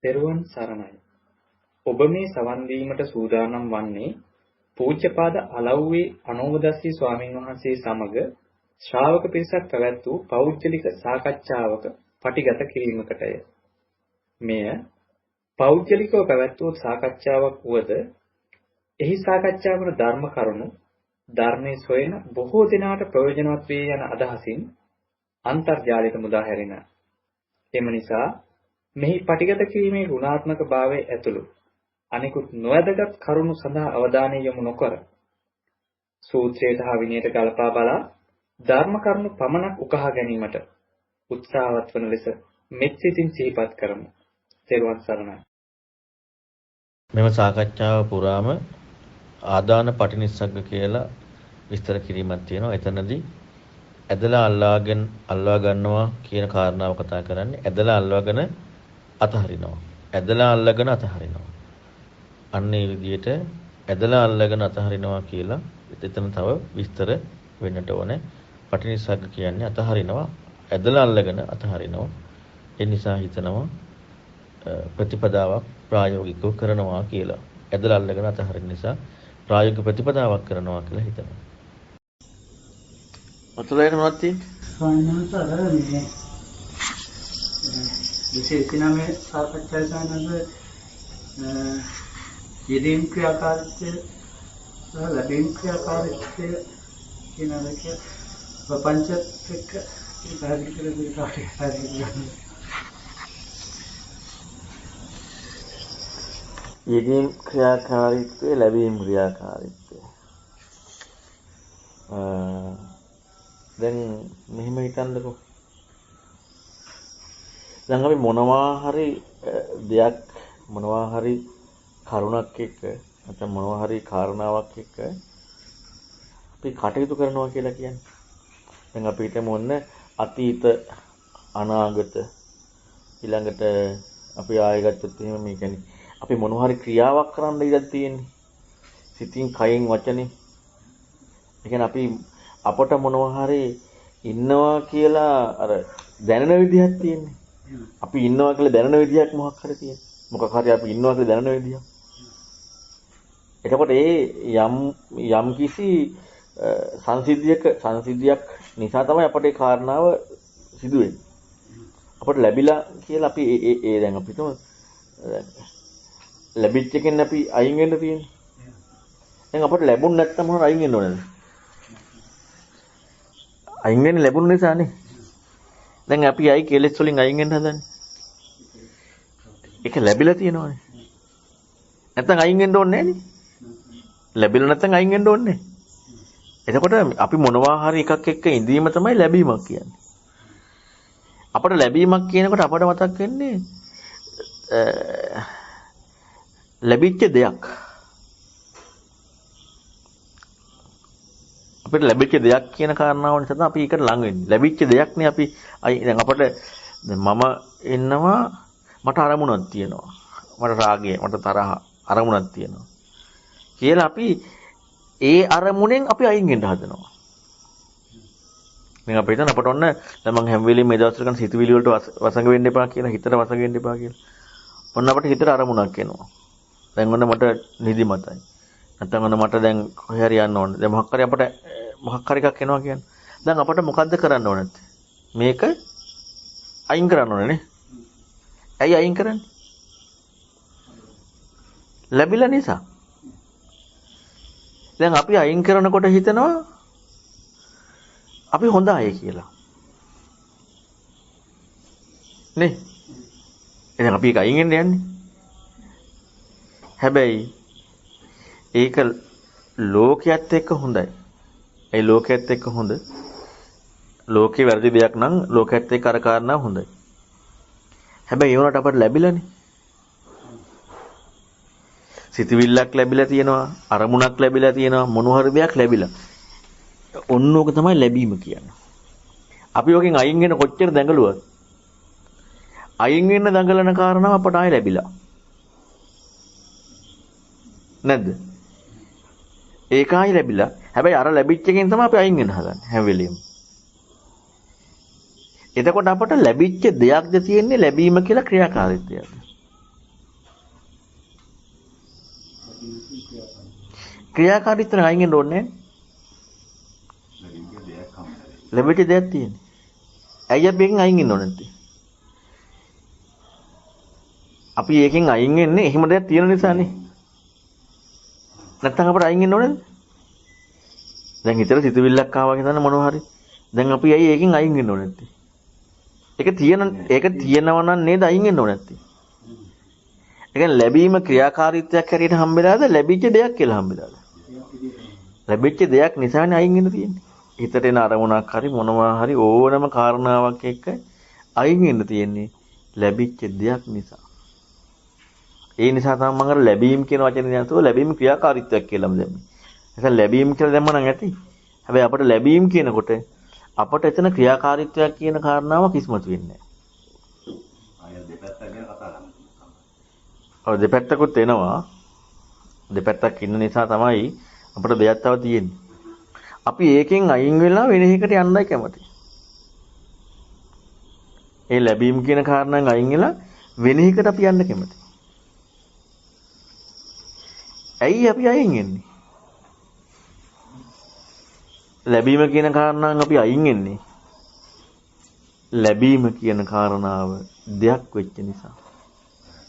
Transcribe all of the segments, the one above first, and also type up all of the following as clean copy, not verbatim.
තෙරුවන් සරණයි. ඔබ මේ සවන් දීමට සූදානම් වන්නේ පූජ්‍යපාද අලව්වේ අනෝමදස්සී ස්වාමීන් වහන්සේ සමග ශ්‍රාවක පිරිසක් පැවැත් වූ පෞද්ගලික සාකච්ඡාවක පටිගත කිරීමකටය. මෙය පෞද්ගලිකව පැවැත් වූ සාකච්ඡාවක් වුවද එහි සාකච්ඡාවන ධර්ම කරුණු ධර්මයේ සොයන බොහෝ දෙනාට ප්‍රයෝජනවත් වේ යන අදහසින් අන්තර්ජාලයට මුදා හැරෙන. එම නිසා මෙහි පටිගත කිරීමේ ගුණාත්මක භාවයේ ඇතුළු අනිකුත් නොවැදගත් කරුණු සඳහා අවධානය යොමු නොකර සූත්‍රයට හා විනයට ගලපා බලා ධර්ම කරුණු පමණක් උකහා ගැනීමට උත්සාහවත් වන ලෙස මෙත් සිතින් සිහිපත් කරමු. තෙරුවන් සරණයි. මෙම සාකච්ඡාව පුරාම ආදාන පටිනිස්සග්ග කියලා විස්තර කිරීමක් තියෙනවා. එතනදී ඇදලා අල්වා ගන්නවා කියන කාරණාව කතා කරන්නේ. ඇදලා අල්වාගෙන අතහරිනවා. ඇදලා අල්ලගෙන අතහරිනවා. අන්න ඒ විදිහට ඇදලා අල්ලගෙන අතහරිනවා කියලා එතන තව විස්තර වෙන්නට ඕනේ. පටිනිස්සග්ග කියන්නේ අතහරිනවා. ඇදලා අල්ලගෙන අතහරිනවා. ඒ නිසා හිතනවා ප්‍රතිපදාවක් ප්‍රායෝගිකව කරනවා කියලා. ඇදලා අල්ලගෙන අතහරින නිසා ප්‍රායෝගික ප්‍රතිපදාවක් කරනවා කියලා හිතනවා. අතලයට මොනවද තියෙන්නේ? ස්වාමීන් වහන්සේ විශේෂයෙන්ම සාකච්ඡා කරනකොට යෙදීම් ක්‍රියාකාරීත්වය සහ ලැබීම් ක්‍රියාකාරීත්වය කියන එක ප්‍රපංච එක්ක පැහැදිලි කරලා දෙන්න. යෙදීම් ක්‍රියාකාරීත්වය ලැබීම් ක්‍රියාකාරීත්වය දැන් මෙහෙම හිතන්නකෝ. දැන් අපි මොනවා හරි දෙයක් මොනවා හරි කරුණක් එක්ක නැත්නම් මොනවා හරි කාරණාවක් එක්ක අපි කටයුතු කරනවා කියලා කියන්නේ. දැන් අපි හිතමු ඔන්න අතීත අනාගත ඊළඟට අපි ආයෙ ගත්තොත් එහෙම මේ කියන්නේ අපි මොනවා හරි ක්‍රියාවක් කරන්න ඉඩක් තියෙන්නේ. සිතින් කයින් වචනේ. ඒ කියන්නේ අපි අපට මොනවා හරි ඉන්නවා කියලා අර දැනෙන විදිහක් තියෙන්නේ. අපි ඉන්නවා කියලා දැනෙන විදිහක් මොකක් හරි තියෙන්නේ. මොකක් හරි අපි ඉන්නවා කියලා දැනෙන විදිහක්. එතකොට ඒ යම් කිසි සංසිද්ධියක් නිසා තමයි අපට ඒ කාරණාව සිදු වෙන්නේ. අපට ලැබිලා කියලා අපි ඒ දැන් අපි හිතමු ලැබිච්ච එකෙන් අපි අයින් වෙන්න තියෙන්නේ. දැන් අපට ලැබුණ නැත්නම් මොනවද අයින් වෙන්න ඕනද? අයින් වෙන්න ලැබුණ නිසානේ. දැන් අපි අයි කෙලෙස් වලින් අයින් වෙන්න හදන්නේ. ඒක ලැබිලා තියෙනවනේ. නැත්නම් අයින් වෙන්න ඕනේ නැහනේ. ලැබිලා නැත්නම් අයින් වෙන්න ඕනේ. එතකොට අපි මොනවා හරි එකක් එක්ක ඉඳීම තමයි ලැබීමක් කියන්නේ. අපට ලැබීමක් කියනකොට අපට මතක් වෙන්නේ ලැබිච්ච දෙයක්. අපිට ලැබිච්ච දෙයක් කියන කාරණාව නිසා තමයි අපි ඒකට ලඟ වෙන්නේ. ලැබිච්ච දෙයක් නේ අපි දැන් අපට මම ඉන්නවා මට අරමුණක් තියෙනවා. මට රාගය, මට තරහ අරමුණක් තියෙනවා. කියලා අපි ඒ අරමුණෙන් අපි අයින් වෙන්න හදනවා. මම අපිට අපට ඔන්න දැන් මම හැම වෙලෙම මේ දවස්වල කරන සිතුවිලි වලට වසඟ වෙන්න එපා කියලා හිතට වසඟ වෙන්න එපා කියලා. ඔන්න අපිට හිතට අරමුණක් එනවා. දැන් ඔන්න මට නිදිමතයි. නැත්නම් ඔන්න මට දැන් කොහේ හරි යන්න ඕනේ. දැන් මොකක් හරි එකක් එනවා කියන්නේ. දැන් අපට මොකද්ද කරන්න ඕනේ? මේක අයින් කරන්න ඕනේ නේ. ඇයි අයින් කරන්නේ? ලැබිලා නිසා. දැන් අපි අයින් කරනකොට හිතනවා අපි හොඳ අය කියලා. නේ? එහෙනම් අපි ඒක අයින් වෙන්න යන්නේ. හැබැයි ඒක ලෝකයේත් එක්ක හොඳයි. ඒ ලෝකයේත් එක්ක හොඳ. ලෝකේ වැරදි දෙයක් නම් ලෝකයේත් එක්ක අර කාරණා හොඳයි. හැබැයි ඒ වුණාට අපට ලැබිලානේ. සිතවිල්ලක් ලැබිලා තියෙනවා, අරමුණක් ලැබිලා තියෙනවා, මොන හරි දෙයක් ලැබිලා. ඔන්නෝක තමයි ලැබීම කියන්නේ. අපි ඔකෙන් අයින් වෙන කොච්චර දඟලුවත් අයින් වෙන්න දඟලන කාරණාව අපට ආයෙ ලැබිලා. නැද්ද? ඒකයි ලැබිලා. හැබැයි අර ලැබිච්ච එකෙන් තමයි අපි අයින් වෙන්න හදන්නේ හැම වෙලෙම. එතකොට අපට ලැබිච්ච දෙයක්ද තියෙන්නේ ලැබීම කියලා ක්‍රියාකාරීත්වයක්. ක්‍රියාකාරීත්වය අයින් වෙන්න ඕනේ ලැබෙච්ච දෙයක් තියෙන්නේ. ඇයි අපි එකෙන් අයින් වෙන්න ඕනේ නැත්තේ? අපි එකෙන් අයින් වෙන්නේ එහෙම දෙයක් තියෙන නිසානේ. නැත්තම් අපිට අයින් වෙන්න ඕනේද? දැන් හිතට සිතුවිල්ලක් ආවා කියන මොනවා හරි. දැන් අපි ඇයි එකෙන් අයින් වෙන්න ඕනේ නැත්තේ? ඒක තියෙනවා නම් නේද අයින් වෙන්න ඕනේ නැත්තේ? ඒ කියන්නේ ලැබීම ක්‍රියාකාරීත්වයක් හැටියට හම්බෙලාද ලැබිච්ච දෙයක් කියලා හම්බෙලාද? ලැබිච්ච දෙයක් නිසානේ අයින් වෙන්න තියෙන්නේ. හිතට එන අරමුණක් හරි මොනවා හරි ඕනම කාරණාවක් එක්ක අයින් වෙන්න තියෙන්නේ ලැබිච්ච දෙයක් නිසා. ඒ නිසා තමයි මම අර ලැබීම කියන වචනේ නැතුව ලැබීම ක්‍රියාකාරීත්වයක් කියලාම දැම්මේ. ඒක ලැබීම කියලා දැම්ම නම් ඇති. හැබැයි අපිට ලැබීම කියනකොට අපට එතන ක්‍රියාකාරීත්වයක් කියන කාරණාවක් ඉස්මතු වෙන්නේ නැහැ. ආය දෙපැත්තක් ගැන කතා කරනවා. ඔව් දෙපැත්තකුත් එනවා. දෙපැත්තක් ඉන්න නිසා තමයි අපිට දෙයක් තව තියෙන්නේ. අපි ඒකෙන් අයින් වෙලා වෙන එකකට යන්නයි කැමති. ඒ ලැබීම කියන කාරණාවෙන් අයින් වෙලා වෙන එකකට අපි යන්න කැමති. ඇයි අපි අයින් වෙන්නේ? ලැබීම කියන කාරණාවෙන් අපි අයින් වෙන්නේ. ලැබීම කියන කාරණාව දෙයක් වෙච්ච නිසා.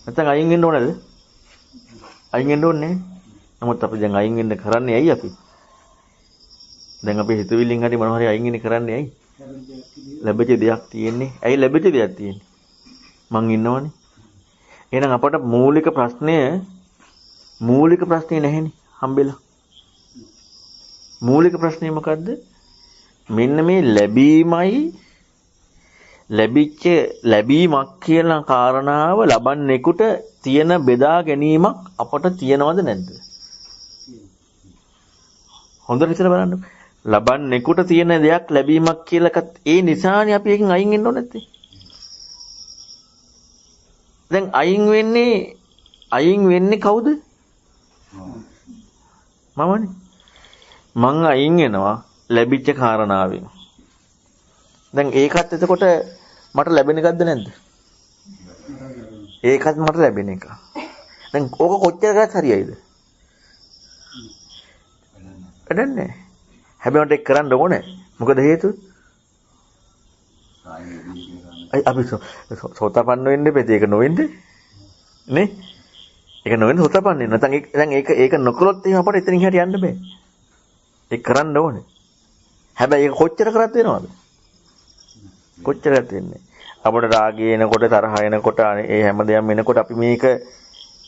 නැත්නම් අයින් වෙන්න ඕනද? අයින් වෙන්න ඕනේ. නමුත් අපි දැන් අයින් වෙන්න කරන්නේ ඇයි අපි? දැන් අපි හිතවිල්ලෙන් හරි මොනවා හරි අයින් වෙන්න කරන්නේ ඇයි? ලැබෙච්ච දෙයක් තියෙන්නේ. ඇයි ලැබෙච්ච දෙයක් තියෙන්නේ? මං ඉන්නවනේ. එහෙනම් අපට මූලික ප්‍රශ්නේ නැහැනේ හම්බෙලා. මූලික ප්‍රශ්නේ මොකද්ද? මෙන්න මේ ලැබීමක් කියන කාරණාව ලබන්නෙකුට තියෙන බෙදා ගැනීමක් අපට තියෙනවද නැද්ද? හොඳට හිතලා බලන්න. ලබන්නෙකුට තියෙන දෙයක් ලැබීමක් කියලා ඒ නිසානේ අපි එකෙන් අයින් වෙන්න ඕනේ නැත්තේ. දැන් අයින් වෙන්නේ කවුද? මමනේ. මං අයින් වෙනවා ලැබිච්ච කාරණාවෙන්. දැන් ඒකත් එතකොට මට ලැබෙන එකක්ද නැද්ද? ඒකත් මට ලැබෙන එක. දැන් ඕක කොච්චර කරත් හරියයිද? වැඩක් නැහැ. හැබැයි මට ඒක කරන්න ඕනේ. මොකද හේතුව? අපි සෝතාපන්න වෙන්න බෑ. ඒක නොවෙන්න නේ? ඒක නොවෙන්න සෝතාපන්න වෙන්න. නැත්නම් දැන් ඒක නොකළොත් එහෙනම් අපට එතනින් හරියට යන්න බෑ. ඒක කරන්න ඕනේ. හැබැයි ඒක කොච්චර කරත් වෙනවද? කොච්චරත් වෙන්නේ. අපට රාගය එනකොට තරහ එනකොට ඒ හැම දෙයක්ම එනකොට අපි මේක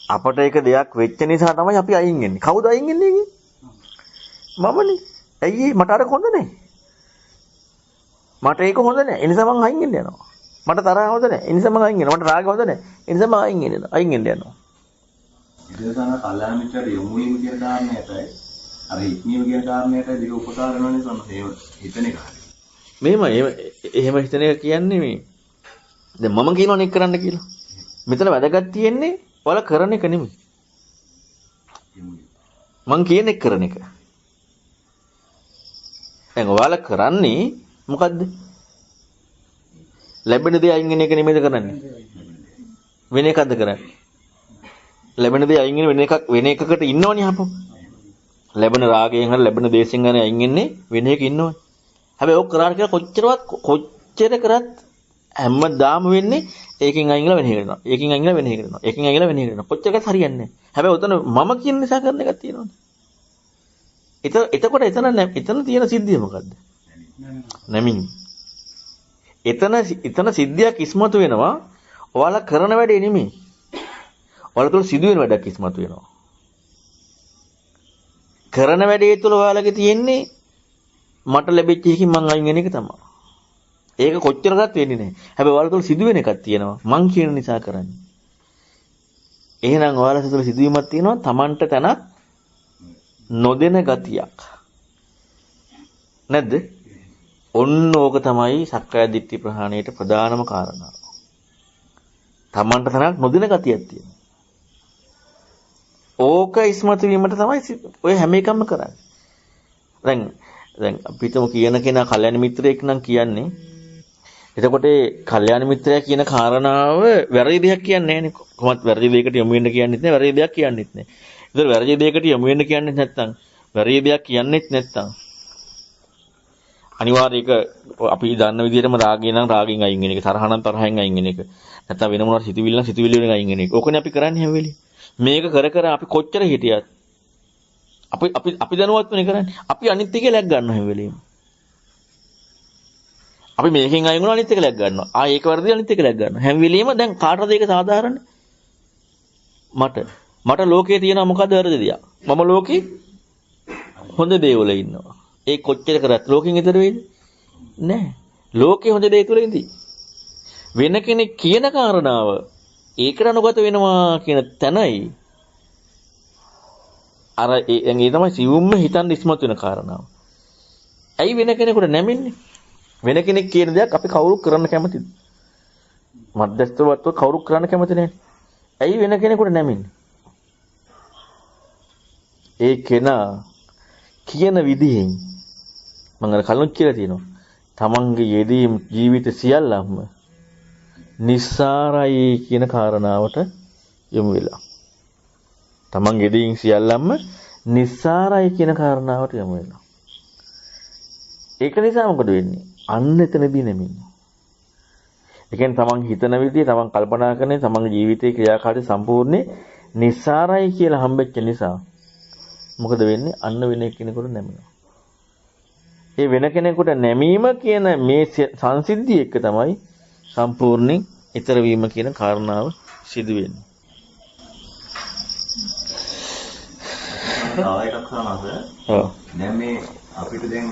අපට ඒක දෙයක් වෙච්ච නිසා තමයි අපි අයින් වෙන්නේ. කවුද අයින් වෙන්නේ ඉතින්? මමනේ. ඇයි මට අර හොඳ නැහැ. මට ඒක හොඳ නැහැ. ඒ නිසා මං අයින් වෙන්න යනවා. මට තරහ හොඳ නැහැ. ඒ නිසා මං අයින් වෙනවා. මට රාගය හොඳ නැහැ. ඒ නිසා මං අයින් වෙන්න යනවා. ඉතින් කල්යාණ මිත්‍රට යොමු වීම කියන කාරණේටයි අර ඉක්මීම කියන කාරණේටයි දෙක උපකාර වෙනවනේ සම්මතේම හිතන එක හරියි. එහෙම හිතන එක කියන්නේ මේ දැන් මම කියනවනේ කරන්න කියලා. මෙතන වැදගත් තියෙන්නේ ඔයාලා කරන එක නෙමෙයි. මං කියන එක කරන එක. දැන් ඔයාලා කරන්නේ මොකද්ද? ලැබෙන දේ අයින් වෙන එක නෙමෙයිද කරන්නේ? වෙන එකක්ද කරන්නේ? ලැබෙන දේ අයින් වෙන එකකට ඉන්නවනේ අපෝ. ලැබෙන රාගයෙන් හරි ලැබෙන දේශයෙන් හරි අයින් වෙන්නේ වෙන එකක ඉන්නවනේ. හැබැයි ඔක් කරාට කියලා කොච්චර කරත් හැමදාම වෙන්නේ ඒකෙන් අයින් වෙලා වෙන එකකට යනවා. ඒකෙන් අයින් වෙලා වෙන එකකට යනවා. ඒකෙන් අයින් වෙලා වෙන එකකට යනවා. කොච්චර කරත් හරියන්නේ නැහැ. හැබැයි උතන මම කියන නිසා කරන එකක් තියෙනවනේ. එතකොට එතන තියෙන සිද්ධිය මොකද්ද? නැමින්. එතන සිද්ධියක් ඉස්මතු වෙනවා. ඔයාලා කරන වැඩේ නෙමෙයි. ඔයාලා තුල සිදුවෙන වැඩක් ඉස්මතු වෙනවා. කරන වැඩේ තුල ඔයාලගේ තියෙන්නේ මට ලැබිච්ච එකකින් මං අයින් වෙන එක තමයි. ඒක කොච්චරවත් වෙන්නේ නැහැ. හැබැයි ඔයාලා තුල සිදුවෙන එකක් තියෙනවා. මං කියන නිසා කරන්නේ. එහෙනම් ඔයාලා තුල සිදුවීමක් තියෙනවා. Tamanට තනක් නොදෙන ගතියක්. නැද්ද? ඔන්න ඕක තමයි සක්කාය දිට්ඨි ප්‍රහාණයට ප්‍රධානම කාරණාව. Tamanට තනක් නොදෙන ගතියක් තියෙනවා. ඕක ඉස්මතු වීමට තමයි ඔය හැම එකක්ම කරන්නේ. දැන් අපිටම කියන කෙනා කල්යාණ මිත්‍රයෙක් නම් කියන්නේ. එතකොට ඒ කල්යාණ මිත්‍රයා කියන කාරණාව වැරදි දෙයක් කියන්නේ නැහැ නේ. කොහොමත් වැරදි දෙයකට යොමු වෙන්න කියන්නෙත් නැහැ, වැරදි දෙයක් කියන්නෙත් නැහැ. ඒතර වැරදි දෙයකට යමු වෙන්න කියන්නේ නැත්නම් වැරදි දෙයක් කියන්නේත් නැත්නම් අනිවාර්යයෙන් අපි දන්න විදිහටම රාගය නම් රාගෙන් අයින් වෙන එක, තරහ නම් තරහෙන් අයින් වෙන එක. නැත්නම් වෙන මොනවාට සිතුවිල්ල නම් සිතුවිල්ල වලින් අයින් වෙන එක. ඕකනේ අපි කරන්නේ හැම වෙලෙම. මේක කර කර අපි කොච්චර හිටියත් අපි දැනුවත්වනේ කරන්නේ. අපි අනිත් එකේ läග් ගන්නවා හැම වෙලෙම. අපි මේකෙන් අයින් වුණා අනිත් එක läග් ගන්නවා. ඒක වැරදි අනිත් එක läග් ගන්නවා. හැම වෙලෙම දැන් කාටද ඒක සාධාරණ? මට ලෝකේ තියෙනවා මොකද වැරදි දෙයක්. මම ලෝකේ හොඳ දේවල් ඉන්නවා. ඒ කොච්චර කරත් ලෝකෙන් ඈතර වෙන්නේ නැහැ. ලෝකේ හොඳ දේ තුල ඉඳි. වෙන කෙනෙක් කියන කාරණාව ඒකට අනුගත වෙනවා කියන තැනයි අර ඒ තමයි සිවුම්ම හිතන් ඉස්මතු වෙන කාරණාව. ඇයි වෙන කෙනෙකුට නැමෙන්නේ? වෙන කෙනෙක් කියන දෙයක් අපි කවුරු කරන්න කැමතිද? මධ්‍යස්ථවත්ව කවුරු කරන්න කැමති නැහැ. ඇයි වෙන කෙනෙකුට නැමෙන්නේ? ඒ කෙනා කියන විදිහෙන් මම අර කලින් කියලා තියෙනවා. තමන්ගේ යෙදීම් ජීවිත සියල්ලම නිස්සාරයි කියන කාරණාවට යොමු වෙලා. තමන් යෙදීම් සියල්ලම නිස්සාරයි කියන කාරණාවට යොමු වෙනවා. ඒක නිසා මොකද වෙන්නේ? අන්න එතනදී නෙමෙන්නේ. ඒ කියන්නේ තමන් හිතන විදිය, තමන් කල්පනා කරන තමන්ගේ ජීවිතයේ ක්‍රියාකාරී සම්පූර්ණේ නිස්සාරයි කියලා හම්බෙච්ච නිසා මොකද වෙන්නේ? අන්න වෙන කෙනෙකුට නැමෙනවා. ඒ වෙන කෙනෙකුට නැමීම කියන මේ සංසිද්ධිය එක්ක තමයි සම්පූර්ණයෙන් ඊතර වීම කියන කාරණාව සිදු වෙන්නේ. තව එකක් සමහර. ඔව්. දැන් මේ අපිට දැන්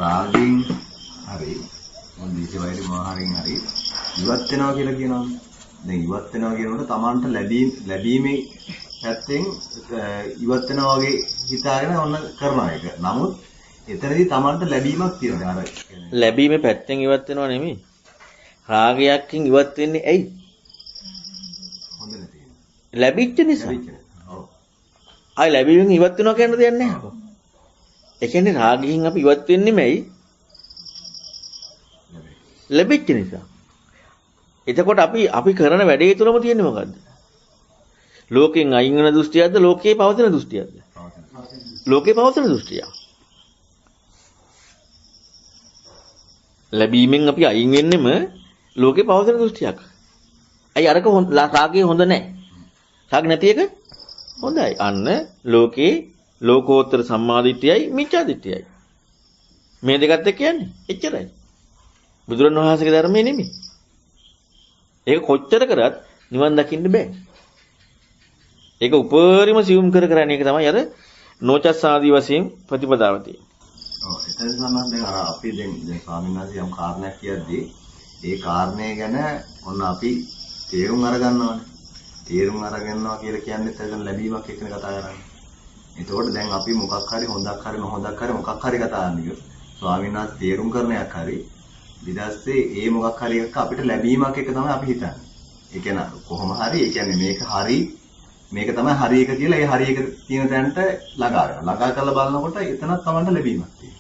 රාගයෙන් හරි මොන දිශවයිරි මොහරින් හරි ඉවත් වෙනවා කියලා කියනවා. දැන් ඉවත් වෙනවා කියනකොට Tamanට ලැබීමේ පැත්තෙන් ඉවත් වෙනවා වගේ හිතාගෙන ඔන්න කරනවා එක. නමුත් එතනදී Tamanට ලැබීමක් තියෙනවා. අර ලැබීමේ පැත්තෙන් ඉවත් වෙනවා නෙමෙයි. රාගයක්කින් ඉවත් වෙන්නේ ඇයි? හොඳ නැති. ලැබිච්ච නිසා. ඔව්. ආයි ලැබීමෙන් ඉවත් වෙනවා කියන දෙයක් නැහැ. ඒ කියන්නේ රාගයෙන් අපි ඉවත් වෙන්නේ නැයි. ලැබිච්ච නිසා. එතකොට අපි කරන වැඩේ තුලම තියෙන්නේ මොකද්ද? ලෝකෙන් අයින් වෙන දෘෂ්ටියක්ද ලෝකේ පවතින දෘෂ්ටියක්ද? ලෝකේ පවතින දෘෂ්ටියක්. ලැබීමෙන් අපි අයින් වෙන්නෙම ලෝකේ පවතින දෘෂ්ටියක්. ඇයි අරක රාගය හොඳ නැහැ. රාග නැති එක හොඳයි. අන්න ලෝකේ ලෝකෝත්තර සම්මාදිට්ඨියයි මිච්ඡාදිට්ඨියයි. මේ දෙකත් එක්ක කියන්නේ එච්චරයි. බුදුරණවහන්සේගේ ධර්මයේ නෙමෙයි. ඒක කොච්චර කරත් නිවන් දකින්න බෑ. ඒක උපරිම සියුම් කරන්නේ ඒක තමයි අර නොචස් ආදී වශයෙන් ප්‍රතිපදාව තියෙන්නේ. ඔව් එතන සම්බන්ධයෙන් දැන් අර අපි දැන් ස්වාමීන් වහන්සේ යම් කාරණයක් කියද්දී ඒ කාරණේ ගැන ඔන්න අපි තේරුම් අරගන්නවානේ. තේරුම් අරගන්නවා කියලා කියන්නේ එතන ලැබීමක් එක්කනේ කතා කරන්නේ. එතකොට දැන් අපි මොකක් හරි හොඳක් හරි නොහොඳක් හරි මොකක් හරි කතා කරන්නේ. ස්වාමීන් වහන්සේ තේරුම් කරනයක් හරි ඊටස්සේ ඒ මොකක් හරි එකක් අපිට ලැබීමක් එක තමයි අපි හිතන්නේ. ඒ කියන්නේ කොහොම හරි ඒ කියන්නේ මේක හරි මේක තමයි හරි එක කියලා ඒ හරි එක තියෙන තැනට ළඟා වෙනවා. ළඟා කරලා බලනකොට එතනත් Tamanට ලැබීමක් තියෙනවා.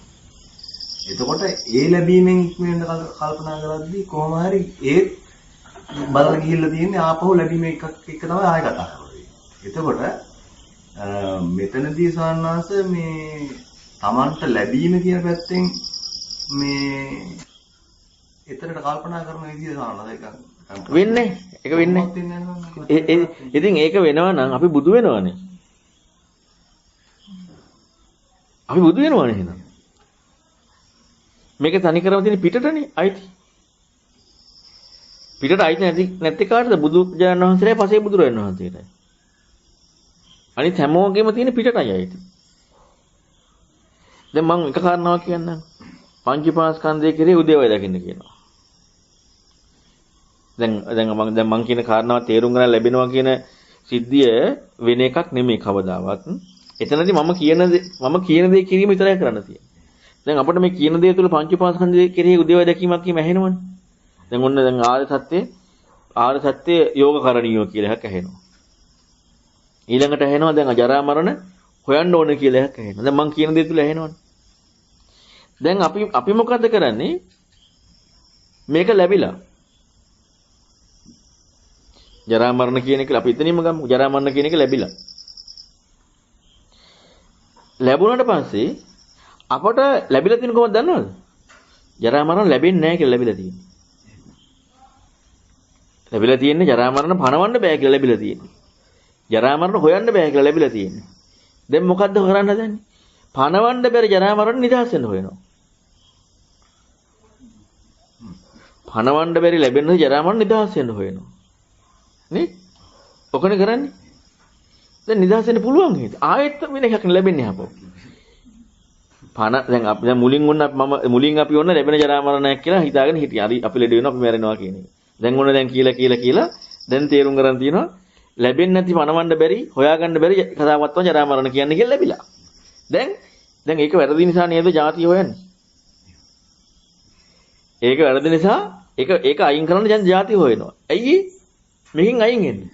එතකොට ඒ ලැබීමෙන් ඉක්මනට කල්පනා කරද්දී කොහොම හරි ඒ බලලා ගිහිල්ලා තියෙන්නේ ආපහු ලැබීම එකක් එක තමයි ආයෙ කතා කරන්නේ. එතකොට මෙතනදී සාන්නාස මේ Tamanට ලැබීම කියන පැත්තෙන් මේ එතරම් කල්පනා කරන විදිය සාන්නාස එක වෙන්නේ ඒක වෙන්නේ. ඉතින් ඒක වෙනවා නම් අපි බුදු වෙනවනේ. අපි බුදු වෙනවනේ එහෙනම්. මේක තනි කරම තියෙන පිටටනේ අයිති. පිටට අයිති නැති කාටද? බුදු ජානන වහන්සේලා පසේ බුදුරජාණන් වහන්සේටයි. අනිත් හැමෝගෙම තියෙන පිටටයි අයිති. දැන් මම එක කාරණාවක් කියන්නම්. පංචීපාස්කන්ධය කෙරේ උදේවය දකින්න කියනවා. දැන් මම කියන කාරණාව තේරුම් ගන්න ලැබෙනවා කියන සිද්ධිය වෙන එකක් නෙමෙයි කවදාවත්. එතනදී මම කියන දේ කිරීම විතරයි කරන්න තියෙන්නේ. දැන් අපිට මේ කියන දේ තුළ පංචීපාස්කන්ධය කෙරෙහි උදේවය දැකීමක් කියම ඇහෙනවනේ. දැන් ඔන්න දැන් ආර්ය සත්‍ය යෝගකරණීය කියලා එකක් ඇහෙනවා. ඊළඟට ඇහෙනවා දැන් ජරා මරණ හොයන්න ඕන කියලා එකක් ඇහෙනවා. දැන් මම කියන දේ තුළ ඇහෙනවනේ. දැන් අපි මොකද්ද කරන්නේ? මේක ලැබිලා ජරා මරණ කියන එක අපි එතනින්ම ගමු. ජරා මරණ කියන එක ලැබිලා. ලැබුණාට පස්සේ අපට ලැබිලා තියෙන කොහොමද දන්නවද? ජරා මරණ ලැබෙන්නේ නැහැ කියලා ලැබිලා තියෙන්නේ. ලැබිලා තියෙන්නේ ජරා මරණ පණවන්න බෑ කියලා ලැබිලා තියෙන්නේ. ජරා මරණ හොයන්න බෑ කියලා ලැබිලා තියෙන්නේ. දැන් මොකද්ද කරන්න හදන්නේ? පණවන්න බැරි ජරා මරණ නිදහස් වෙන්න හොයනවා. පණවන්න බැරි ලැබෙන ජරා මරණ නිදහස් වෙන්න හොයනවා. නේ? ඔකනේ කරන්නේ. දැන් නිදහස් වෙන්න පුළුවන් නේද? ආයෙත් වෙන එකක් ලැබෙන්නේ අපෝ. දැන් අපි දැන් මුලින් අපි ඔන්න ලැබෙන ජරා මරණයක් කියලා හිතාගෙන හිටියා. හරි අපි ලෙඩ වෙනවා අපි මැරෙනවා කියන එක. දැන් ඔන්න දැන් කියලා දැන් තේරුම් ගන්න තියෙනවා ලැබෙන්නේ නැති පණවන්න බැරි හොයාගන්න බැරි කතාවක් තමයි ජරා මරණ කියන්නේ කියලා ලැබිලා. දැන් ඒක වැරදි නිසා නේද ಜಾති හොයන්නේ? ඒක වැරදි නිසා ඒක අයින් කරන්න දැන් ಜಾති හොයනවා. ඇයි මේකෙන් අයින් වෙන්නේ?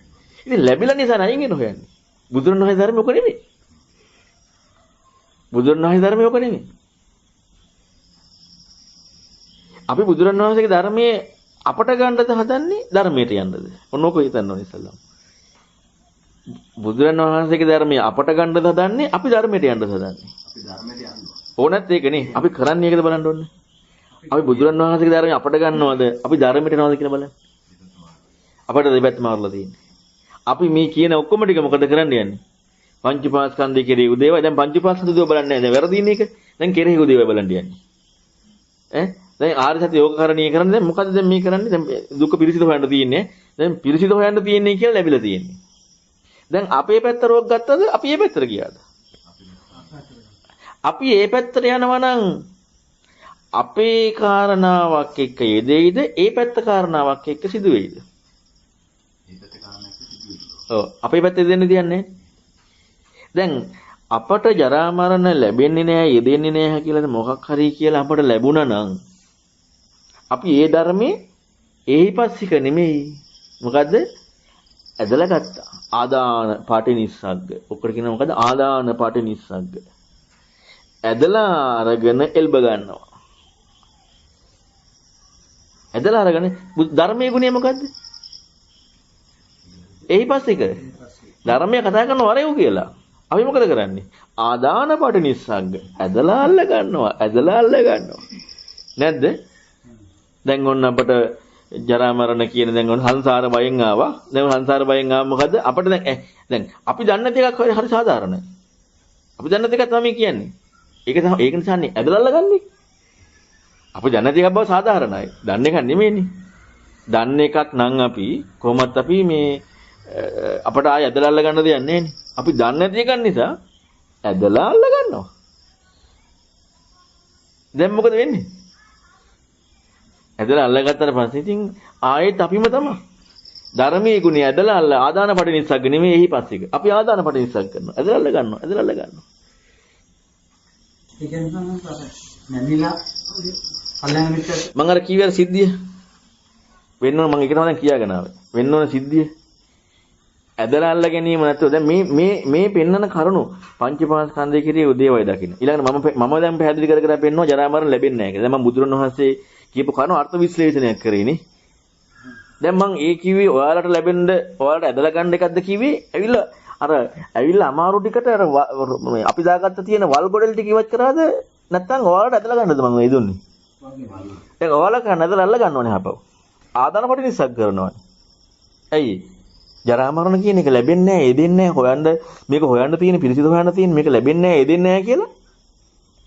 ඉතින් ලැබිලා නිසා අයින් වෙන්න හොයන්නේ. බුදුරණවහන්සේ ධර්මය ඔක නෙමෙයි. බුදුරණවහන්සේ ධර්මය ඔක නෙමෙයි. අපි බුදුරණවහන්සේගේ ධර්මයේ අපට ගන්නද හදන්නේ ධර්මයට යන්නද? ඔන්න ඔක හිතන්න ඕනේ ඉස්සල්ලාම. බුදුරණවහන්සේගේ ධර්මයේ අපට ගන්නද හදන්නේ අපි ධර්මයට යන්නද හදන්නේ? අපි ධර්මයට යනවා. ඕනත් ඒකනේ. අපි කරන්නේ ඒකද බලන්න ඕනේ. අපි බුදුරණවහන්සේගේ ධර්මයේ අපට ගන්නවද? අපි ධර්මයට යනවද කියලා බලන්න. අපට දෙපැත්ත මාරලා තියෙන්නේ. අපි මේ කියන ඔක්කොම ටික මොකද කරන්න යන්නේ? පංචපාස්කන්ධය කෙරෙහි උදේවයි. දැන් පංචපාස්කන්ධ උදේව බලන්නේ නැහැ. දැන් වැරදින්නේ ඒක. දැන් කෙරෙහි උදේවයි බලන්න යන්නේ. දැන් ආර්ය සත්‍ය යෝගකරණීය කරන්නේ දැන් මොකද දැන් මේ කරන්නේ? දැන් දුක්ඛ පිරිසිදු හොයන්න තියෙන්නේ. දැන් පිරිසිදු හොයන්න තියෙන්නේ කියලා ලැබිලා තියෙන්නේ. දැන් අපේ පැත්ත රෝග ගත්තද? අපි ඒ පැත්තට ගියාද? අපි ඒ පැත්තට යනවා නම් අපේ කාරණාවක් එක්ක යෙදෙයිද? ඒ පැත්ත කාරණාවක් එක්ක සිදු වෙයිද? ඔව් අපේ පැත්තේ දෙන්න තියන්නේ. දැන් අපට ජරා මරණ ලැබෙන්නේ නැහැ, යෙදෙන්නේ නැහැ කියලා මොකක් හරි කියලා අපට ලැබුණා නම් අපි ඒ ධර්මයේ ඒහිපස්සික නෙමෙයි. මොකද්ද? ඇදලා ගත්තා. ආදාන පාටිනිස්සග්ග. ඔකට කියනවා මොකද්ද? ආදාන පාටිනිස්සග්ග. ඇදලා අරගෙන එල්බ ගන්නවා. ඇදලා අරගෙන ධර්මයේ ගුණය මොකද්ද? ඒහිපස්සික. ධර්මය කතා කරන වරයෝ කියලා. අපි මොකද කරන්නේ? ආදාන පාටිනිස්සග්ග. ඇදලා අල්ල ගන්නවා. නැද්ද? දැන් ඔන්න අපට ජරා මරණ කියන දැන් ඔන්න සංසාර බයෙන් ආවා. දැන් සංසාර බයෙන් ආව මොකද? අපිට දැන් අපි දන්න දෙයක් හරි සාධාරණයි. අපි දන්න දෙයක් තමයි කියන්නේ. ඒක නිසානේ ඇදලා අල්ලගන්නේ. අපි දන්න දෙයක් බව සාධාරණයි. දන්න එකක් නෙමෙයිනේ. දන්න එකක් නම් අපි කොහොමත් අපි මේ අපට ආය ඇදලා අල්ල ගන්න දෙයක් නැහැ නේ. අපි දන්නේ නැති එකක් නිසා ඇදලා අල්ල ගන්නවා. දැන් මොකද වෙන්නේ? ඇදලා අල්ලගත්තට පස්සේ ඉතින් ආයෙත් අපිම තමයි. ධර්මයේ ගුණය ඇදලා අල්ල ආදාන පටිනිස්සග්ග නෙමෙයි එහි පස්සික. අපි ආදාන පටිනිස්සග්ග කරනවා. ඇදලා අල්ල ගන්නවා. ඒ කියන්නේ නැමිලා අල්ලන්නේ මම අර කීවර සිද්ධිය වෙන්න ඕන මම ඒක තමයි දැන් කියාගෙන ආවේ. වෙන්න ඕන සිද්ධිය ඇදලා අල්ල ගැනීම නැතුව දැන් මේ පෙන්නන කරුණු පංචපාස්කන්ධය කිරියේ උදේවයි දකින්න. ඊළඟට මම දැන් පැහැදිලි කර පෙන්නනවා ජරා මරණ ලැබෙන්නේ නැහැ කියලා. දැන් මම බුදුරණවහන්සේ කියපු කරුණු අර්ථ විශ්ලේෂණයක් කරේනේ. දැන් මම ඒ කිව්වේ ඔයාලට ලැබෙන්න ඔයාලට ඇදලා ගන්න එකක්ද කිව්වේ? ඇවිල්ලා අමාරු ටිකට අර අපි දාගත්ත තියෙන වල් ගොඩල් ටික ඉවත් කරාද? නැත්නම් ඔයාලට ඇදලා ගන්නද මම මේ දුන්නේ? දැන් ඔයාලා කරන ඇදලා අල්ල ගන්න ඕනේ හපව. ආදාන පටිනිස්සක් කරනවානේ. ඇයි? ජරා මරණ කියන එක ලැබෙන්නේ නැහැ, එදෙන්නේ නැහැ. මේක හොයන්න තියෙන, පිළිසිදු හොයන්න තියෙන මේක ලැබෙන්නේ නැහැ, එදෙන්නේ නැහැ කියලා.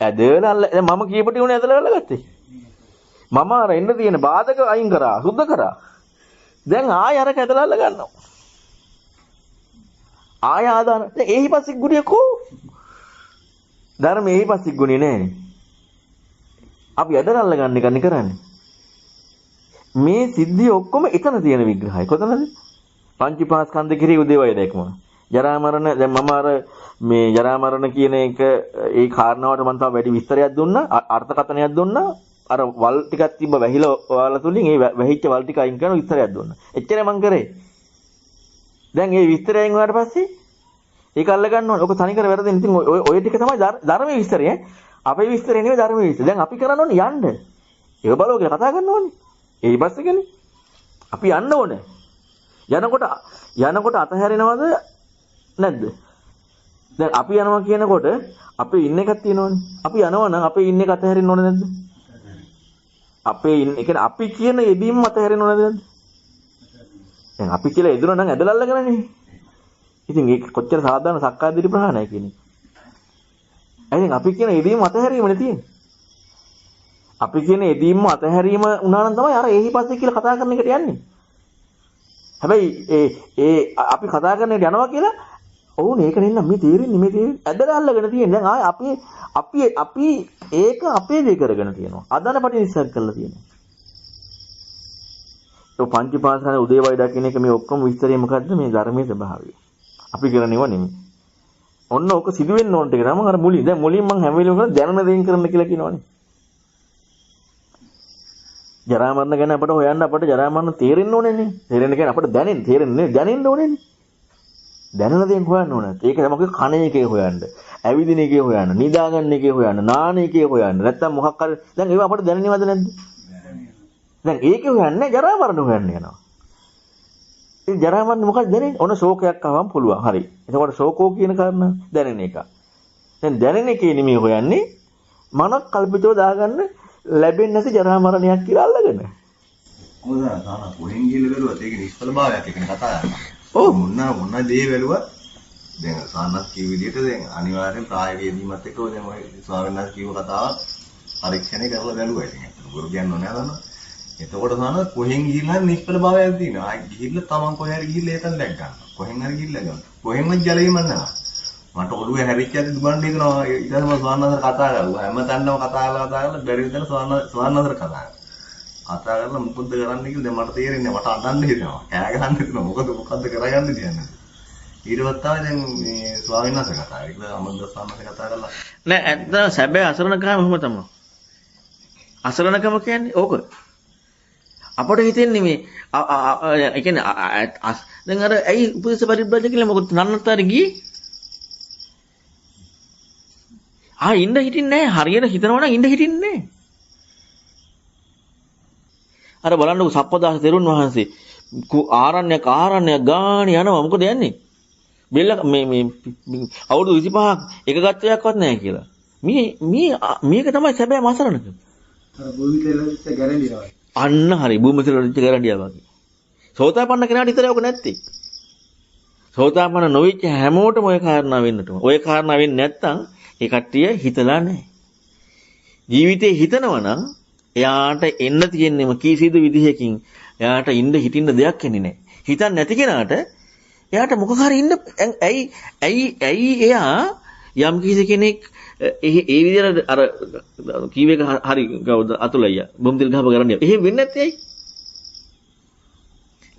ඇදලා දැන් මම කියපු ටික උනේ ඇදලා අල්ලගත්තේ. මම අර එන්න තියෙන බාධක අයින් කරා, සුද්ධ කරා. දැන් ආය අරක ඇදලා අල්ල ගන්නවා. ආය ආදාන. දැන් එහිපස්සික ගුණය කො? ධර්මයේ එහිපස්සික ගුණය නැහැ. අපි ඇදලා අල්ල ගන්න එකනේ කරන්නේ. මේ සිද්ධිය ඔක්කොම එතන තියෙන විග්‍රහය. කොතනද? පංචපාස්කන්ධ කිරී උදේවය දැක්ම. ජරා මරණ දැන් මම අර මේ ජරා මරණ කියන එක ඒ කාරණාවට මම තව වැඩි විස්තරයක් දුන්නා, අර්ථකථනයක් දුන්නා. අර වල් ටිකක් තිබ්බ වැහිලා ඔයාලා තුලින් ඒ වැහිච්ච වල් ටික අයින් කරන විස්තරයක් දුන්නා. එච්චරයි මම කරේ. දැන් මේ විස්තරය අයින් වුණාට පස්සේ ඒක අල්ල ගන්න ඕනේ. ඔක තනිකර වැරදෙන. ඉතින් ඔය ටික තමයි ධර්මයේ විස්තරය. අපේ විස්තරය නෙවෙයි ධර්මයේ විස්තරය. දැන් අපි කරන්න ඕනේ යන්න. ඒක බලව කියලා කතා කරන්න ඕනේ. ඒ බස් එකනේ. අපි යන්න ඕනේ. යනකොට අතහැරෙනවද නැද්ද? දැන් අපි යනවා කියනකොට අපේ ඉන්න එකක් තියෙනවනේ. අපි යනවා නම් අපේ ඉන්න එක අතහැරෙන්න ඕනේ නැද්ද? ඒ කියන්නේ අපි කියන යෙදීම අතහැරෙන්න ඕනේ නැද්ද? දැන් අපි කියලා යෙදුණා නම් ඇදලා අල්ලගෙනනේ. ඉතින් ඒක කොච්චර සාධාරණ සක්කායදිරි ප්‍රහාණය කියන්නේ. ඉතින් අපි කියන යෙදීම අතහැරීමනේ තියෙන්නේ. අපි කියන යෙදීම අතහැරීම වුණා නම් තමයි අර එහිපස්සේ කියලා කතා කරන එකට යන්නේ. හැබැයි ඒ අපි කතා කරන එකට යනවා කියලා ඔවුන් ඒක නෙන්න මේ තේරෙන්නේ ඇදලා අල්ලගෙන තියෙන. දැන් ආයේ අපි ඒක අපේ දේ කරගෙන තියෙනවා. අදන පටිනිස්සක් කරලා තියෙනවා. ඒ පංචපාස්කරණ උදේවයි දකින්න එක මේ ඔක්කොම විස්තරය මොකද්ද මේ ධර්මයේ ස්වභාවය. අපි කරණේව නෙමෙයි. ඔන්න ඔක සිදු වෙන්න ඕන ටික නම් අර මුලින් දැන් මුලින් මම හැම වෙලේම දැනන දේන් කරන්න කියලා කියනවනේ. ජරා මරණ ගැන අපට හොයන්න අපට ජරා මරණ තේරෙන්න ඕනේනේ. තේරෙන්න කියන්නේ අපට දැනෙන්න ඕනේනේ. දැනන දේන් හොයන්න ඕන. ඒක තමයි කණ එකේ හොයන්න. ඇවිදින එකේ හොයන්න. නිදාගන්න එකේ හොයන්න. නාන එකේ හොයන්න. නැත්තම් මොකක් හරි දැන් ඒව අපට දැනෙන්නවද නැද්ද? දැන් ඒකේ හොයන්නේ ජරා මරණ හොයන්න යනවා. ඉතින් ජරා මරණ මොකක්ද දැනෙන්නේ? ඔන්න ශෝකයක් ආවම පුළුවන්. හරි. එතකොට ශෝකෝ කියන කාරණා දැනෙන එක. දැන් දැනෙන එකේ නෙමෙයි හොයන්නේ මනක් කල්පිතව දාගන්න ලැබෙන්නේ නැති ජරා මරණයක් කියලා අල්ලගෙන. මොකද සාන කොහෙන් ගිහලා බැලුවත් ඒක නිෂ්ඵල භාවයක් එකනේ කතා කරන්නේ. ඔව් මොන දේ බැලුවත් දැන් සානත් කියු විදිහට දැන් අනිවාර්යෙන් ප්‍රායෝගික යෙදීමත් එක්ක දැන් ඔය ස්වාමීන් වහන්සේ කියව කතාව පරීක්ෂණය කරලා බැලුවා ඉතින්. ගුරු කියන්නේ නැහැ. එතකොට සාන කොහෙන් ගිහිල්ලා නිෂ්ඵල භාවයක් තියෙනවා. ආයි ගිහිල්ලා තමන් කොහේ හරි ගිහිල්ලා ඒතන දැක් ගන්නවා. කොහෙන් හරි ගිහිල්ලා ගන්න. කොහෙන්ම ජලෙම නැහැ. මට ඔළුවේ හැරිච්චාද දුබන් හිතනවා. ඊට පස්සේ මම ස්වාමීන් කතා කරුවා. හැම තැනම කතා කරලා බැරි විදිහට ස්වාමීන් කතා කරා. කතා කරලා මොකද කරන්න කියලා දැන් මට තේරෙන්නේ මට අඬන්න හිතෙනවා. කෑ ගහන්න හිතෙනවා. මොකද කරගන්න තියන්නේ. ඊට පස්සේ දැන් මේ ස්වාමීන් වහන්සේ කතා කරා. ඒක අමන්ද ස්වාමීන් කතා කරලා නෑ ඇත්ත සැබෑ අසරණකම එහෙම තමයි. අසරණකම කියන්නේ ඕක. අපට හිතෙන්නේ මේ ඒ කියන්නේ දැන් අර ඇයි උපදේශ පරිබ්‍රාජක කියලා මොකද නන්නතර ගියේ? ඉන්න හිටින්නේ නැහැ. හරියට හිතනවා නම් ඉන්න හිටින්නේ නැහැ. අර බලන්නකො සප්පදාස තෙරුන් වහන්සේ ආරණ්‍යක ගාණ යනවා. මොකද යන්නේ? බෙල්ල මේ අවුරුදු 25ක් එක ගත්තයක්වත් නැහැ කියලා. මේක තමයි සැබෑ මසරණක. අර භූමි තෙලවිච්ච ගැරන්ඩියා වගේ. අන්න හරි භූමි තෙලවිච්ච ගැරන්ඩියා වගේ. සෝතාපන්න කෙනාට විතරයි ඔක නැත්තේ. සෝතාපන්න නොවිච්ච හැමෝටම ඔය කාරණා වෙන්නට ඕන. ඔය කාරණා වෙන්නේ නැත්තම් ඒ කට්ටිය හිතලා නැහැ. ජීවිතේ හිතනවා නම් එයාට එන්න තියෙන්නේම කීසිදු විදිහකින් එයාට ඉන්න හිටින්න දෙයක් එන්නේ නැහැ. හිතන්නේ නැති කෙනාට එයාට මොකක් හරි ඉන්න ඇයි එයා යම් කිසි කෙනෙක් ඒ විදිහට අර කීවේක හරි කවුද අතුලయ్యා බොම්දිල් ගහප කරන්නේ. එහෙම වෙන්නේ නැත්තේ ඇයි?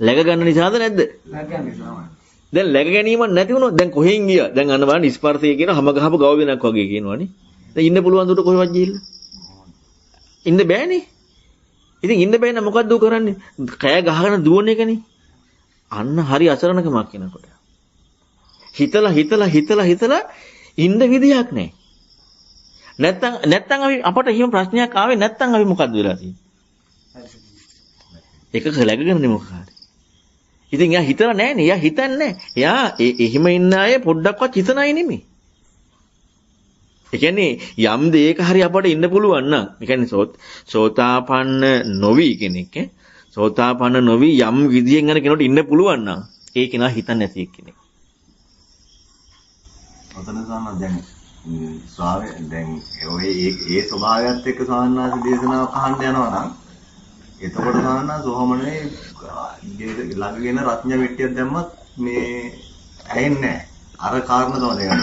läග ගන්න නිසාද නැද්ද? läග ගන්න නිසා. දැන් läග ගැනීමක් නැති වුණොත් දැන් කොහෙන් ගියා? දැන් අන්න බලන්න ස්පර්ශය කියන හැම ගහප ගව වෙනක් වගේ කියනවනේ. දැන් ඉන්න පුළුවන් දුට කොහෙවත් ගිහිල්ලා? ඉන්න බෑනේ. ඉතින් ඉන්න බෑ නම් මොකද්ද උ කරන්නේ? කෑ ගහගෙන දුවන එකනේ. අන්න හරි අසරණකමක් වෙනකොට. හිතලා ඉන්න විදියක් නැහැ. නැත්තම් අපට එහෙම ප්‍රශ්නයක් ආවේ නැත්තම් අපි මොකද්ද වෙලා තියෙන්නේ? එකක läගගෙනනේ මොකක් හරි. ඉතින් එයා හිතලා නැහැනේ. එයා හිතන්නේ නැහැ. එයා එහෙම ඉන්න අය පොඩ්ඩක්වත් හිතන අය නෙමෙයි. ඒ කියන්නේ යම් දෙයක හරි අපට ඉන්න පුළුවන් නම්, ඒ කියන්නේ සෝතාපන්න නොවි කෙනෙක් සෝතාපන්න නොවි යම් විදියෙන් යන කෙනෙකුට ඉන්න පුළුවන් නම් ඒ කෙනා හිතන්නේ නැති කෙනෙක්. ඔතන සාන දැන් දැන් ඔය ඒ ස්වභාවයත් එක්ක සාන්නාස දේශනාවක් අහන්න යනවා නම් එතකොට සාන්නාස කොහොමනේ ළඟගෙන රත්ඥ මෙට්ටියක් දැම්මත් මේ ඇහෙන්නේ නැහැ. අර කාරණා තමයි දැන්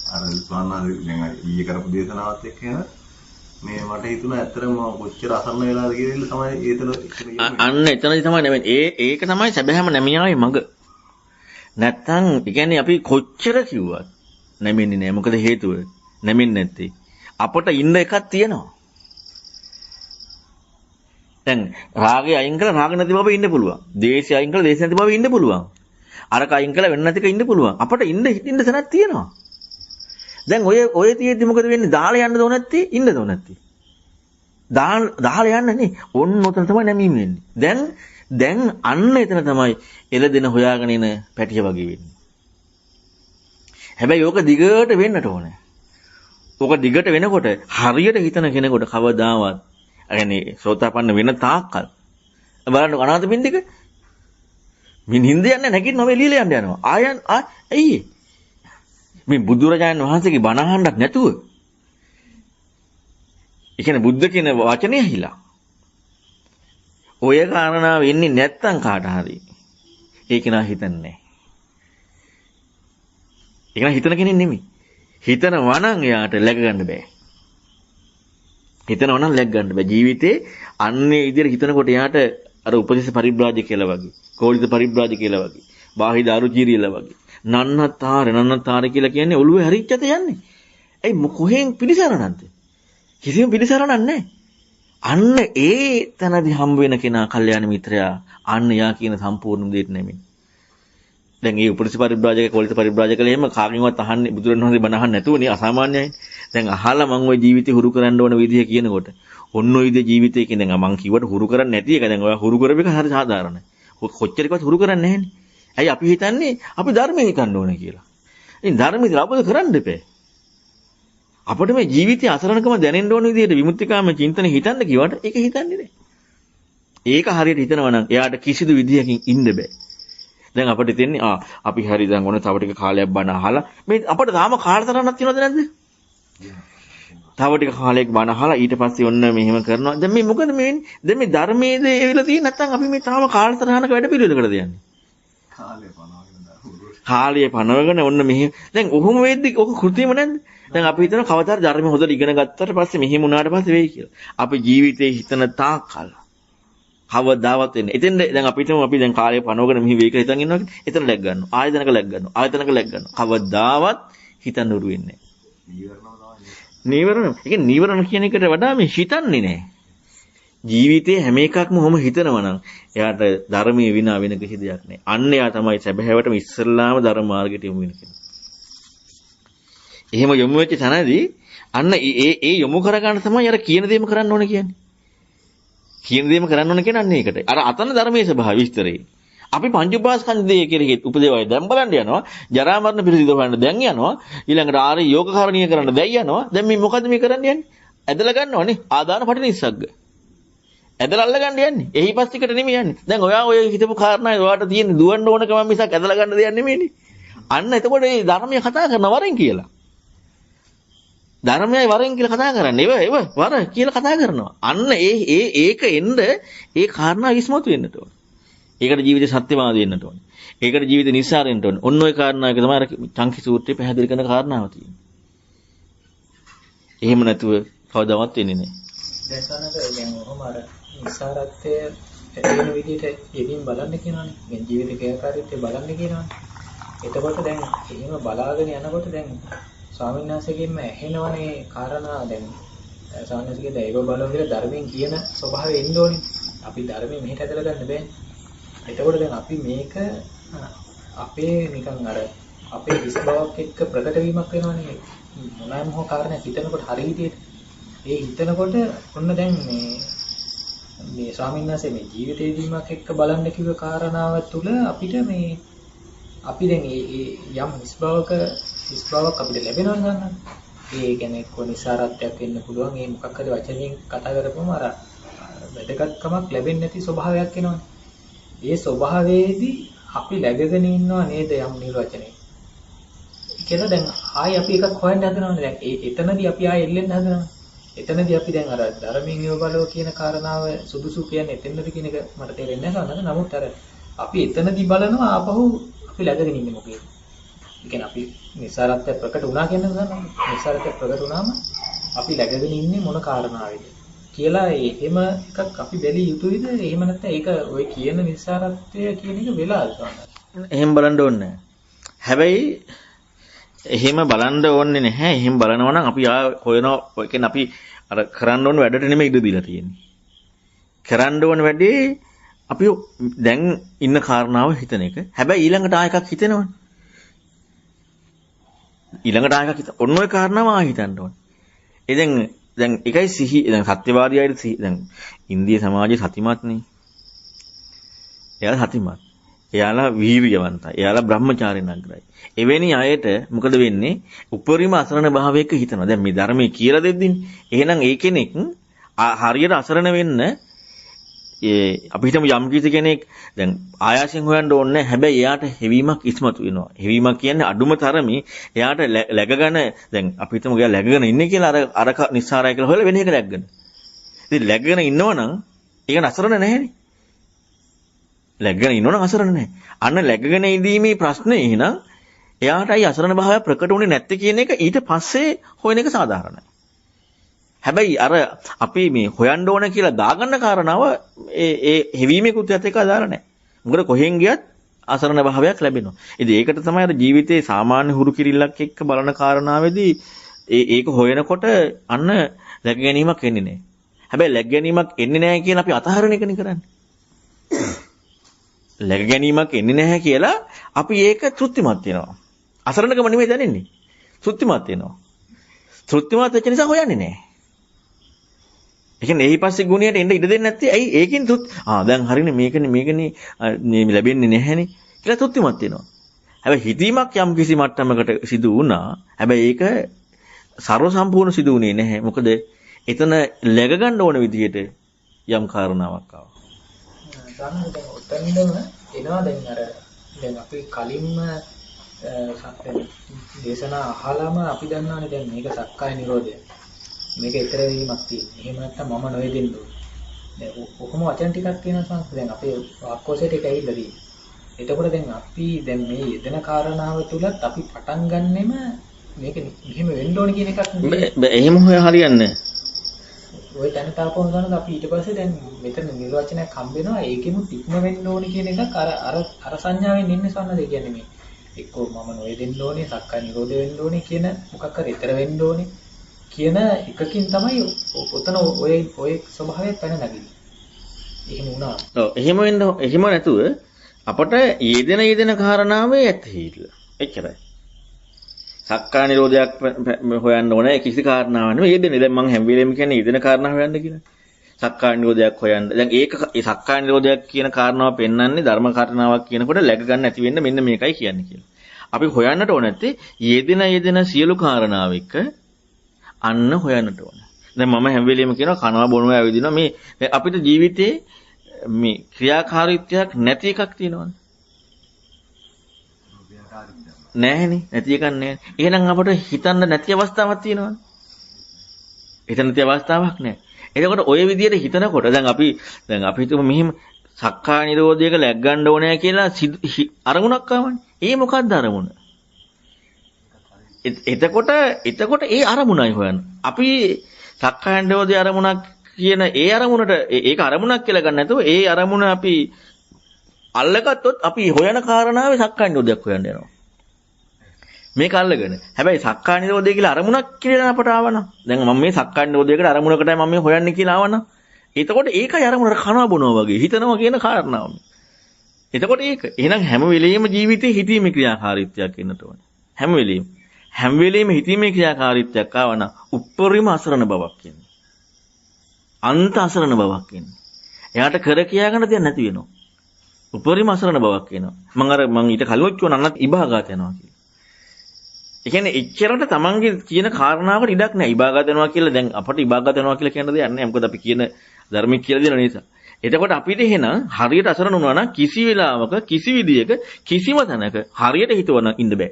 අර සාන්නාස දැන් ඊයේ කරපු දේශනාවත් එක්ක යන මේ මට හිතුණා ඇත්තටම කොච්චර අසරණ වෙලාද කියලා තමයි අන්න එතනදි තමයි නෙමෙයි. ඒක තමයි සැබෑම නැමියාවේ මඟ. නැත්තම් ඒ කියන්නේ අපි කොච්චර කිව්වත් නැමෙන්නේ නැහැ. මොකද හේතුව? නැමෙන්නේ නැත්තේ. අපට ඉන්න එකක් තියෙනවා. දැන් රාගය අයින් කරලා රාග නැති බව ඉන්න පුළුවන්. දේශය අයින් කරලා දේශ නැති බව ඉන්න පුළුවන්. අරක අයින් කරලා වෙන නැතික ඉන්න පුළුවන්. අපට ඉන්න තැනක් තියෙනවා. දැන් ඔය තියෙද්දි මොකද වෙන්නේ? දාලා යන්න දෝ නැත්තේ ඉන්න දෝ නැත්තේ. දාලා යන්න නේ. ඔන්න ඔතන තමයි නැමීම වෙන්නේ. දැන් අන්න එතන තමයි එළදෙන හොයාගෙන එන පැටිය වගේ වෙන්නේ. හැබැයි ඕක දිගට වෙන්නට ඕනේ. ඕක දිගට වෙනකොට හරියට හිතන කෙනෙකුට කවදාවත් يعني සෝතාපන්න වෙන තාක්කල් බලන්න අනාථපිණ්ඩික මින් හින්ද යන්නේ නැගිටිනවා එළියල යන්න යනවා. ආයන් ඇයි මේ බුදුරජාණන් වහන්සේගේ බණ අහන්නත් නැතුව ඒ කියන්නේ බුද්ධ කියන වචනේ ඇහිලා ඔය කාරණාව වෙන්නේ නැත්තම් කාට හරි ඒක නා හිතන්නේ නැහැ. ඒක නා හිතන කෙනෙක් නෙමෙයි. හිතනවා නම් එයාට läග ගන්න බෑ. හිතනවා නම් läග ගන්න බෑ. ජීවිතේ අන්නේ විදිහට හිතනකොට එයාට අර උපදේශ පරිබ්‍රාජක කියලා වගේ, කෝලිත පරිබ්‍රාජක කියලා වගේ, බාහිර අරුචිරියලා වගේ, නන්නතර කියලා කියන්නේ ඔළුවේ හරිච්චත යන්නේ. ඇයි කොහෙන් පිළිසරණන්ද? කිසිම පිළිසරණක් නැහැ. අන්න ඒ තැනදී හම්බ වෙන කෙනා කල්යාණ මිත්‍රයා අන්න යා කියන සම්පූර්ණ දෙයක් නෙමෙයි. දැන් මේ උපදේශ පරිබ්‍රාජක කෝලිත පරිබ්‍රාජකලා එහෙම කාගෙන්වත් අහන්නේ බුදුරණවහන්සේ බණ අහන්නේ නැතුවනේ අසාමාන්‍යයි. දැන් අහලා මම ওই ජීවිතේ හුරු කරන්න ඕන විදිහ කියනකොට ඔන්න ඔය විදිහ ජීවිතේ කියන දැන් මම කිව්වට හුරු කරන්නේ නැති එක දැන් ඔය හුරු කරපු එක හරි සාධාරණයි. කොච්චරකවත් හුරු කරන්නේ නැහැනේ. ඇයි අපි හිතන්නේ අපි ධර්මයේ හිතන්න ඕන කියලා. ඉතින් ධර්මයේ අවබෝධ කරන්න දෙපේ. අපිට මේ ජීවිතයේ අසරණකම දැනෙන්න ඕන විදිහට විමුක්තිකාම චින්තන හිතන්න කිව්වට ඒක හිතන්නේ නැහැ. ඒක හරියට හිතනවා නම් එයාට කිසිදු විදිහකින් ඉන්න බෑ. දැන් අපිට තියන්නේ අපි හරි දැන් ඔන්න තව ටික කාලයක් බණ අහලා මේ අපිට තාම කාලතරණක් තියනවද නැද්ද? තව ටික කාලයක් බණ අහලා ඊට පස්සේ ඔන්න මෙහෙම කරනවා. දැන් මේ මොකද මේ වෙන්නේ? දැන් මේ ධර්මයේද එවිලා තියෙන්නේ නැත්නම් අපි මේ තාම කාලතරණක වැඩ පිළිවෙලකටද යන්නේ? කාලය පනවගෙන ඔන්න මෙහෙ දැන් ඔහොම වෙද්දි ඔක කෘතියම නැද්ද? දැන් අපි හිතන කවදාද ධර්මය හොඳට ඉගෙන ගත්තට පස්සේ මෙහෙම වුණාට පස්සේ වෙයි කියලා. අපි ජීවිතේ හිතන තාක්කල් කවදාවත් වෙන්නේ. එතෙන් දැන් අපි හිතමු අපි දැන් කාලය පනවගෙන මෙහි වෙයි කියලා හිතන් ඉන්නවා කියලා. එතන läග් ගන්නවා. ආයතනක läග් ගන්නවා. ආයතනක läග් ගන්නවා. කවදාවත් හිතන්න උරු වෙන්නේ නැහැ. නීවරණ. ඒ කියන්නේ නීවරණ කියන එකට වඩා මේ හිතන්නේ නැහැ. ජීවිතේ හැම එකක්ම ඔහොම හිතනවා නම් එයාට ධර්මයේ විනා වෙන කිසි දෙයක් නැහැ. අන්න එයා තමයි සැබෑවටම ඉස්සල්ලාම ධර්ම මාර්ගයට යොමු වෙන කෙනා. එහෙම යොමු වෙච්ච තැනදී අන්න ඒ යොමු කරගන්න තමයි අර කියන දේම කරන්න ඕන කියන්නේ. කියන දේම කරන්න ඕන කියන්නේ අන්න ඒකට. අර අතන ධර්මයේ ස්වභාවය විස්තරේ. අපි පංච උපාස්කන්ධය කියලා උපදේවය දැන් බලන්න යනවා. ජරා මරණ පිළිසිඳ හොයන්න දැන් යනවා. ඊළඟට ආර්ය යෝගකාරණීය කරන්න දැන් යනවා. දැන් මේ මොකද්ද මේ කරන්න යන්නේ? ඇදලා ගන්නවනේ. ආදාන පටිනිස්සග්ග. ඇදලා අල්ල ගන්න යන්නේ. එහි පස්තිකට නෙමෙයි යන්නේ. දැන් ඔයා ඔය හිතපු කාරණා ඔයාට තියෙන දුවන්න ඕනකම මිසක් ඇදලා ගන්න දෙයක් නෙමෙයිනේ. අන්න එතකොට මේ ධර්මයේ කතා කරන වරෙන් කියලා. ධර්මයයි වරෙන් කියලා කතා කරන්නේ. ඒව වර කියලා කතා කරනවා. අන්න ඒක එන්න ඒ කාරණා විශ්මතු වෙන්නට ඕන. ඒකට ජීවිත සත්‍යවාදී වෙන්නට ඕන. ඒකට ජීවිත නිස්සාර වෙන්නට ඕන. ඔන්න ඔය කාරණා එක තමයි අර චංකි සූත්‍රයේ පැහැදිලි කරන කාරණාව තියෙන්නේ. එහෙම නැතුව කවදාවත් වෙන්නේ නැහැ. දැන් සනක දැන් ඔහොම අර නිස්සාරත්වය ඇති වෙන විදිහට යෙදින් බලන්න කියනවානේ. මේ ජීවිත ක්‍රියාකාරීත්වය බලන්න කියනවානේ. එතකොට දැන් එහෙම බලාගෙන යනකොට දැන් ස්වාමීන් වහන්සේගෙන්ම ඇහෙනවනේ කාරණා දැන් ස්වාමීන් වහන්සේගේ දෛව බලව කියලා ධර්මයෙන් කියන ස්වභාවය එන්න ඕනේ. අපි ධර්මයෙන් මෙහෙට ඇදලා ගන්න බෑනේ. එතකොට දැන් අපි මේක අපේ නිකන් අර අපේ හිස් බවක් එක්ක ප්‍රකට වීමක් වෙනවනේ. මොනවාම හෝ කාරණා හිතනකොට හරි විදියට ඒ හිතනකොට ඔන්න දැන් මේ ස්වාමීන් වහන්සේ මේ ජීවිතේදීමක් එක්ක බලන්න කිව්ව කාරණාව තුළ අපිට මේ අපි දැන් යම් හිස් බවක් අපිට ලැබෙනවා නේද? ඒ කියන්නේ කොනිසාරත්වයක් වෙන්න පුළුවන්. ඒ මොකක් හරි වචනයෙන් කතා කරපුවම අර වැදගත්කමක් ලැබෙන්නේ නැති ස්වභාවයක් එනවනේ. ඒ ස්වභාවයේදී අපි läගගෙන ඉන්නවා නේද යම් නිර්වචනයක්. කියලා දැන් ආයි අපි එකක් හොයන්න හදනවානේ. දැන් එතනදී අපි ආයි එල්ලෙන්න හදනවා. එතනදී අපි දැන් අර ධර්මයෙන් යොබලව කියන කාරණාව සුදුසු කියන්නේ එතනද කියන එක මට තේරෙන්නේ නැහැ. නමුත් අර අපි එතනදී බලනවා ආපහු අපි läගගෙන ඉන්නේ මොකේද? ඒ කියන්නේ අපි නිසාරත්වය ප්‍රකට වුණා කියන්නේ නේද? නිසාරත්වය ප්‍රකට වුණාම අපි läගගෙන ඉන්නේ මොන කාරණාවෙද කියලා එහෙම එකක් අපි බැලිය යුතුයිද? එහෙම නැත්නම් ඒක ඔය කියන නිසාරත්වය කියන එක වෙලාද තමයි. එහෙම බලන්න ඕනේ නැහැ. හැබැයි එහෙම බලන්න ඕනේ නැහැ. එහෙම බලනවා නම් අපි හොයනවා. ඒ කියන්නේ අපි අර කරන්න ඕන වැඩට නෙමෙයි ඉඩ දීලා තියෙන්නේ. කරන්න ඕන වැඩේ අපි දැන් ඉන්න කාරණාව හිතන එක. හැබැයි ඊළඟට ආයෙ එකක් හිතෙනවනේ. ඊළඟට ආයෙ එකක් හිත. ඔන්න ඔය කාරණාව ආයෙ හිතන්න ඕනේ. ඒ දැන් එකයි සිහි දැන් සත්‍යවාදී අයට දැන් ඉන්දිය සමාජයේ සතිමත්නේ. එයාලා සතිමත්. එයාලා වීරියවන්තයි. එයාලා බ්‍රහ්මචාරී නගරයි. එවැනි අයට මොකද වෙන්නේ? උපරිම අසරණ භාවයක හිතනවා. දැන් මේ ධර්මයේ කියලා දෙද්දිනේ. එහෙනම් ඒ කෙනෙක් හරියට අසරණ වෙන්න අපි හිතමු යම් කිසි කෙනෙක් දැන් ආයාසයෙන් හොයන්න ඕනේ. හැබැයි එයාට හෙවීමක් ඉස්මතු වෙනවා. හෙවීමක් කියන්නේ අඩුම තරමේ එයාට läගගෙන දැන් අපි හිතමු එයා läගගෙන ඉන්නේ කියලා අර නිස්සාරය කියලා හොයලා වෙන එක läගගෙන. ඉතින් läගගෙන ඉන්නවනම් ඒක අසරණ නැහැනේ. läගගෙන ඉන්නවනම් අසරණ නැහැ. අන්න läගගෙන ඉඳීමේ ප්‍රශ්නේ එහෙනම් එයාටයි අසරණ භාවය ප්‍රකට වුණේ නැත්තේ කියන එක ඊට පස්සේ හොයන එක සාධාරණයි. හැබැයි අර අපි මේ හොයන්න ඕන කියලා දාගන්න කාරණාව ඒ හෙවීමේ කෘත්‍යයත් එක්ක අදාළ නැහැ. මොකද කොහෙන් ගියත් අසරණ භාවයක් ලැබෙනවා. ඉතින් ඒකට තමයි අර ජීවිතේ සාමාන්‍ය හුරු කිරිල්ලක් එක්ක බලන කාරණාවේදී ඒක හොයනකොට අන්න läග ගැනීමක් එන්නේ නැහැ. හැබැයි läග ගැනීමක් එන්නේ නැහැ කියලා අපි අතහරින එකනේ කරන්නේ. läග ගැනීමක් එන්නේ නැහැ කියලා අපි ඒක තෘප්තිමත් වෙනවා. අසරණකම නෙමෙයි දැනෙන්නේ. තෘප්තිමත් වෙනවා. තෘප්තිමත් වෙච්ච නිසා හොයන්නේ නැහැ. ඒ කියන්නේ එහි පස්සේ ගුණයට එන්න ඉඩ දෙන්නේ නැත්තේ ඇයි? ඒකෙන් දැන් හරිනේ මේකනේ මේ ලැබෙන්නේ නැහැනේ කියලා තෘප්තිමත් වෙනවා. හැබැයි හිතීමක් යම් කිසි මට්ටමකට සිදු වුණා. හැබැයි ඒක ਸਰව සම්පූර්ණ සිදු වුණේ නැහැ. මොකද එතන läග ගන්න ඕන විදිහට යම් කාරණාවක් ආවා. දැන් ඔතනින්ම එනවා දැන් අපි කලින්ම දේශනා අහලාම අපි දන්නවනේ දැන් මේක සක්කාය නිරෝධය. මේක ඊතර වීමක් තියෙනවා. එහෙම නැත්නම් මම නොයෙදෙන්න ඕනේ. දැන් ඔකම වචන ටිකක් තියෙනවා සංස්. දැන් අපේ වාක්කෝෂයට ඒක ඇවිල්ලා තියෙනවා. එතකොට දැන් අපි දැන් මේ යෙදෙන කාරණාව තුලත් අපි පටන් ගන්නෙම මේක මෙහෙම වෙන්න ඕනේ කියන එකක් නෙමෙයි. එහෙම හොය හරියන්නේ ඔය තැනට ආපුවම ගන්නද අපි ඊට පස්සේ දැන් මෙතන නිර්වචනයක් හම්බ වෙනවා ඒකෙමුත් ඉක්ම වෙන්න ඕනේ කියන එකක් අර සංඥාවෙන් ඉන්නේ සන්නද කියන්නේ මේ එක්කෝ මම නොයෙදෙන්න ඕනේ සක්කාය නිරෝධ වෙන්න ඕනේ කියන මොකක් හරි ඊතර වෙන්න ඕනේ කියන එකකින් තමයි ඔතන ඔය ස්වභාවය පැන නැගිලි. එහෙම වුණා. ඔව් එහෙම නැතුව අපට යෙදෙන කාරණාවේ ඇත්ත හිilla. එච්චරයි. සක්කාය නිරෝධයක් හොයන්න ඕනේ කිසි කාරණාවක් නෙමෙයි යෙදෙන්නේ. දැන් මම හැම වෙලෙම කියන්නේ යෙදෙන කාරණා හොයන්න කියලා. සක්කාය නිරෝධයක් හොයන්න. දැන් ඒක ඒ සක්කාය නිරෝධයක් කියන කාරණාව පෙන්වන්නේ ධර්ම කාරණාවක් කියනකොට läග ගන්න නැති වෙන්න මෙන්න මේකයි කියන්නේ කියලා. අපි හොයන්නට ඕන නැත්තේ යෙදෙන සියලු කාරණාව එක්ක අන්න හොයන්නට ඕන. දැන් මම හැම වෙලෙම කියනවා කනවා බොනවා ඇවිදිනවා මේ අපිට ජීවිතේ මේ ක්‍රියාකාරීත්වයක් නැති එකක් තියෙනවනේ. නැහැනේ නැති එකක් නැහැ. එහෙනම් අපට හිතන්න නැති අවස්ථාවක් තියෙනවනේ. හිතන්න නැති අවස්ථාවක් නැහැ. එතකොට ওই විදිහට හිතනකොට දැන් අපි හිතමු මෙහිම සක්කාය නිරෝධයක läග ගන්න ඕනේ කියලා අරමුණක් ආවනේ. ඒ මොකක්ද අරමුණ? එතකොට ඒ අරමුණයි හොයන්නේ. අපි සක්කාය නිරෝධය අරමුණක් කියන ඒ අරමුණට ඒක අරමුණක් කියලා ගන්න නැතුව ඒ අරමුණ අපි අල්ලගත්තොත් අපි හොයන කාරණාවේ සක්කාය නිරෝධයක් හොයන්න යනවා. මේක අල්ලගෙන. හැබැයි සක්කාය නිරෝධය කියලා අරමුණක් කියලා අපට ආවනම් දැන් මම මේ සක්කාය නිරෝධයකට අරමුණකටයි මම මේ හොයන්නේ කියලා ආවනම් එතකොට ඒකයි අරමුණට කනවා බොනවා වගේ හිතනවා කියන කාරණාව. එතකොට ඒක. එහෙනම් හැම වෙලෙම ජීවිතේ හිතීමේ ක්‍රියාකාරීත්වයක් වෙන්නට ඕනේ. හැම වෙලෙම හිතීමේ ක්‍රියාකාරීත්වයක් ආවනම් උප්පරිම අසරණ බවක් එන්නේ. අන්ත අසරණ බවක් එන්නේ. එයාට කර කියා ගන්න දෙයක් නැති වෙනවා. උපරිම අසරණ බවක් එනවා. මම ඊට කලින් කිව්වා නන්නත් ඉබාගාත යනවා කියලා. ඒ කියන්නේ එච්චරට තමන්ගේ කියන කාරණාවකට ඉඩක් නැහැ. ඉබාගාත යනවා කියලා දැන් අපට ඉබාගාත යනවා කියලා කියන්න දෙයක් නැහැ. මොකද අපි කියන ධර්මයේ කියලා දෙන නිසා. එතකොට අපිට එහෙනම් හරියට අසරණ වුණා නම් කිසි වෙලාවක කිසි විදියක කිසිම තැනක හරියට හිතවන ඉන්න බෑ.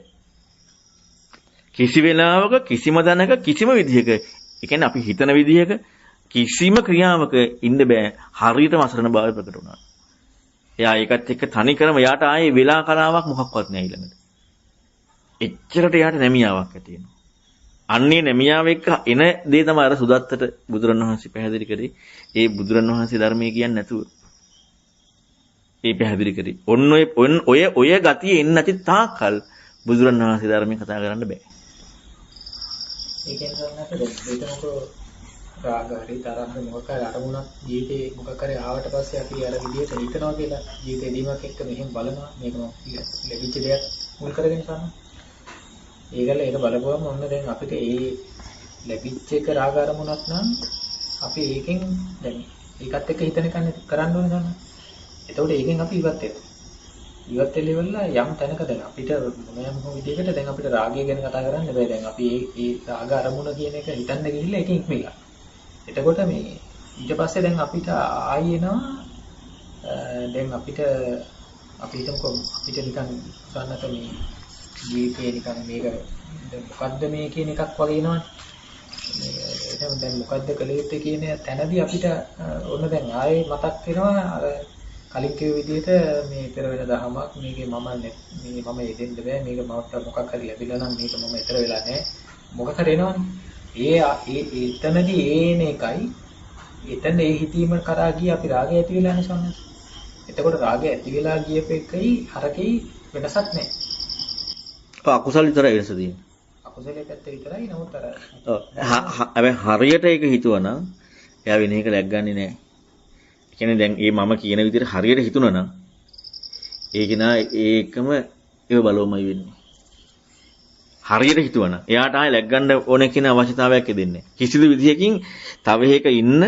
කිසි වෙලාවක කිසිම තැනක කිසිම විදියක ඒ කියන්නේ අපි හිතන විදියක කිසිම ක්‍රියාවක ඉන්න බෑ හරියටම අසරණ භාවය ප්‍රකට වුණා. එයා ඒකත් එක්ක තනි කරම යාට ආයේ වෙලා කලාවක් මොකක්වත් නැහැ ඊළඟට. එච්චරට යාට නැමියාවක් ඇති වෙනවා. අන්නේ නැමියාව එක්ක එන දේ තමයි අර සුදත්තට බුදුරණවහන්සේ පැහැදිලි කරේ. ඒ බුදුරණවහන්සේ ධර්මයේ කියන්නේ නැතුව. ඒ පැහැදිලි කරේ. ඔය ගතිය එන්නේ නැති තාක්කල් බුදුරණවහන්සේ ධර්මයේ කතා කරන්න බෑ. ඒ කියන්නේ හිතනකොට රාග හරි තරහ මොකක් හරි අරමුණක් ජීවිතේ මොකක් හරි ආවට පස්සේ අපි අර විදියට හිතනවා කියලා ජීවිතේ දීමක් එක්ක මෙහෙම බලනවා මේක ලැබිච්ච දෙයක් මුල් කරගෙන තමයි. ඒකල ඒක බලපුවම ඔන්න දැන් අපිට ඒ ලැබිච්ච එක රාග අරමුණක් නම් අපි ඒකෙන් දැන් ඒකත් එක්ක හිතන එක කරන්න ඕනේ තමයි. එතකොට ඒකෙන් අපි ඉවත් වෙනවා. ඉවත් වෙලා යම් තැනක දැන් අපිට මොනෑම විදිහකට දැන් අපිට රාගය ගැන කතා කරන්න බෑ. දැන් අපි ඒ රාග අරමුණ කියන එක හිතන්න ගිහිල්ලා ඒක ඉක්මලා. එතකොට මේ ඊට පස්සේ දැන් අපිට ආයි එනවා දැන් අපිට අපි හිතමුකෝ අපිට නිකන් උසන්නත මේ ජීවිතේ නිකන් මේක මොකද්ද මේ කියන එකක් වගේ එනවනේ. ඒක දැන් මොකද්ද කළ යුත්තේ කියන තැනදී අපිට ඕන දැන් ආයේ මතක් වෙනවා අර කලින් කිව්ව විදිහට මේ පෙර වෙන දහමක් මේකේ මම යෙදෙන්න බෑ මේක මවට මොකක් හරි ලැබිලා නම් මේක මම ඊතර වෙලා නැහැ මොකක් හරි එනවනේ එතනදී ඒන එකයි එතන ඒ හිතීම කරා ගිය අපි රාගය ඇති වෙලා යන සම්මත. එතකොට රාගය ඇති වෙලා ගියප එකයි අරකේ වෙනසක් නැහැ. අකුසල විතරයි වෙනස තියෙන්නේ. අකුසලයේ පැත්ත විතරයි නමුත් අර හැබැයි හරියට ඒක හිතුවනම් එයා වෙන එක läග්ගන්නේ නැහැ. ඒ කියන්නේ දැන් මේ මම කියන විදිහට හරියට හිතුණා නම් ඒක නා ඒකම ඒව බලවමයි වෙන්නේ. හරියට හිතුවනම් එයාට ආයෙ läග්ගන්න ඕන කියන අවශ්‍යතාවයක් දෙන්නේ. කිසිදු විදිහකින් තව එකක ඉන්න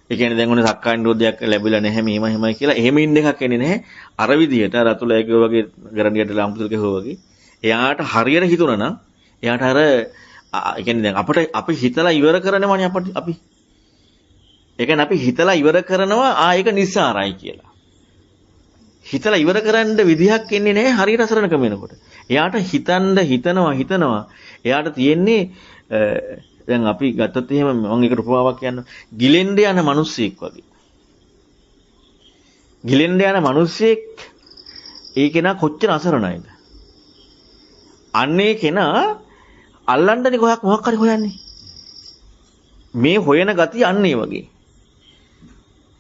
ඒ කියන්නේ දැන් ඔන්න සක්කාය නිරෝධයක් ලැබිලා නැහැ මෙහෙමයි කියලා එහෙම ඉන්න එකක් එන්නේ නැහැ. අර විදිහට රතුලයක වගේ ගරණියට ලාම්පුතුලක වගේ එයාට හරියට හිතුණා නම් එයාට අර ඒ කියන්නේ දැන් අපි හිතලා ඉවර කරනවනේ අපි. ඒ කියන්නේ අපි හිතලා ඉවර කරනවා ඒක නිස්සාරයි කියලා. හිතලා ඉවර කරන්න විදිහක් එන්නේ නැහැ හරියට අසරණකම වෙනකොට. එයාට හිතනවා. එයාට තියෙන්නේ දැන් අපි ගත්තොත් එහෙම මම ඒකට උපමාවක් කියන්න. ගිලෙන්න යන මිනිස්සෙක් වගේ. ගිලෙන්න යන මිනිස්සෙක් ඒ කෙනා කොච්චර අසරණයිද? අන්නේ කෙනා අල්ලන්නනේ මොකක් හරි හොයන්නේ. මේ හොයන ගතිය අන්නේ වගේ.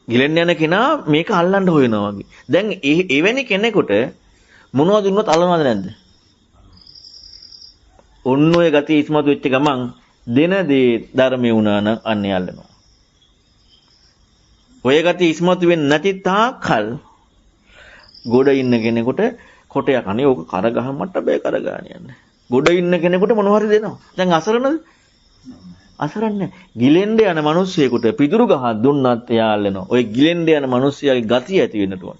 ගිලෙන්න යන කෙනා මේක අල්ලන්න හොයනවා වගේ. දැන් එවැනි කෙනෙකුට මොනවද දුන්නොත් අල්ලනවද නැද්ද? ඔන්න ඔය ගතිය ඉස්මතු වෙච්ච ගමන් දෙන දේ ධර්මේ වුණා නම් අන්නේ අල්ලනවා. ඔය ගතිය ඉස්මතු වෙන්නේ නැති තාක්කල් ගොඩ ඉන්න කෙනෙකුට කොටයක් අනේ ඕක කරගහන්න මට බෑ කරගාන යන්න. ගොඩ ඉන්න කෙනෙකුට මොනව හරි දෙනවා. දැන් අසරණද? අසරණ නැහැ. ගිලෙන්න යන මිනිස්සෙකුට පිදුරු ගහ දුන්නත් එයා අල්ලනවා. ඔය ගිලෙන්න යන මිනිස්සයාගේ ගතිය ඇති වෙන්නට ඕන.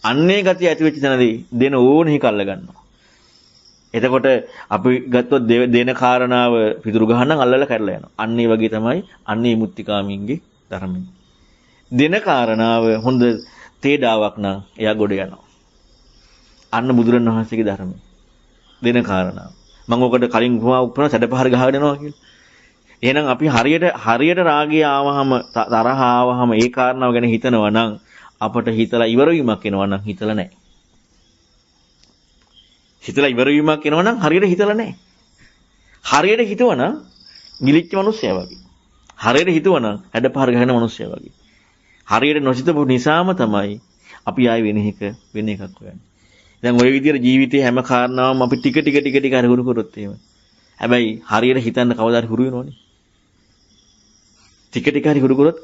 අන්නේ ගතිය ඇති වෙච්ච තැනදී දෙන ඕනෙ එක අල්ල ගන්නවා. එතකොට අපි ගත්තොත් දෙන කාරණාව පිදුරු ගහනම් අල්ලලා කැඩලා යනවා. අන්නේ වගේ තමයි අන්නේ මුත්‍තිකාමින්ගේ ධර්මය. දෙන කාරණාව හොඳ තේඩාවක් නම් එයා ගොඩ යනවා. අන්න බුදුරණවහන්සේගේ ධර්මය. දෙන කාරණාව. මම ඔකට කලින් උපමා සැඩපහර ගහගෙන යනවා කියලා. එහෙනම් අපි හරියට රාගය ආවහම තරහ ආවහම ඒ කාරණාව ගැන හිතනවා නම් අපට හිතලා ඉවර වීමක් එනවා නම් හිතලා නැහැ. හිතලා ඉවර වීමක් එනවා නම් හරියට හිතලා නැහැ. හරියට හිතුවනම් ගිලිච්ච මිනිස්සයා වගේ. හරියට හිතුවනම් හැඩපහර ගහන මිනිස්සයා වගේ. හරියට නොසිතපු නිසාම තමයි අපි ආයි වෙන එකක් හොයන්නේ. දැන් ওই විදිහට ජීවිතේ හැම කාරණාවම අපි ටික හරි හුරු කරොත් එහෙම. හැබැයි හරියට හිතන්න කවදාද හුරු වෙනවනේ. ටික හරි හුරු කරොත්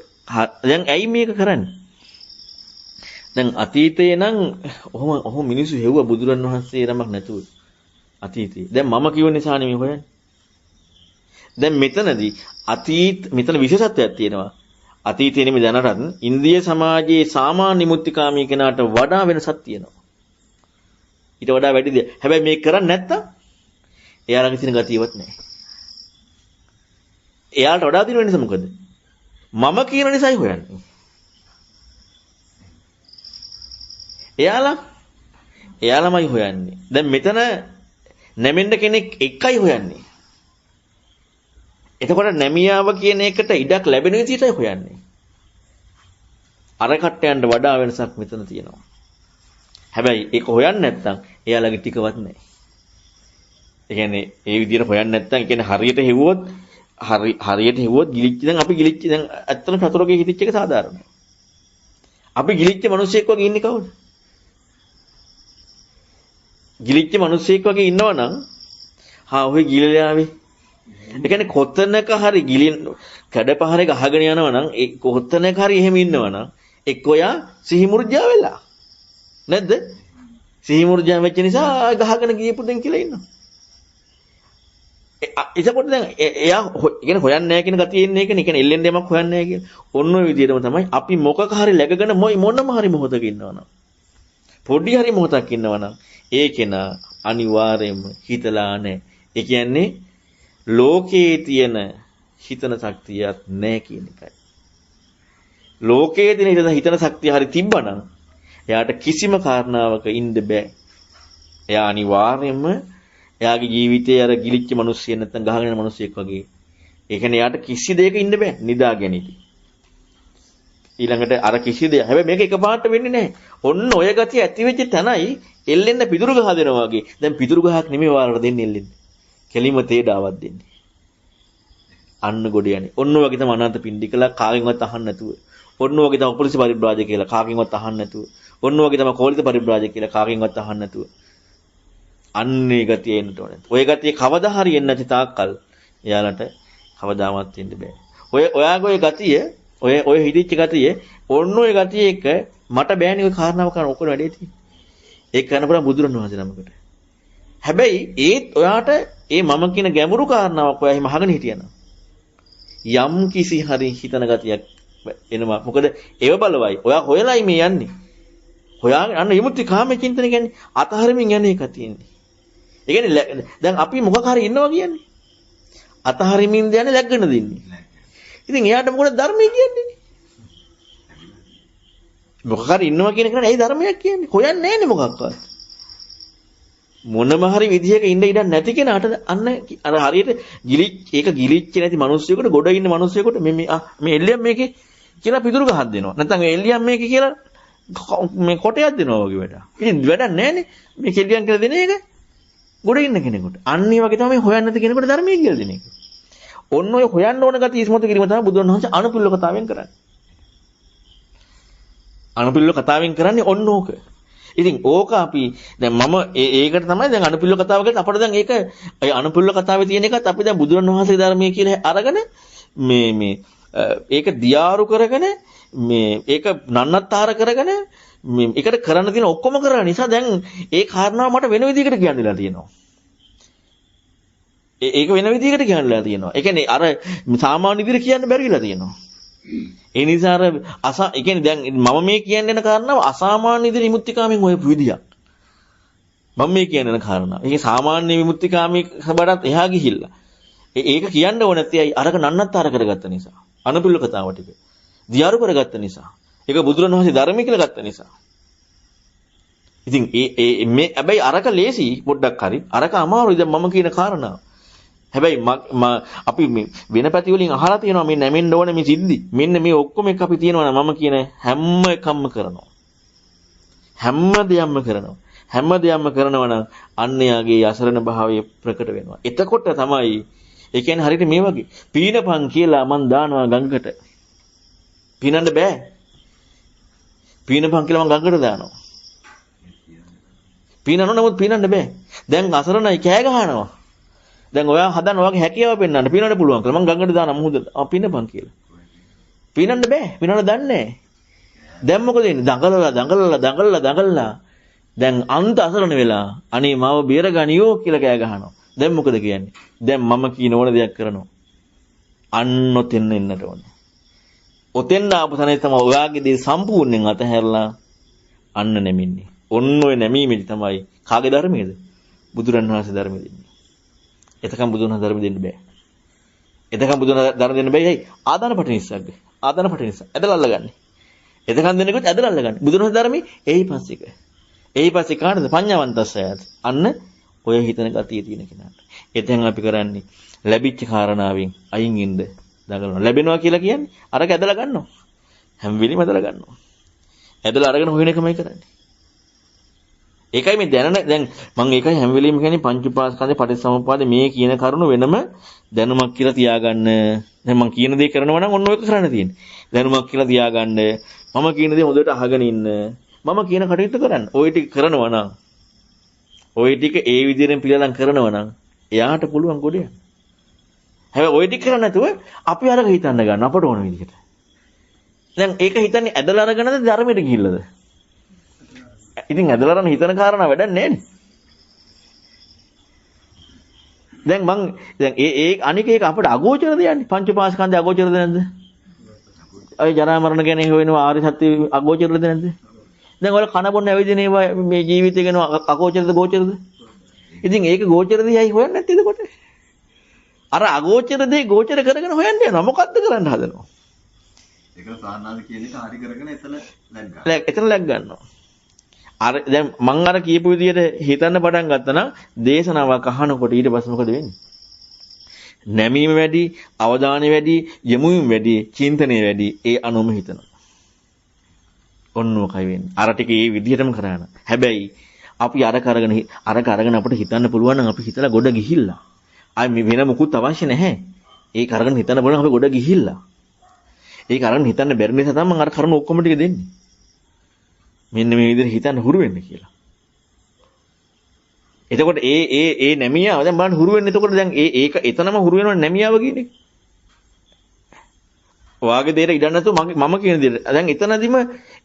දැන් ඇයි මේක කරන්නේ? දැන් අතීතේ නම් ඔහොම මිනිස්සු හෙව්වා බුදුරන් වහන්සේ නමක් නැතුව. අතීතේ. දැන් මම කියව නිසා නෙමෙයි හොයන්නේ. දැන් මෙතනදී මෙතන විශේෂත්වයක් තියෙනවා. අතීතේ නෙමෙයි දැනටත් ඉන්දිය සමාජයේ සාමාන්‍ය මුත්‍තිකාමී කෙනාට වඩා වෙනසක් තියෙනවා. ඊට වඩා වැඩි දෙයක්. හැබැයි මේක කරන්නේ නැත්තම් එයාලගේ තියෙන ගතියවත් නැහැ. එයාලට වඩා දින වෙනස මොකද? මම කියන නිසායි හොයන්නේ. එයාලමයි හොයන්නේ. දැන් මෙතන නැමෙන්න කෙනෙක් එකයි හොයන්නේ. එතකොට නැමියාව කියන එකට ඉඩක් ලැබෙන විදිහටයි හොයන්නේ. අර කට්ටයන්ට වඩා වෙනසක් මෙතන තියෙනවා. හැබැයි ඒක හොයන්නේ නැත්නම් එයාලගේ ටිකවත් නැහැ. ඒ කියන්නේ ඒ විදිහට හොයන්නේ නැත්නම් ඒ කියන්නේ හරියට හෙව්වොත් ගිලිච්ච දැන් අපි ගිලිච්ච දැන් ඇත්තටම චතුරකේ හිටිච්ච එක සාධාරණයි. අපි ගිලිච්ච මිනිස්සෙක් වගේ ඉන්නේ කවුද? ගිලිච්ච මිනිස්සෙක් වගේ ඉන්නවනම් ඔය ගිලලාවේ. ඒ කියන්නේ කොතනක හරි කඩපහරේ ගහගෙන යනවනම් ඒ කොතනක හරි එහෙම ඉන්නවනම් එක්ක ඔයා සිහිමුර්ජා වෙලා. නැද්ද? සිහිමුර්ජා වෙච්ච නිසා ගහගෙන ගියපු දෙන් කියලා ඉන්නවා. එතකොට දැන් එයා කියන්නේ හොයන්නේ නැහැ කියන ගතිය එන්නේ ඒකනේ. කියන්නේ එල්ලෙන් දෙමක් හොයන්නේ නැහැ කියලා. ඔන්න ඔය විදිහටම තමයි අපි මොකක හරි läගගෙන මොනම හරි මොහොතක ඉන්නවනම් පොඩි හරි මොහොතක් ඉන්නවනම් ඒ කෙනා අනිවාර්යයෙන්ම හිතලා නැහැ. ඒ කියන්නේ ලෝකයේ තියෙන හිතන ශක්තියක් නැහැ කියන එකයි. ලෝකයේ තියෙන හිතන ශක්තිය හරි තිබ්බනම් එයාට කිසිම කාරණාවක ඉන්න බෑ. එයා අනිවාර්යයෙන්ම එයාගේ ජීවිතයේ අර ගිලිච්ච මිනිස්සෙක් නැත්නම් ගහගෙන යන මිනිස්සෙක් වගේ. ඒ කියන්නේ එයාට කිසි දෙයක ඉන්න බෑ නිදාගෙන ඉති. ඊළඟට අර කිසි දෙයක්. හැබැයි මේක එකපාරට වෙන්නේ නැහැ. ඔන්න ඔය ගතිය ඇති වෙච්ච තැනයි එල්ලෙන්න පිදුරු ගහ දෙනවා වගේ. දැන් පිදුරු ගහක් නෙමෙයි ඔයාලට දෙන්නේ එල්ලෙන්න. කෙලිම තේඩාවක් දෙන්නේ. අන්න ගොඩ යන්නේ. ඔන්න ඔය වගේ තමයි අනාථ පින්ඩිකලා කාගෙන්වත් අහන්න නැතුව. ඔන්න ඔය වගේ තමයි පොලිස් පරිබ්‍රාජක කියලා කාගෙන්වත් අහන්න නැතුව. ඔන්න ඔය වගේ තමයි කෝලිත පරිබ්‍රාජක කියලා කාගෙන්වත් අහන්න නැතුව. අන්නේ ගතිය එන්නට ඕනේ. ඔය ගතිය කවදා හරි එන්න නැති තාක්කල් එයාලට කවදාවත් වෙන්න බෑ. ඔයාගේ ඔය ගතිය ඔය හිතිච්ච ගතිය ඔන්න ඔය ගතිය එක මට බෑනේ ඔය කාරණාව කරන ඔක්කොම වැඩේ තියෙන්නේ. ඒක කරන්න පුළුවන් බුදුරණවහන්සේ නමකට. හැබැයි ඒත් ඔයාට ඒ මම කියන ගැඹුරු කාරණාවක් ඔයා එහෙම අහගෙන හිටියනම් යම් කිසි හරි හිතන ගතියක් එනවා. මොකද ඒව බලවයි. ඔයා හොයලායි මේ යන්නේ. හොයාගෙන අන්න විමුක්ති කාම චින්තන කියන්නේ අතහරින්මින් යන්නේ එකක් තියෙන්නේ. ඒ කියන්නේ දැන් අපි මොකක් හරි ඉන්නවා කියන්නේ. අතහරින්මින් යන්නේ läග්ගන දෙන්නේ. ඉතින් එයාට මොකද ධර්මය කියන්නේ? මොකක් හරි ඉන්නවා කියන කෙනා ඇයි ධර්මයක් කියන්නේ? හොයන්නේ නැහැනේ මොකක්වත්. මොනම හරි විදිහක ඉන්න ඉඩක් නැති කෙනාට අන්න අර හරියට ඒක ගිලිච්ච නැති මිනිස්සුයෙකුට ගොඩ ඉන්න මිනිස්සුයෙකුට මේ එල්ලියම් මේකේ කියලා පිටුරු ගහක් දෙනවා. නැත්නම් එල්ලියම් මේකේ කියලා මේ කොටයක් දෙනවා වගේ වැඩ. ඉතින් වැඩක් නැහැනේ. මේ කෙල්ලියම් කියලා දෙන එක ගොඩ ඉන්න කෙනෙකුට. අන්න ඒ වගේ තමයි හොයන්න නැති කෙනෙකුට ධර්මයේ කියලා දෙන එක. ඔන්න ඔය හොයන්න ඕන ගතිය ඉස්මතු කිරීම තමයි බුදුන් වහන්සේ අනුපිළිවෙල කතාවෙන් කරන්නේ. අනුපිළිවෙල කතාවෙන් කරන්නේ ඔන්න ඕක. ඉතින් ඕක අපි දැන් මම ඒකට තමයි දැන් අනුපිළිවෙල කතාව කරලා අපිට දැන් ඒක ඒ අනුපිළිවෙල කතාවේ තියෙන එකත් අපි දැන් බුදුන් වහන්සේගේ ධර්මයේ කියලා අරගෙන මේ ඒක දියාරු කරගෙන මේ ඒක නන්නත්තර කරගෙන මේ ඒකට කරන්න තියෙන ඔක්කොම කරන නිසා දැන් ඒ කාරණාව මට වෙන විදිහකට කියන්නලා තියෙනවා. ඒක වෙන විදිහකට කියන්නලා තියෙනවා. ඒ කියන්නේ අර සාමාන්‍ය විදිහට කියන්න බැරිලා තියෙනවා. ඒ නිසා අර ඒ කියන්නේ දැන් මම මේ කියන්න යන කාරණාව අසාමාන්‍ය විදිහට විමුක්තිකාමෙන් හොයපු විදියක්. මම මේ කියන්න යන කාරණාව. ඒක සාමාන්‍ය විමුක්තිකාමී සබඩත් එහා ගිහිල්ලා. ඒක කියන්න ඕන නැති අය අරක නන්නත්තර කරගත්ත නිසා. අනුපිළිවෙල කතාව ටික. දියාරු කරගත්ත නිසා. ඒක බුදුරණවහන්සේ ධර්මය කියලා ගත්ත නිසා. ඉතින් මේ හැබැයි අරක ලේසි පොඩ්ඩක් හරි. අරක අමාරුයි දැන් මම කියන කාරණාව. හැබැයි අපි වෙන පැති වලින් අහලා තියෙනවා මේ නැමෙන්න ඕනේ මේ සිද්ධි. මෙන්න මේ ඔක්කොම එක අපි තියෙනවා මම කියන හැම එකක්ම කරනවා. හැම දෙයක්ම කරනවා නම් අන්න යාගේ අසරණ භාවය ප්‍රකට වෙනවා. එතකොට තමයි ඒ කියන්නේ හරියට මේ වගේ පීනපන් කියලා මං දානවා ගඟකට. පීනන්න බෑ. පීනපන් කියලා මං ගඟකට දානවා. පීනනවා නමුත් පීනන්න බෑ. දැන් අසරණයි කෑ ගහනවා. දැන් ඔයා හදන ඔයාගේ හැකියාව පෙන්වන්න පීනන්න පුළුවන් කියලා මං ගඟට දාන මුහුදට පීනපන් කියලා. පීනන්න බෑ. පීනන්න දන්නේ නැහැ. දැන් මොකද වෙන්නේ? දඟලලා දැන් අන්ත අසරණ වෙලා අනේ මාව බේරගනියෝ කියලා කෑ ගහනවා. දැන් මොකද කියන්නේ? දැන් මම කියන ඕන දෙයක් කරනවා. අන්න ඔතෙන් එන්නට ඕනේ. ඔතෙන් ආපු තැනදී තමයි ඔයාගේ දේ සම්පූර්ණයෙන් අතහැරලා අන්න නැමින්නේ. ඔන්න ඔය නැමීමේදී තමයි කාගේ ධර්මයේද? බුදුරණවහන්සේ ධර්මයේ දෙන්නේ. එතකම් බුදුරණවහන්සේ ධර්ම දෙන්න බෑ. එතකම් බුදුරණවහන්සේ ධර්ම දෙන්න බෑ. ආදානපට නිසාග්ගේ. ආදානපට නිසා. ඇදලා අල්ලගන්නේ. එතකම් දෙන්නෙකුත් ඇදලා අල්ලගන්නේ. බුදුරණවහන්සේ ධර්මයේ එයිපස්සෙක. එයිපස්සේ කාටද? පඤ්ඤාවන්තස්සයත්. අන්න ඔය හිතන ගතිය තියෙන කෙනාට. එතෙන් අපි කරන්නේ ලැබිච්ච කාරණාවෙන් අයින් ඉන්න දඟලනවා. ලැබෙනවා කියලා කියන්නේ අරක ඇදලා ගන්නවා. හැම වෙලෙම ඇදලා ගන්නවා. ඇදලා අරගෙන හොයන එකමයි කරන්නේ. ඒකයි මේ දැන් මම ඒකයි හැම වෙලෙම කියන්නේ පංච උපාස්කන්ධේ පටිච්චසමුප්පාදේ මේ කියන කරුණ වෙනම දැනුමක් කියලා තියාගන්න. දැන් මම කියන දේ කරනවා නම් ඔන්න ඔයක කරන්න තියෙන්නේ. දැනුමක් කියලා තියාගන්න. මම කියන දේ හොඳට අහගෙන ඉන්න. මම කියන කටයුතු කරන්න. ওই ටික කරනවා නම් ওই ටික ඒ විදිහෙන් පිළිලම් කරනවා නම් එයාට පුළුවන් ගොඩ යන්න. හැබැයි ওই ටික කරන්නේ නැතුව අපි අරක හිතන්න ගන්න අපට ඕන විදිහට. දැන් ඒක හිතන්නේ ඇදලා අරගෙනද ධර්මයට ගිහිල්ලාද? ඉතින් ඇදලා අරන් හිතන කාරණා වැඩක් නැහැ නේ. දැන් ඒ අනික ඒක අපිට අගෝචරද යන්නේ? පංච පාස්කන්ධය අගෝචරද නැද්ද? අය ජරා මරණ ගැන හොයනවා ආර්ය සත්‍ය අගෝචරද නැද්ද? දැන් ඔයාලා කන බොන්න ඇවිදින ඒවා මේ ජීවිතේ ගැන අගෝචරද ගෝචරද? ඉතින් ඒක ගෝචර දෙයයි හොයන්නේ නැත්තේ එතකොට. අර අගෝචර දෙය ගෝචර කරගෙන හොයන්න යනවා. මොකද්ද කරන්න හදනවා? ඒක සාහනාද කියන එක හරි කරගෙන එතන ලැග් ගන්නවා. එතන ලැග් ගන්නවා. අර දැන් මං අර කියපු විදිහට හිතන්න පටන් ගත්තා නම් දේශනාවක් අහනකොට ඊට පස්සේ මොකද වෙන්නේ? නැමීම වැඩි, අවධානය වැඩි, යොමුවීම වැඩි, චින්තනය වැඩි. ඒ අනුම හිතනවා. ඔන්න ඔකයි වෙන්නේ. අර ටික ඒ විදිහටම කරාන. හැබැයි අපි අර කරගෙන අපිට හිතන්න පුළුවන් නම් අපි හිතලා ගොඩ ගිහිල්ලා. ආයි මේ වෙන මොකුත් අවශ්‍ය නැහැ. ඒ කරගෙන හිතන්න බලන්න අපි ගොඩ ගිහිල්ලා. ඒ කරගෙන හිතන්න බැරි නිසා තමයි මම අර කරුණු ඔක්කොම ටික දෙන්නේ. මෙන්න මේ විදිහට හිතන්න හුරු වෙන්න කියලා. එතකොට ඒ නැමියාව දැන් බලන්න හුරු වෙන්නේ. එතකොට දැන් ඒක එතනම හුරු වෙනවනේ නැමියාව කියන එක. ඔයාගේ දෙයට ඉඩ නැතුව මම කියන දෙයට. දැන් එතනදිම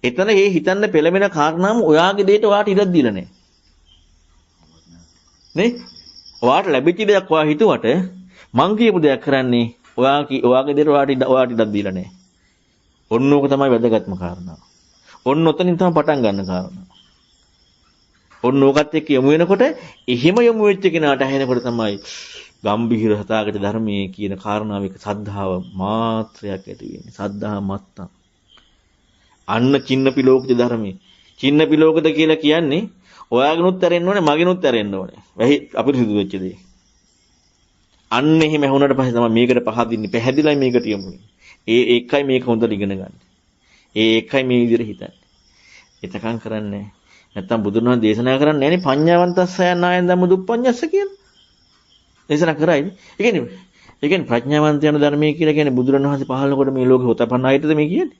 එතන මේ හිතන්න පෙළඹෙන කාරණාම ඔයාගේ දෙයට ඔයාට ඉඩක් දීලා නැහැ. නේ? ඔයාට ලැබිච්ච දෙයක් ඔයා හිතුවට මං කියපු දෙයක් කරන්නේ ඔයාගේ දෙයට ඔයාට ඉඩක් දීලා නැහැ. ඔන්න ඕක තමයි වැදගත්ම කාරණාව. ඔන්න ඔතනින් තමයි පටන් ගන්න කාරණාව. ඔන්න ඕකත් එක්ක යමු වෙනකොට එහෙම යමු වෙච්ච කෙනාට ඇහෙනකොට තමයි ගම්භීර හතාගත ධර්මයේ කියන කාරණාව එක සද්ධාව මාත්‍රයක් ඇති වෙන්නේ. සද්ධා මත්තම්. අන්න චින්න පිලෝකිත ධර්මයේ. චින්න පිලෝකිත කියලා කියන්නේ ඔයාගෙනුත් ඇරෙන්න ඕනේ, මගෙනුත් ඇරෙන්න ඕනේ. වෙහි අපිරිසුදු වෙච්ච දේ. අන්න එහෙම වුණාට පස්සේ තමයි මේකට පහදින්නේ. පැහැදිලයි මේකට යමු වෙන්නේ. ඒකයි මේක හොඳට ඉගෙන ගන්න. ඒකයි මේ විදිහට හිතන්නේ. එතකන් කරන්නේ නැත්තම් බුදුන් වහන්සේ දේශනා කරන්නේ නැහැනේ පඤ්ඤාවන්තස්සයන් ආයන් ධම්ම දුප්පඤ්ඤස්ස කියලා. දේශනා කරයිද? ඒ කියන්නේ ප්‍රඥාවන්තයන් ධර්මයේ කියලා කියන්නේ බුදුරණවහන්සේ පහළනකොට මේ ලෝකෙ හොතපන්න අයටද මේ කියන්නේ?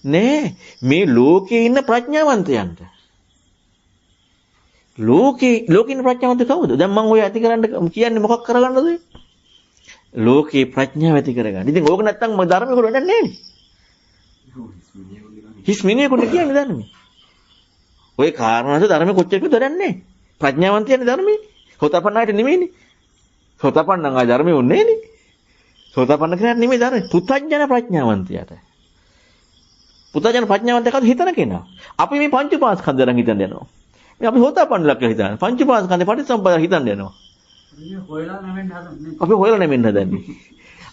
නෑ. මේ ලෝකේ ඉන්න ප්‍රඥාවන්තයන්ට. ලෝකේ ඉන්න ප්‍රඥාවන්ත කවුද? දැන් මම ඔය ඇති කරන්න කියන්නේ මොකක් කරගන්නද? ලෝකේ ප්‍රඥාව ඇති කරගන්න. ඉතින් ඕක නැත්තම් මම ධර්මෙ කොට වැඩක් නෑනේ. හිස් මිනිහෙකුට කියන්නේ ධර්මෙ. ඔය කාරණාස ධර්මෙ කොච්චර කිව්වද දන්නේ? ප්‍රඥාවන්තයන් ධර්මෙ. හොතපන්න අයට නෙමෙයිනේ. සෝතපන්න නම් ආ ධර්මෙ උන්නේ නේ. සෝතපන්න කියන්නේ නෙමෙයි ධර්මෙ. පුතඥන ප්‍රඥාවන්තයාට. පුතඥන ප්‍රඥාවන්තයා කවුද හිතන කෙනා? අපි මේ පංච පාස්කන්ධ දරන් හිතන්න යනවා. මේ අපි සෝතපන්නලක් කියලා හිතන්නේ. පංච පාස්කන්ධේ පටිච්චසමුප්පාද හිතන්න යනවා. අපි හොයලා නැමෙන්න හදන්නේ.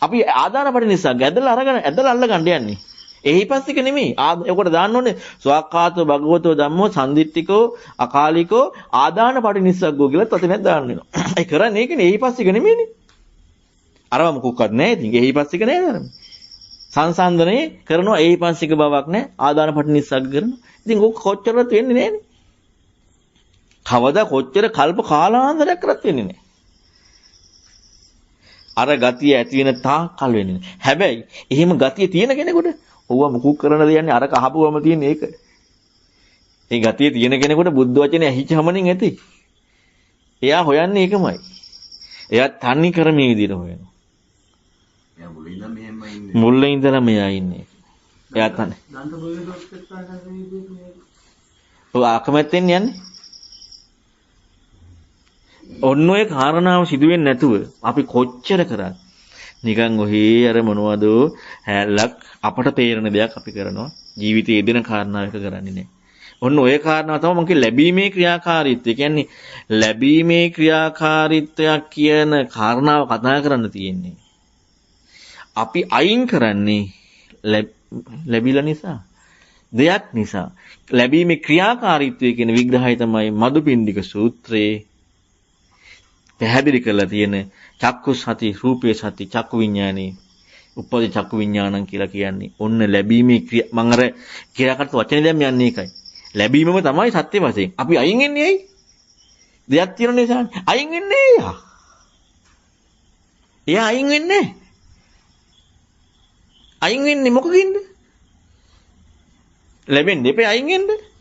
අපි ආදානපටි නිසා ඇදලා අල්ල ගන්න යන්නේ. එහිපස්සික නෙමෙයි. ඒකට දාන්න ඕනේ ස්වාක්ඛාතෝ භගවතෝ ධම්මෝ සම්දිත්තිකෝ අකාලිකෝ ආදානපටි නිස්සග්ගෝ කියලා තතමෙන් දාන්න වෙනවා. ඒ කරන්නේ ඒකනේ එහිපස්සික නෙමෙයිනේ. අරව මොකක්වත් නැහැ. ඉතින් එහිපස්සික නෑ නේද? සංසන්දනයේ කරනවා එහිපස්සික බවක් නැහැ. ආදානපටි නිස්සග්ග කරනවා. ඉතින් ඕක කොච්චරවත් වෙන්නේ නෑනේ. කවදා කොච්චර කල්ප කාලාන්තරයක් කරත් වෙන්නේ නෑ. අර ගතිය ඇති වෙන තාක් කල් වෙන්නේ නෑ. හැබැයි එහෙම ගතිය තියෙන කෙනෙකුට ඕවා මුකුත් කරන්න දෙන්නේ අර කහපුවම තියෙන ඒක. ඒ ගතිය තියෙන කෙනෙකුට බුද්ධ වචනේ ඇහිච්චමනින් ඇති. එයා හොයන්නේ ඒකමයි. එයා තනි කර මේ විදිහට හොයනවා. එයා මුලින් ඉඳන් මෙහෙම ඉන්නේ. මුලින් ඉඳලා මෙයා ඉන්නේ. එයා තනි. දන්ත බොයලොත් එක්ක ඔය අකමැත්තෙන් යන්නේ. ඔන්න ඔය කාරණාව සිදුවෙන්නේ නැතුව අපි කොච්චර කරත් නිකන් ඔහේ අර මොනවද හැලක් අපට තේරෙන දෙයක් අපි කරනවා ජීවිතයේ යෙදෙන කාරණාවක කරන්නේ නැහැ. ඔන්න ඔය කාරණාව තමයි මම කිය ලැබීමේ ක්‍රියාකාරීත්වය. කියන්නේ ලැබීමේ ක්‍රියාකාරීත්වයක් කියන කාරණාව කතා කරන්න තියෙන්නේ. අපි අයින් කරන්නේ ලැබිලා නිසා දෙයක් නිසා. ලැබීමේ ක්‍රියාකාරීත්වය කියන විග්‍රහය තමයි මදුපිණ්ඩික සූත්‍රයේ පැහැදිලි කරලා තියෙන චක්කු සති රූපේ සති චක්කු විඥානේ උපදී චක්කු විඥානං කියලා කියන්නේ ඔන්න ලැබීමේ මම අර ක්‍රියාකට වචනේ දැන් යන්නේ ඒකයි ලැබීමම තමයි සත්‍ය වශයෙන් අපි අයින් වෙන්නේ ඇයි දෙයක් තියෙන නිසා අයින් වෙන්නේ එයා අයින් වෙන්නේ මොකකින්ද ලැබෙන්නේ එපේ අයින් වෙන්නේ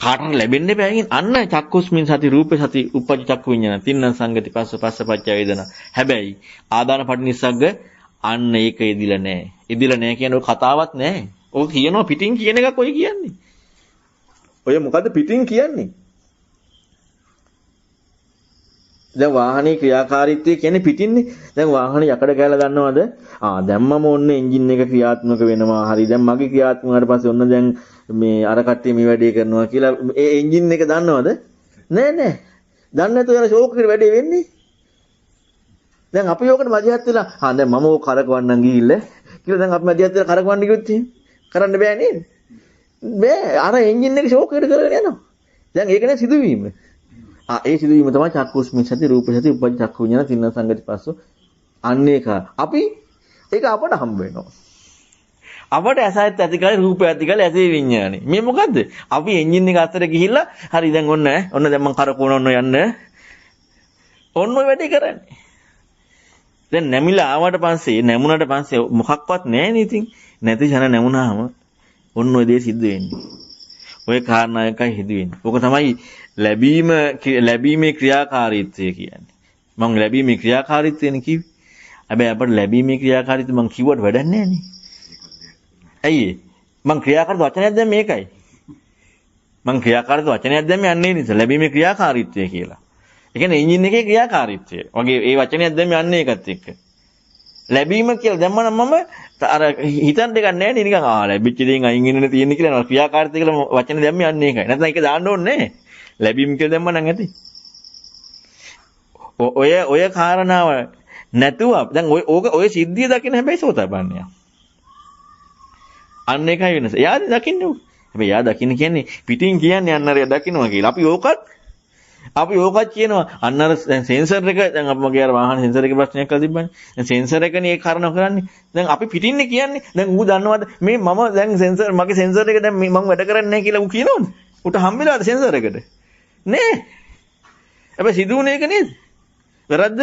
කාටට ලැබෙන්න බෑ අන්න චක්කුස්මින් සති රූපේ සති උපජ්ජ චක්කු විඤ්ඤාණ තින්න සංගති පස්ස පච්චය වේදනා. හැබැයි ආදාන පටිනිස්සග්ග අන්න ඒක ඉදිලා නැහැ. ඉදිලා නැහැ කියන්නේ ඔය කතාවක් නැහැ. ඔය කියනවා පිටින් කියන එකක් ඔය කියන්නේ. ඔය මොකද්ද පිටින් කියන්නේ? දැන් වාහනේ ක්‍රියාකාරීත්වය කියන්නේ පිටින්නේ. දැන් වාහනේ යකඩ කැලලා ගන්නවද? දැන් මම ඔන්න එන්ජින් එක ක්‍රියාත්මක වෙනවා. හරි දැන් මගේ ක්‍රියාත්මක වුණාට පස්සේ ඔන්න දැන් මේ අර කට්ටිය මේ වැඩේ කරනවා කියලා ඒ එන්ජින් එක දන්නවද? නෑ. දන්නේ නැතුව යන ෂෝක් එකට වැඩේ වෙන්නේ. දැන් අපි යෝකට මැදිහත් වෙලා දැන් මම ඕක කරකවන්නම් ගිහිල්ලා කියලා දැන් අපි මැදිහත් වෙලා කරකවන්න කිව්වොත් කරන්න බෑ නේද? බෑ අර එන්ජින් එක ෂෝක් එකට කරගෙන යනවා. දැන් ඒක නේ සිදුවීම. ඒ සිදුවීම තමයි චක්කුස්මි සති රූප සති උපජ්ජ චක්කු විඤ්ඤාණ තින්න සංගති පස්සෝ. අන්න ඒක අපි ඒක අපට හම්බ වෙනවා. අපට ඇසත් ඇති කාලේ රූපය ඇති කාලේ ඇසේ විඤ්ඤාණේ. මේ මොකද්ද? අපි එන්ජින් එක අතර ගිහිල්ලා හරි දැන් ඔන්න දැන් මම කරකවන ඔන්න යන්න. ඔන්න ඔය වැඩේ කරන්නේ. දැන් නැමිලා ආවට පස්සේ නැමුණට පස්සේ මොකක්වත් නැහැ නේ ඉතින්. නැති ඡන නැමුණාම ඔන්න ඔය දේ සිද්ධ වෙන්නේ. ඔය කාරණා එකයි හිදු වෙන්නේ. ඕක තමයි ලැබීමේ ක්‍රියාකාරීත්වය කියන්නේ. මම ලැබීමේ ක්‍රියාකාරීත්වයනේ කිව්වේ. හැබැයි අපිට ලැබීමේ ක්‍රියාකාරීත්වය මම කිව්වට වැඩක් නැහැ නේ. ඇයි මං ක්‍රියාකාරී වචනයක් දැම්ම මේකයි. මං ක්‍රියාකාරී වචනයක් දැම්ම යන්නේ නිසා ලැබීමේ ක්‍රියාකාරීත්වය කියලා. ඒ කියන්නේ එන්ජින් එකේ ක්‍රියාකාරීත්වය. වගේ ඒ වචනයක් දැම්ම යන්නේ ඒකත් එක්ක. ලැබීම කියලා දැම්මම මම අර හිතන්න දෙයක් නැහැ නේ නිකන් ලැබිච්ච දේෙන් අයින් වෙන්න තියෙන්නේ කියලා ක්‍රියාකාරීත්වය කියලා වචන දැම්ම යන්නේ ඒකයි. නැත්නම් ඒක දාන්න ඕනේ නැහැ. ලැබීම කියලා දැම්ම නම් ඇති. ඔය කාරණාව නැතුව දැන් ඔය සිද්ධිය දකින්න හැබැයි සෝතාපන්නයා. අන්න එකයි වෙනස. එයා දකින්නේ. හැබැයි එයා දකින්න කියන්නේ පිටින් කියන්නේ අන්න අර දකින්නවා කියලා. අපි ඕකත් කියනවා අන්න අර සෙන්සර් එක දැන් අපි මගේ අර වාහන සෙන්සර් එකේ ප්‍රශ්නයක් කරලා තිබ්බනේ. දැන් සෙන්සර් එකනේ ඒ කාරණා කරන්නේ. දැන් අපි පිටින්නේ කියන්නේ දැන් ඌ දන්නවද මේ මම දැන් මගේ සෙන්සර් එක දැන් මම වැඩ කරන්නේ නැහැ කියලා ඌ කියනවද? ඌට හම්බෙලාද සෙන්සර් එකට? නෑ. හැබැයි සිදුුනේ ඒක නේද? වැරද්ද?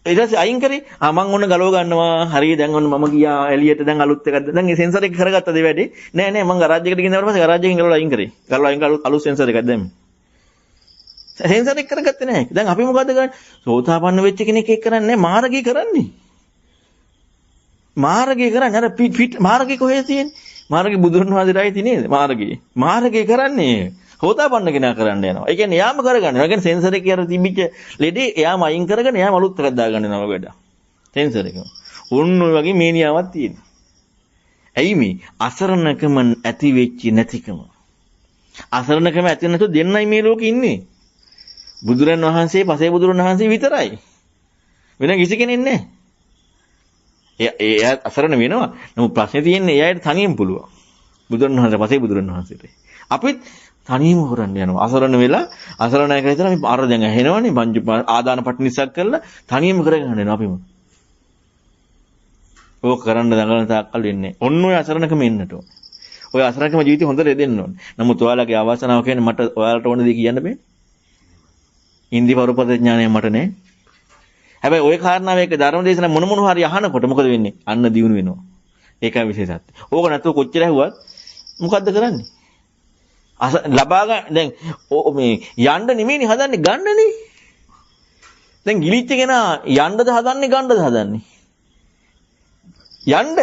ඊට පස්සේ අයින් කරේ මම ඔන්න ගලව ගන්නවා හරිය දැන් ඔන්න මම ගියා එළියට දැන් අලුත් එකක් දැන් මේ සෙන්සර් එක කරගත්තද ඒ වැඩේ නෑ මම ගරාජ් එකට ගෙනාවට පස්සේ ගරාජ් එකෙන් ගලවලා අයින් කරේ ගලවලා අයින් කරලා අලුත් සෙන්සර් එකක් දැම්මේ සෙන්සර් එක කරගත්තේ නෑ දැන් අපි මොකද කරන්නේ සෝතාපන්න වෙච්ච කෙනෙක් ඒක කරන්නේ නෑ මාර්ගය කරන්නේ අර මාර්ගය කොහෙද තියෙන්නේ මාර්ගය බුදුන් වහන්සේටයි තියෙන්නේ මාර්ගය කරන්නේ හොතාපන්න කෙනා කරන්න යනවා. ඒ කියන්නේ යාම කරගන්නවා. ඒ කියන්නේ සෙන්සර් එකේ අර තිබිච්ච ලෙඩේ යාම අයින් කරගෙන යාම අලුත් එකක් දාගන්න යනවා වැඩ. සෙන්සර් එක. උන් ඔය වගේ මේනියාවක් තියෙනවා. ඇයි මේ අසරණකම ඇති වෙච්ච නැතිකම. අසරණකම ඇති නැතු දෙන්නයි මේ ලෝකේ ඉන්නේ. බුදුරන් වහන්සේ පසේ බුදුරන් වහන්සේ විතරයි. වෙන කිසි කෙනෙක් නැහැ. එයා අසරණ වෙනවා. නමුත් ප්‍රශ්නේ තියෙන්නේ එයාට තනියෙන් පුළුවන්. බුදුරන් වහන්සේ පසේ බුදුරන් වහන්සේට. අපිත් තනියම හොරන්න යනවා. අසරණ වෙලා අසරණයි කියලා හිතලා අපි අර දැන් ඇහෙනවනේ පංච ආදාන පටිනිසක් කරලා තනියම කරගෙන යනවා අපිම. ඕක කරන්න දඟලන තාක්කල් වෙන්නේ. ඔන්න ඔය අසරණකම එන්නට ඕනේ. ඔය අසරණකම ජීවිතේ හොඳට දෙන්න ඕනේ. නමුත් ඔයාලගේ අවසනාව කියන්නේ මට ඔයාලට ඕන දේ කියන්න බෑ. ඉන්දි පරපත ඥානය මට නෑ. හැබැයි ওই කාරණාව එක ධර්ම දේශන මොන හරි අහනකොට මොකද වෙන්නේ? අන්න දියුණු වෙනවා. ඒකයි විශේෂත්වය. ඕක නැතුව කොච්චර ඇහුවත් මොකද්ද කරන්නේ? ලබා ගන්න දැන් මේ යන්න නෙමෙයිනේ හදන්නේ ගන්නනේ. දැන් ගිලිච්ච කෙනා යන්නද හදන්නේ ගන්නද හදන්නේ? යන්න.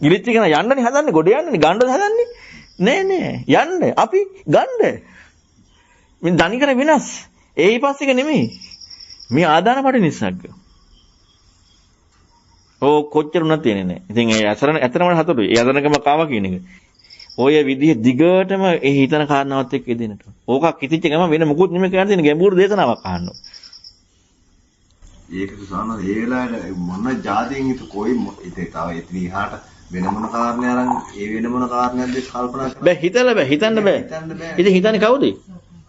ගිලිච්ච කෙනා යන්නනේ හදන්නේ ගොඩ යන්නනේ ගන්නද හදන්නේ? නෑ යන්න අපි ගන්න. මේ ධනිකර වෙනස්. ඒ ඊපස්සික නෙමෙයි. මේ ආදාන පඩ නිසග්ග. කොච්චර උනත් තියෙන්නේ නෑ. ඉතින් ඒ අසරණ ඇත්තම හතරුයි. ඒ අසරණකම කාවා කියන එක. ඔය විදිහ දිගටම ඒ හිතන කාරණාවත් එක්ක එදිනට. ඕකක් කිතිච්ච ගම වෙන මොකුත් නෙමෙයි කියන්න තියෙන ගැඹුරු දේශනාවක් අහන්න. ඒකද සානද ඒ වෙලාවේ මොන જાතියෙන් හිත කොයි ඉතින් තව ඉතින් ඉහාට වෙන මොන කාරණේ අරන් ඒ වෙන මොන කාරණයක්ද කල්පනා කරන්න බෑ හිතන්න බෑ. ඉතින් හිතන්නේ කවුද?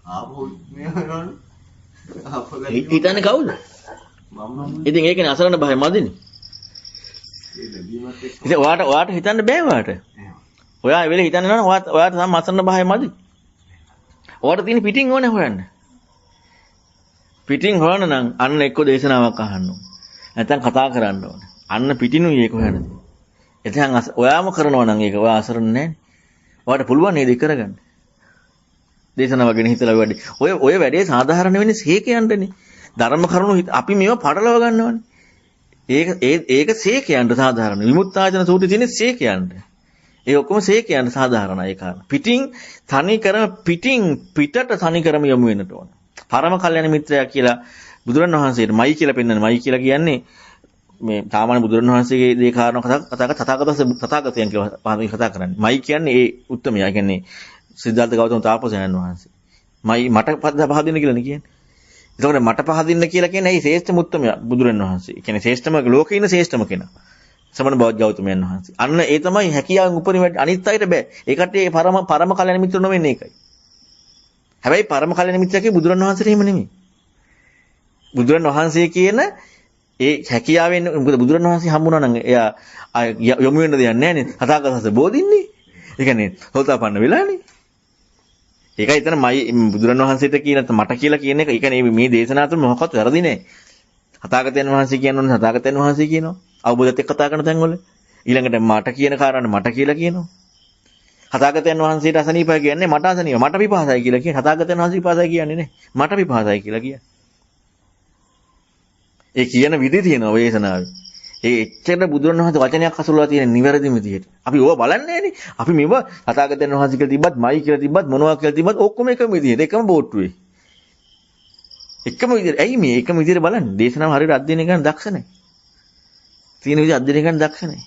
ආපහු මේ වෙනවනේ. හිතන්නේ කවුද? මම ඉතින් ඒකනේ අසරණ බය මදිනේ. ඒ ලැබීමත් එක්ක ඉතින් ඔයාට හිතන්න බෑ ඔයාට. ඔයා ඒ වෙලේ හිතන්නේ නෝන ඔයාට සම අසරණ බය මදි. ඔයාට තියෙන පිටින් ඕනේ හොයන්න. පිටින් හොයන්න නම් අන්න එක්ක දේශනාවක් අහන්න ඕනේ. නැත්නම් කතා කරන්න ඕනේ. අන්න පිටිනුයි ඒක හොයන්න. එතෙන් ඔයාම කරනවා නම් ඒක ඔයා අසරණ නැහැ. ඔයාට පුළුවන් නේද කරගන්න. දේශනාව ගැන හිතලා වැඩි. ඔය වැඩේ සාධාරණ වෙන්නේ සීකයන්ටනේ. ධර්ම කරුණු අපි මේවා පටලව ගන්නවනේ. ඒක සීකයන්ට සාධාරණ. විමුක්තායතන සූත්‍රයේ තියෙන සීකයන්ට. ඒ ඔක්කොම සීකයන්ට සාධාරණයි ඒ කාරණා. පිටින් පිටට තනි කරම යමු වෙන්නට ඕන. පරම කල්යන මිත්‍රයා කියලා බුදුරණවහන්සේට මයි කියලා පෙන්වන්නේ. මයි කියලා කියන්නේ මේ සාමාන්‍ය බුදුරණවහන්සේගේ දේ කාරණා තථාගතයන් කියලා පාරමී කතා කරන්නේ. මයි කියන්නේ ඒ උත්තමයා. කියන්නේ සිද්ධාර්ථ ගෞතම තාපසයන් වහන්සේ. මට පහදින්න කියලා නේ කියන්නේ. එතකොට මට පහදින්න කියලා කියන්නේ ඇයි ශ්‍රේෂ්ඨ මුත්තමයා බුදුරණවහන්සේ. කියන්නේ ශ්‍රේෂ්ඨම ලෝකේ ඉන්න ශ්‍රේෂ්ඨම කෙනා. සමන බෞද්ධ ගෞතමයන් වහන්සේ. අන්න ඒ තමයි හැකියාවෙන් උපරිම අනිත් අයට බෑ. ඒකට ඒ පරම කල්‍යාණ මිත්‍ර නොවෙන්නේ ඒකයි. හැබැයි පරම කල්‍යාණ මිත්‍රකේ බුදුරණවහන්සේට එහෙම නෙමෙයි. බුදුරණවහන්සේ කියන ඒ හැකියාවෙන් මොකද බුදුරණවහන්සේ හම්බුණා නම් එයා යොමු වෙන්න දෙයක් නැහැ නේ. තථාගතයන්සේ බෝධින්නේ. ඒ කියන්නේ සෝතාපන්න වෙලානේ. ඒකයි එතන බුදුරණවහන්සේට කියන මට කියලා කියන එක. ඒ කියන්නේ මේ දේශනාව තුළ මොකක්වත් වැරදි නෑ. තථාගතයන් වහන්සේ කියනෝනේ තථාගතයන් වහන්සේ කියනවා. අවබෝධයත් එක්ක කතා කරන තැන්වල. ඊළඟට මට කියන කාරණා මට කියලා කියනවා. තථාගතයන් වහන්සේට අසනීපයි කියන්නේ මට අසනීප. මට පිපාසයි කියලා කියන්නේ තථාගතයන් වහන්සේ පිපාසයි කියන්නේ නේ. මට පිපාසයි කියලා කියන්නේ. ඒ කියන විදිහ තියෙනවා වේසනාවේ. ඒ එච්චර බුදුරණවහන්සේ වචනයක් අසුරලා තියෙන නිවැරදිම විදිහට. අපි ඕවා බලන්නේ නෑනේ. අපි මේව තථාගතයන් වහන්සේ කියලා තිබ්බත්, මයි කියලා තිබ්බත්, මොනවා කියලා තිබ්බත් ඔක්කොම එකම විදිහට, එකම බෝට්ටුවේ. එකම විදිහට. ඇයි මේ එකම විදිහට බලන්නේ? දේශනාව හරියට අධ්‍යයනය කරන්න දක්ෂ නැහැ. තියෙන විදිහ අධ්‍යයනය කරන්න දක්ෂ නැහැ.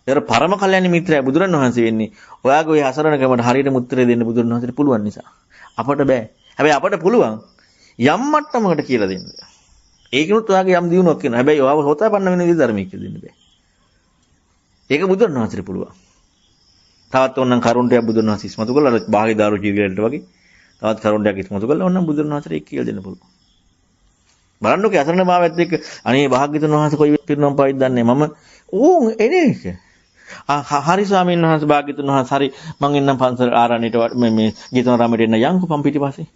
ඒතර පරම කල්‍යාණ මිත්‍රය බුදුරණවහන්සේ වෙන්නේ ඔයාගේ ওই අසරණකමට හරියටම උත්තරේ දෙන්න බුදුරණවහන්සේට පුළුවන් නිසා. අපට බෑ. හැබැයි අපට පුළුවන් යම් මට්ටමකට කියලා දෙන්න. ඒකිනුත් ඔයාගේ යම් දියුණුවක් වෙනවා. හැබැයි ඔයාව හොතාපන්න වෙන විදිහ ධර්මයක් කියලා දෙන්න බෑ. ඒක බුදුරණවහන්සේට පුළුවන්. තවත් ඕනනම් කරුණටයක් බුදුරණවහන්සේ ඉස්මතු කළා අර බාහිර දාරු ජීවිතවලට වගේ. තවත් කරුණටයක් ඉස්මතු කළා ඕනනම් බුදුරණවහන්සේට ඒක කියලා දෙන්න පුළුවන්. බලන්නකෝ අසරණ භාවයත් එක්ක අනේ භාග්‍යතුන් වහන්සේ කොයි පිරිනොම් පාවිත් දන්නේ මම ඕන් එනේ එක. හරි ස්වාමීන් වහන්සේ භාග්‍යතුන් වහන්සේ හරි මං එන්නම් පන්සල් ආරණ්‍යට මේ ගීතවරාමයට එන්න යන්කෝ පම් පිටිපස්සේ.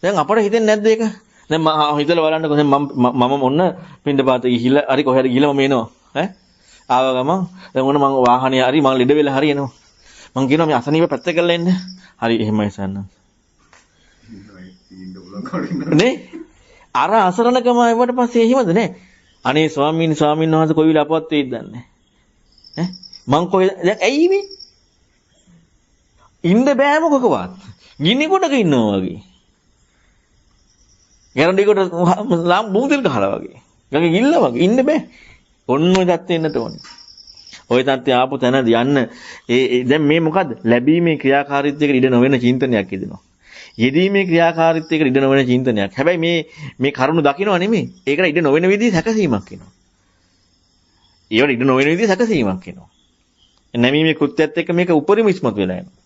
දැන් අපට හිතෙන්නේ නැද්ද ඒක? දැන් මම හිතලා බලන්නකෝ දැන් මම ඔන්න පින්ඩපාත ගිහිල්ලා හරි කොහෙද ගිහිල්ලා මම එනවා ඈ ආව ගමන් දැන් ඔන්න මම වාහනේ හරි මම ළඩ වෙලා හරි එනවා මම කියනවා මේ අසනීප පැත්ත කරලා එන්න හරි එහෙමයි සන්න නේ අර අසරණකම ආවට පස්සේ එහෙමද නේ අනේ ස්වාමීන් වහන්සේ කොයි වෙලාව අපවත් වෙයිද දන්නේ ඈ මං කොහෙද දැන් ඇයි මේ ඉන්න බෑ මොකකවත් ගිනි කොටක ඉන්නවා වගේ ගැරන්ඩියකට බූතල් ගහලා වගේ. ගඟේ ගිල්ල වගේ ඉන්න බෑ. ඔන්න ඔය தත්ත්වෙ එන්නට ඕනේ. ඔය தත්ත්වය ආපු තැනදී යන්න දැන් මේ මොකද්ද? ලැබීමේ ක්‍රියාකාරීත්වයකට ඉඩ නොවන චින්තනයක් ඉදෙනවා. යෙදීමේ ක්‍රියාකාරීත්වයකට ඉඩ නොවන චින්තනයක්. හැබැයි මේ කරුණ දකින්නව නෙමෙයි. ඒකට ඉඩ නොවන විදිහේ සැකසීමක් එනවා. ඒවට ඉඩ නොවන විදිහේ සැකසීමක් එනවා. නැමීමේ කෘත්‍යයත් එක්ක මේක උපරිම ඉස්මතු වෙලා යනවා.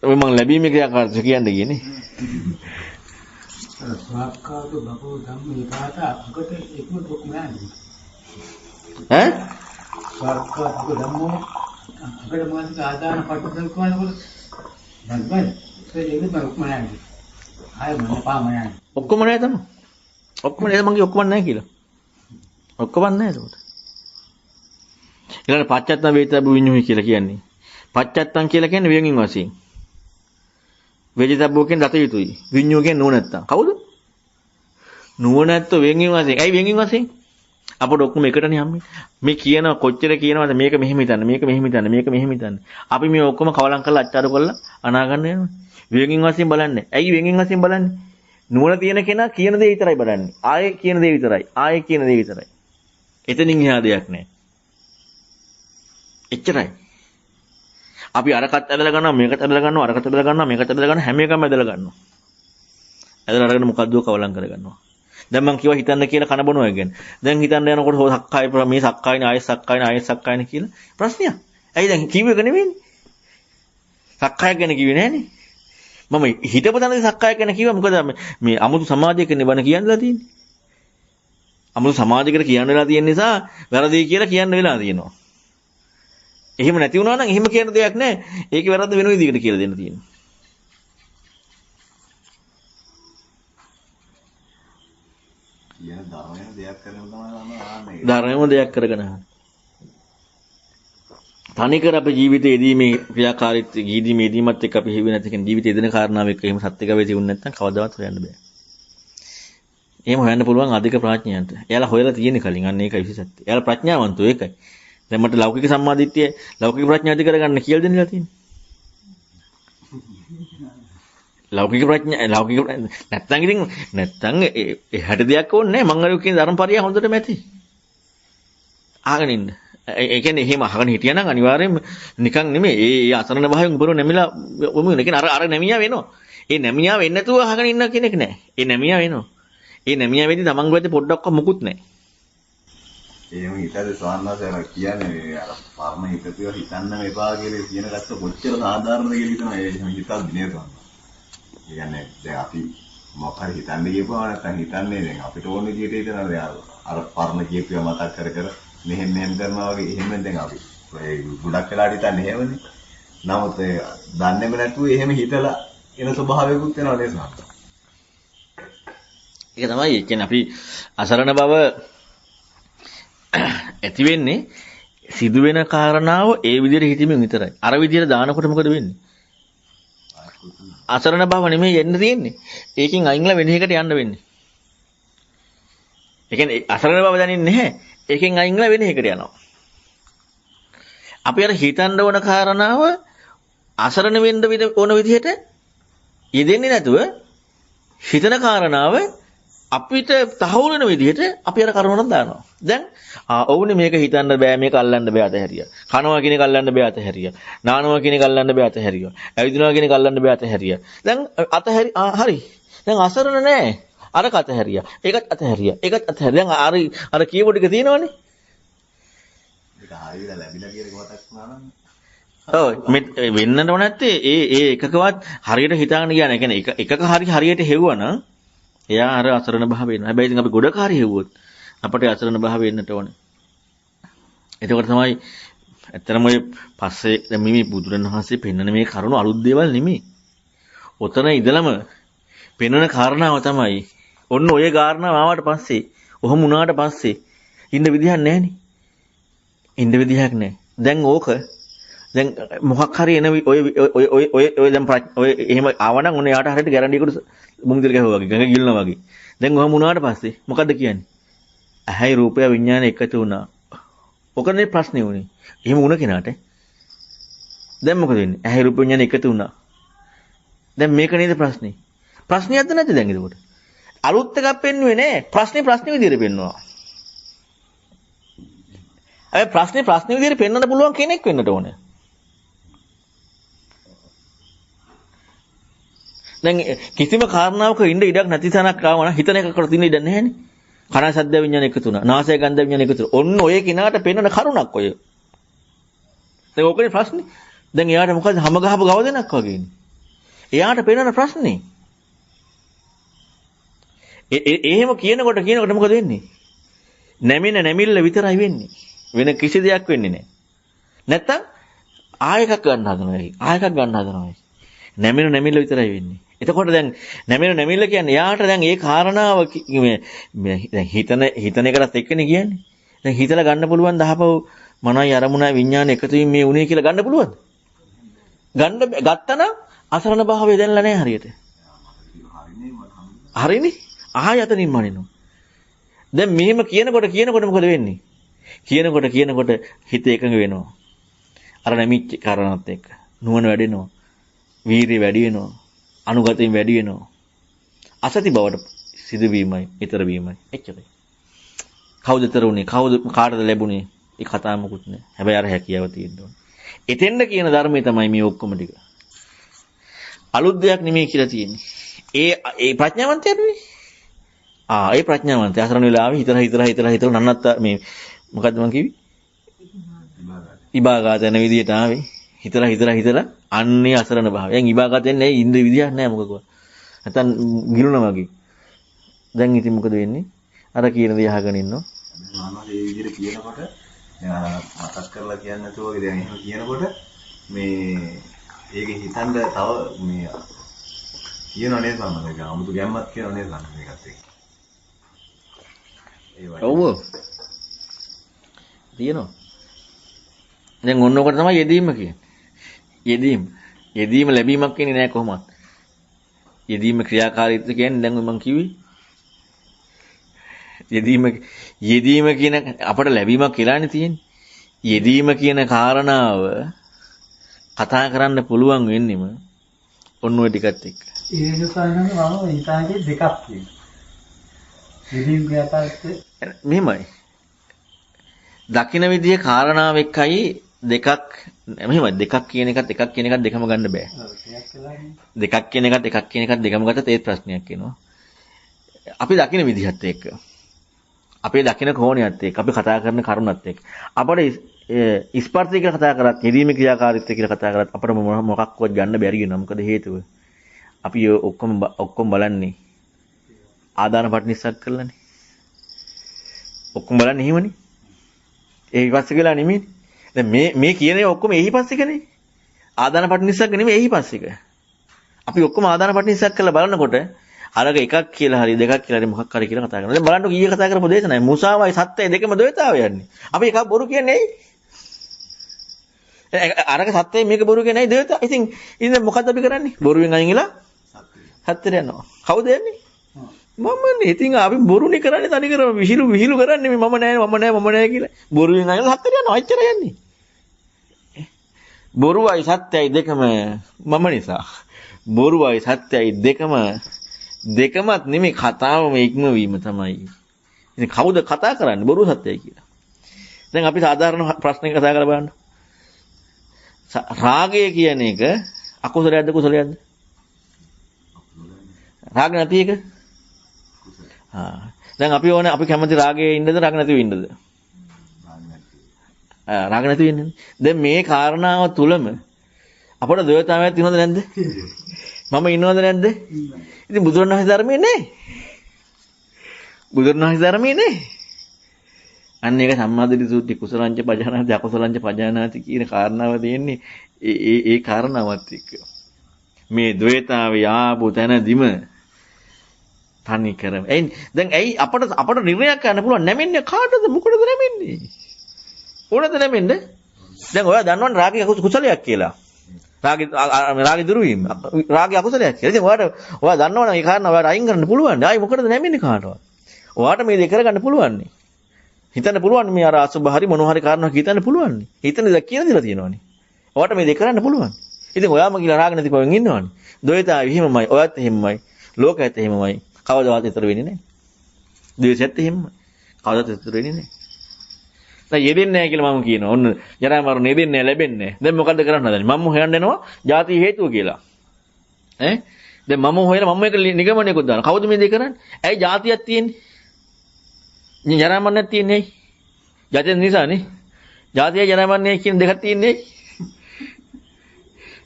ඔය මං ලැබීමේ ක්‍රියාකාරීත්වය කියන්නේ කියන්නේ. ස්වාක්කාත බකෝ ධම්මේ පාත අකට එකම දුක් නෑ. ඈ? ස්වාක්කාත ධම්මෝ අකට මානසික ආදාන පටු කරනකොට නැත්නම් ඒක දුක් නෑ. ආය මම පාම නෑ. ඔක්කොම නෑ තමයි. ඔක්කොම නෑ මං කිය ඔක්කොම නෑ කියලා. ඔක්කොම නෑ ඒකට. ඊළඟ පච්චත්තම් වේතබ්බු විඤ්ඤුහි කියලා කියන්නේ. පච්චත්තම් කියලා කියන්නේ වියංගින් වශයෙන්. වේජිතබ්බෝ කියන්නේ දත යුතුයි. විඤ්ඤුහ කියන්නේ නුවණැත්තන්. කවුද? නුවණැත්තෝ වෙන්ගින් වශයෙන්. ඇයි වෙන්ගින් වශයෙන්? අපට ඔක්කොම එකටනේ හම්බෙන්නේ. මේ කියන කොච්චර කියනවද මේක මෙහෙම හිතන්න මේක මෙහෙම හිතන්න මේක මෙහෙම හිතන්න. අපි මේ ඔක්කොම කවලම් කරලා අච්චාරු කරලා අනා ගන්න වෙනවා. වෙන්ගින් වශයෙන් බලන්නේ. ඇයි වෙන්ගින් වශයෙන් බලන්නේ? නුවණ තියෙන කෙනා කියන දේ විතරයි බලන්නේ. ආයේ කියන දේ විතරයි. ආයේ කියන දේ විතරයි. එතනින් එහා දෙයක් නැහැ. එච්චරයි. අපි අරකට ඇදලා ගන්නවා මේකට ඇදලා ගන්නවා අරකට ඇදලා ගන්නවා මේකට ඇදලා ගන්නවා හැම එකම ඇදලා ගන්නවා. ඇදලා අරගෙන මොකද්ද කවලම් කරගන්නවා. දැන් මං කිව්වා හිතන්න කියලා කන බොනවා කියන්නේ. දැන් හිතන්න යනකොට සක්කාය මේ සක්කායනේ ආයෙත් සක්කායනේ ආයෙත් සක්කායනේ කියලා ප්‍රශ්නයක්. ඇයි දැන් කිව්ව එක නෙවෙයිනේ. සක්කාය ගැන කිව්වේ නෑනේ. මම හිතපු තැනදී සක්කාය ගැන කිව්වා මොකද මේ අමුතු සමාජයකනේ බණ කියන්නලා තියෙන්නේ. අමුතු සමාජයකට කියන්න වෙලා තියෙන නිසා වැරදි කියලා කියන්න වෙලා තියෙනවා. එහෙම නැති වුණා නම් එහෙම කියන දෙයක් නැහැ. ඒකේ වැරද්ද වෙන විදිහකට කියලා දෙන්න තියෙනවා. කියන ධර්මයෙන් දෙයක් කරගෙන තමයි ආන්නේ. ධර්මයෙන් දෙයක් කරගෙන ආන්නේ. තනිකර අපේ ජීවිතයේදී මේ ක්‍රියාකාරීත්වය ගීදීමේදීමත් එක්ක අපි හිවි නැති කෙන ජීවිතයේ දෙන කාරණාව එක්ක එහෙම සත්‍යකවේ තියුනේ නැත්නම් කවදාවත් හොයන්න බෑ. එහෙම හොයන්න පුළුවන් අධික ප්‍රඥාන්ත. එයාලා හොයලා තියෙන කලින් අන්න ඒකයි විශේෂත්වය. එයාලා ප්‍රඥාවන්තෝ ඒකයි. දැන් මට ලෞකික සම්මාදිට්ඨිය ලෞකික ප්‍රඥා ඇති කරගන්න කියලා දෙන්නලා තියෙන්නේ. ලෞකික නැත්තම් ඉතින් නැත්තම් එහට දෙයක් ඕනේ නැහැ. මං අර කියන ධර්මපරිය හොඳටම ඇති. අහගෙන ඉන්න. ඒ කියන්නේ එහෙම අහගෙන හිටියනම් අනිවාර්යයෙන්ම නිකන් නෙමෙයි. ඒ අසරණ භාවයෙන් උඹරෝ නැමිලා ඔමු වෙන. කියන්නේ අර නැමියා වෙනවා. ඒ නැමියා වෙන්නේ නැතුව අහගෙන ඉන්න කෙනෙක් නැහැ. ඒ නැමියා වෙනවා. ඒ නැමියා වෙද්දි තමන්ගේ වෙද්දී පොඩ්ඩක්වත් මොකුත් නැහැ. එහෙම හිතද ස්වාමීන් කියන්නේ අර පරම හිතතිය හිතන්න එපා කියලා කියන ගත්ත කොච්චර සාධාරණද කියලා හිතනවා. ඒ හිතක් දිනේ තමයි. කියන්නේ දැන් අපි මොකක් හරි හිතන්න ගියපුවා නැත්නම් හිතන්නේ දැන් අපිට ඕන විදිහට හිතනවා. දැන් අර පරණ කියපියා මතක් කර කර මෙහෙම කරනවා වගේ එහෙම දැන් අපි ඒ ගොඩක් වෙලාට හිතන්නේ එහෙමනේ. නමුත් දන්නේම නැතුව එහෙම හිතලා එන ස්වභාවයකුත් වෙනවා නේද සාහස? ඒක තමයි. ඒ කියන්නේ අපි අසරණ බව ඇති වෙන්නේ සිදුවෙන කාරණාව ඒ විදිහට හිතීමෙන් විතරයි. අර විදිහට දානකොට මොකද වෙන්නේ? අසරණ බව නෙමෙයි එන්න තියෙන්නේ. ඒකෙන් අයින්ලා වෙන එකකට යන්න වෙන්නේ. ඒ කියන්නේ අසරණ බව දැනෙන්නේ නැහැ. ඒකෙන් අයින්ලා වෙන එකකට යනවා. අපි අර හිතන්න ඕන කාරණාව අසරණ වෙන්න ඕන විදිහට යෙදෙන්නේ නැතුව හිතන කාරණාව අපිට තහවුරු වෙන විදිහට අපි අර කරුණක් දානවා. දැන් ඔවුනේ මේක හිතන්න බෑ, මේක අල්ලන්න බෑ අතහැරියා. කනවා කියන එක අල්ලන්න බෑ අතහැරියා. නානවා කියන එක අල්ලන්න බෑ අතහැරියා. ඇවිදිනවා කියන එක අල්ලන්න බෑ අතහැරියා. දැන් හරි. දැන් අසරණ නෑ. අරක අතහැරියා. ඒකත් අතහැරියා. ඒකත් අතහැරියා. දැන් අර කියපු ටික තියෙනවනේ. ඒක හරියට ලැබිලා කියන කොටක් නානන්නේ. ඔව් මේ වෙන්නට ඕන නැත්තේ ඒ එකකවත් හරියට හිතාගෙන ගියා නෑ. ඒ කියන්නේ එකක හරියට හෙව්වනම් එයා අර අසරණ භාවය වෙනවා. හැබැයි ඉතින් අපි ගොඩක හරි හෙව්වොත් අපට අසරණ භාවය වෙන්නට ඕනේ. එතකොට තමයි ඇත්තටම ඔය පස්සේ දැන් මේ බුදුරණවහන්සේ පෙන්වන මේ කරුණු අලුත් දේවල් නෙමෙයි. ඔතන ඉඳලම පෙන්වන කාරණාව තමයි ඔන්න ඔය කාරණාව ආවට පස්සේ ඔහොම වුණාට පස්සේ ඉන්න විදිහක් නැහැනේ. ඉන්න විදිහක් නැහැ. දැන් දැන් මොකක් හරි එන ඔය දැන් ඔය එහෙම ආවනම් ඔන්න යාට හරියට ගැරන්ඩියකට මුංගිතල ගහුවා වගේ ගඟ ගිල්නවා වගේ. දැන් ඔහම වුණාට පස්සේ මොකද්ද කියන්නේ? ඇහැයි රූපය විඥානය එකතු වුණා. ඔකනේ ප්‍රශ්නේ උනේ. එහෙම වුණ කෙනාට දැන් මොකද වෙන්නේ? ඇහැයි රූප විඥානය එකතු වුණා. දැන් මේක නේද ප්‍රශ්නේ? ප්‍රශ්නියක්ද නැද්ද දැන් ඒකට? අලුත් එකක් පෙන්නුවේ නෑ. ප්‍රශ්නේ විදිහට පෙන්නවා. හැබැයි ප්‍රශ්නේ විදිහට පෙන්වන්න පුළුවන් කෙනෙක් වෙන්නට ඕනේ. දැන් කිසිම කාරණාවක ඉන්න ඉඩක් නැති තැනක් ආව නම් හිතන එකකට තියෙන ඉඩ නැහැනේ. කන සද්ද විඤ්ඤාණ එකතු වුණා. නාසය ගන්ධ විඤ්ඤාණ එකතු වුණා. ඔන්න ඔය කිනාට පෙන්වන කරුණක් ඔය. දැන් ඕකනේ ප්‍රශ්නේ. දැන් එයාට මොකද හැම ගහපු ගව දෙනක් වගේනේ. එයාට පෙන්වන ප්‍රශ්නේ. එහෙම කියනකොට මොකද වෙන්නේ? නැමිල්ල විතරයි වෙන්නේ. වෙන කිසි දෙයක් වෙන්නේ නැහැ. නැත්තම් ආයෙකක් ගන්න හදනවා. නැමිල්ල විතරයි වෙන්නේ. එතකොට දැන් නැමිල්ල කියන්නේ යාට දැන් ඒ කාරණාව දැන් හිතන එකටත් එක්කනේ කියන්නේ. දැන් හිතලා ගන්න පුළුවන් දහපව මනයි අරමුණයි විඥාන එකතු වීම මේ උනේ කියලා ගන්න පුළුවන්ද? ගත්තනම් අසරණ භාවය දැනලා නැහැ හරියට. හරිනේ. ආය යතනින් මනිනවා. දැන් මෙහෙම කියනකොට මොකද වෙන්නේ? කියනකොට හිත එකඟ වෙනවා. අර නැමිච්ච කාරණාත් එක්ක නුවණ වැඩෙනවා. වීරිය වැඩි වෙනවා. අනුගතයෙන් වැඩි වෙනවා. අසති බවට සිදුවීමයි, ඊතර වීමයි. එච්චරයි. කවුද ඊතර උනේ? කාටද ලැබුණේ? ඒ කතාව මොකුත් නෑ. හැබැයි අර හැකියාව තියෙන්න ඕනේ. එතෙන්ද කියන ධර්මයේ තමයි මේ ඔක්කොම ටික. අලුත් දෙයක් නෙමෙයි කියලා තියෙන්නේ. ඒ ප්‍රඥාවන්තයද මේ? ඒ ප්‍රඥාවන්තය අසරණ වෙලාවේ හිතලා නන්නත් මේ මොකද්ද මං කිව්වේ? ඉබාගත යන විදියට ආවේ. හිතලා අන්නේ අසරණ භාවයෙන් ඉබාගත යන්නේ ඉන්න විදියක් නෑ මොකකවත්. නැත්තම් ගිලුණා වගේ. දැන් ඉතින් මොකද වෙන්නේ? අර කියන දේ අහගෙන ඉන්නවා. මම මේ විදිහට කියනකොට මතක් කරලා කියන්නේ නැතුව වගේ දැන් එහෙම කියනකොට මේ ඒක හිතන්න තව මේ කියනව නේද මම ඒක 아무තු ගැම්මක් කියනව නේද මම මේකත් එක්ක. ඔව්. තියෙනවා. දැන් ඔන්නෝකට තමයි යෙදීම කියන්නේ. යෙදීම ලැබීමක් කියන්නේ නෑ කොහොමවත්. යෙදීම ක්‍රියාකාරීත්වය කියන්නේ දැන් මම කිව්වේ. යෙදීම කියන අපට ලැබීමක් කියලානේ තියෙන්නේ. යෙදීම කියන කාරණාව කතා කරන්න පුළුවන් වෙන්නෙම ඔන්න ඔය ටිකත් එක්ක. ඒ නිසා නම් මම හිතාගේ දෙකක් තියෙනවා. විදින් ව්‍යාපාරයේ මෙහෙමයි. දකින්න විදිය කාරණාව එක්කයි දෙකක් මෙහෙමයි දෙකක් කියන එකත් එකක් කියන එකත් දෙකම ගන්න බෑ. දෙකක් කියන එකත් එකක් කියන එකත් දෙකම ගත්තත් ඒත් ප්‍රශ්නයක් එනවා. අපි දකින්න විදිහත් එක්ක අපේ දකින්න කෝණයත් එක්ක අපි කතා කරන කරුණත් එක්ක අපිට ස්පර්ශය කියලා කතා කරත් යෙදීමේ ක්‍රියාකාරීත්වය කියලා කතා කරත් අපිට මොකක්වත් ගන්න බැරි වෙනවා. මොකද හේතුව අපි ඔක්කොම බලන්නේ ආදාන පටිනිස්සක් කරලානේ. ඔක්කොම බලන්නේ එහෙමනේ. ඒ පස්සේ කියලා නෙමෙයි. දැන් මේ කියන ඒවා ඔක්කොම එහි පස්සේකනේ. ආදාන පටිනිස්සක් නෙමෙයි එහි පස්සේක. අපි ඔක්කොම ආදාන පටිනිස්සක් කරලා බලනකොට අරක එකක් කියලා හරි දෙකක් කියලා හරි මොකක් හරි කියලා කතා කරනවා. දැන් බලන්න කීයේ කතා කරපු දේශනයි. මුසාවයි සත්‍යයි දෙකම ද්වේතාවය යන්නේ. අපි එකක් බොරු කියන්නේ ඇයි? අරක සත්‍යයි මේක බොරු කියන්නේ ඇයි ද්වේතාව? ඉතින් මොකද්ද අපි කරන්නේ? බොරුවෙන් අයින් වෙලා සත්‍යට යනවා. කවුද යන්නේ? මමනේ. ඉතින් අපි බොරුනේ කරන්නේ තනි කරම විහිළු කරන්නේ මේ මම නෑ කියලා. බොරුවෙන් අයින් සත්‍යට යනවා. අච්චර යන්නේ. බොරුවයි සත්‍යයි දෙකම මම නිසා. බොරුවයි සත්‍යයි දෙකමත් නෙමෙයි කතාවම ඉක්මවීම තමයි. ඉතින් කවුද කතා කරන්නේ බොරු සත්‍යයි කියලා? දැන් අපි සාධාරණ ප්‍රශ්නයක කතා කරලා බලන්න. රාගය කියන එක අකුසලයක්ද කුසලයක්ද? රාග නැති එක? දැන් අපි ඕනේ අපි කැමති රාගයේ ඉන්නද රාග නැතිව ඉන්නද? රාග නැතිව ඉන්නේ. දැන් මේ කාරණාව තුලම අපට ද්වේතාවයක් තියෙනවද නැද්ද? මම ඉන්නවද නැද්ද? ඉතින් බුදුරණවහන්සේ ධර්මයේ නේ. බුදුරණවහන්සේ ධර්මයේ නේ. අන්න ඒක සම්මාදිට සූත්‍රය කුසලංච පජානාති අකුසලංච පජානාති කියන කාරණාව තියෙන්නේ ඒ කාරණාවත් එක්ක. මේ ද්වේතාවේ ආපු තැනදිම තනි කරම. දැන් ඇයි අපට නිර්ණයක් ගන්න පුළුවන් නැමෙන්නේ කාටද මොකටද නැමෙන්නේ? ඕනද නැමෙන්න? දැන් ඔයා දන්නවනේ රාගය කුසලයක් කියලා. රාගය දුරු වීම. රාගය අකුසලයක් කියලා. ඉතින් ඔයා දන්නවනේ මේ කාරණා ඔයාට අයින් කරන්න පුළුවන්. ආයි මොකටද නැමෙන්නේ කාටවත්? ඔයාට මේ දෙක කරගන්න පුළුවන් නේ. හිතන්න පුළුවන් මේ අර අසුබ හරි මොනවා හරි කාරණාවක් හිතන්න පුළුවන් නේ. හිතන දේ කියලා දීලා තියෙනවනේ. ඔයාට මේ දෙක කරන්න පුළුවන්. ඉතින් ඔයාම කියලා රාග නැති පවෙන් ඉන්නවනේ. ද්වේතාවය එහෙමමයි. ඔයත් එහෙමමයි. ලෝකයත් එහෙමමයි. කවදාවත් ඊතර වෙන්නේ නැහැ. ද්වේෂයත් එහෙමමයි. කවදාවත් ඊතර වෙන්නේ නැහැ. දැන් යෙදෙන්නේ නැහැ කියලා මම කියනවා. ඔන්න ජරා මරණ යෙදෙන්නේ නැහැ ලැබෙන්නේ නැහැ. දැන් මොකද්ද කරන්න හදන්නේ? මම හොයන්න එනවා ಜಾති හේතුව කියලා. දැන් මම හොයලා මම එක නිගමනයකුත් දානවා. කවුද මේ දෙක කරන්නේ? ඇයි ಜಾතියක් තියෙන්නේ? ජරා මරණයක් තියෙන්නේ ඇයි? ජාතිය නිසානේ. ජාතිය ජරා මරණය කියන දෙකක් තියෙන්නේ ඇයි?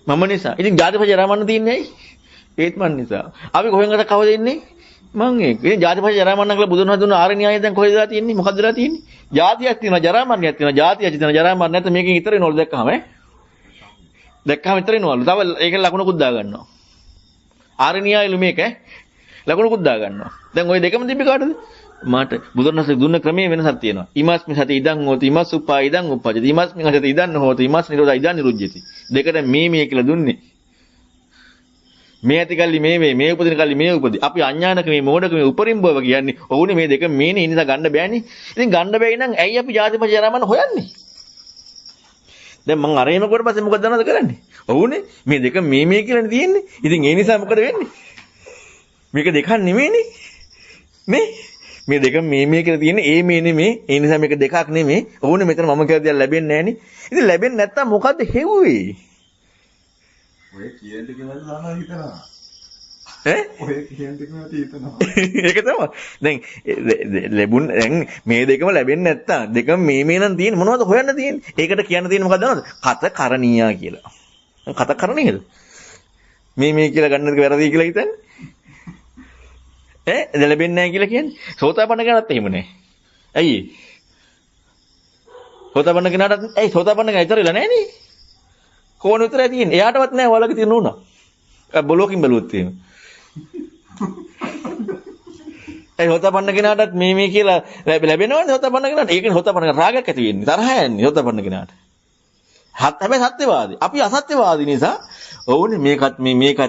මම නිසා. ඉතින් ජාතිපත ජරා මරණ තියෙන්නේ ඇයි? ඒත් මන් නිසා. අපි කොහෙන්ද කවද ඉන්නේ? මං ඒක. ඉතින් ජාතිපත ජරා මරණ කියලා බුදුන් වහන්සේ දුන්න ආර්ය න්‍යායය දැන් කොහෙද දාලා තියෙන්නේ? මොකද්ද දාලා තියෙන්නේ? ජාතියක් තියෙනවා ජරා මරණයක් තියෙනවා. ජාතියක් තියෙනවා ජරා මරණ නැත්නම් මේකෙන් ඉතර වෙනවලු දැක්කම දැක්කම ඉතර වෙනවලු. තව ඒක ලකුණකුත් දා ගන්නවා. ආර්ය න්‍යායලු මේක ලකුණකුත් දා ගන්නවා. දැන් ওই දෙකම තිබ්බේ කාටද? මට බුදුරණවහන්සේ දුන්න ක්‍රමයේ වෙනසක් තියෙනවා. ඉමස්මි සති ඉදං හෝති ඉමස් උපා ඉදං උපජ්ජති ඉමස්මි සති ඉදං හෝති ඉමස් නිරෝධා ඉදං නිරුජ්ජති. දෙකට මේ කියලා දුන්නේ. මේ ඇති කල්ලි මේ උපදින කල්ලි මේ උපදි. අපි අඥානක මේ මෝඩක මේ උපරිම බව කියන්නේ. ඔවුනේ මේ දෙක මේනේ නිසා ගන්න බෑනේ. ඉතින් ගන්න බැයි නම් ඇයි අපි ජාතිපත ජරාමරණ හොයන්නේ? දැන් මං අරේම කොට පස්සේ මොකද දන්නවද කරන්නේ? ඔවුනේ මේ දෙක මේ කියලානේ තියෙන්නේ. ඉතින් ඒ නිසා මොකද වෙන්නේ? මේක දෙකක් නෙමෙයිනේ. මේ දෙක මේ කියලා තියෙන්නේ ඒ මේ නෙමෙයි. ඒ නිසා මේක දෙකක් නෙමෙයි. ඕනේ මෙතන මම කියලා දෙයක් ලැබෙන්නේ නැහනේ. ඉතින් ලැබෙන්නේ නැත්තම් මොකද්ද හෙව්වේ? ඔය කියන දෙක වල දානවා හිතනවා. ඔය කියන දෙක වල හිතනවා. ඒක තමයි. දැන් මේ දෙකම ලැබෙන්නේ නැත්තම් දෙකම මේ නම් තියෙන්නේ මොනවද හොයන්න තියෙන්නේ? ඒකට කියන්න තියෙන්නේ මොකක්ද දන්නවද? කත කරණීයා කියලා. කත කරණීයද? මේ කියලා ගන්නද වැරදි කියලා හිතන්නේ? ලැබෙන්නේ නැහැ කියලා කියන්නේ සෝතාපන්න කෙනාට එහෙම නැහැ. ඇයි? සෝතාපන්න කෙනාට සෝතාපන්න කෙනා ඉතරලා නැහැ නේ. කොහොන විතරයි තියෙන්නේ. එයාටවත් නැහැ ඔයාලගේ තියෙන උනා. බොලෝකින් බැලුවොත් එහෙම. සෝතාපන්න කෙනාටත් මේ කියලා ලැබෙනවනේ සෝතාපන්න කෙනාට. ඒකනේ සෝතාපන්න කෙනා රාගයක් ඇති වෙන්නේ. තරහ යන්නේ සෝතාපන්න කෙනාට. හැබැයි සත්‍යවාදී. අපි අසත්‍යවාදී නිසා ඔවුනේ මේකත්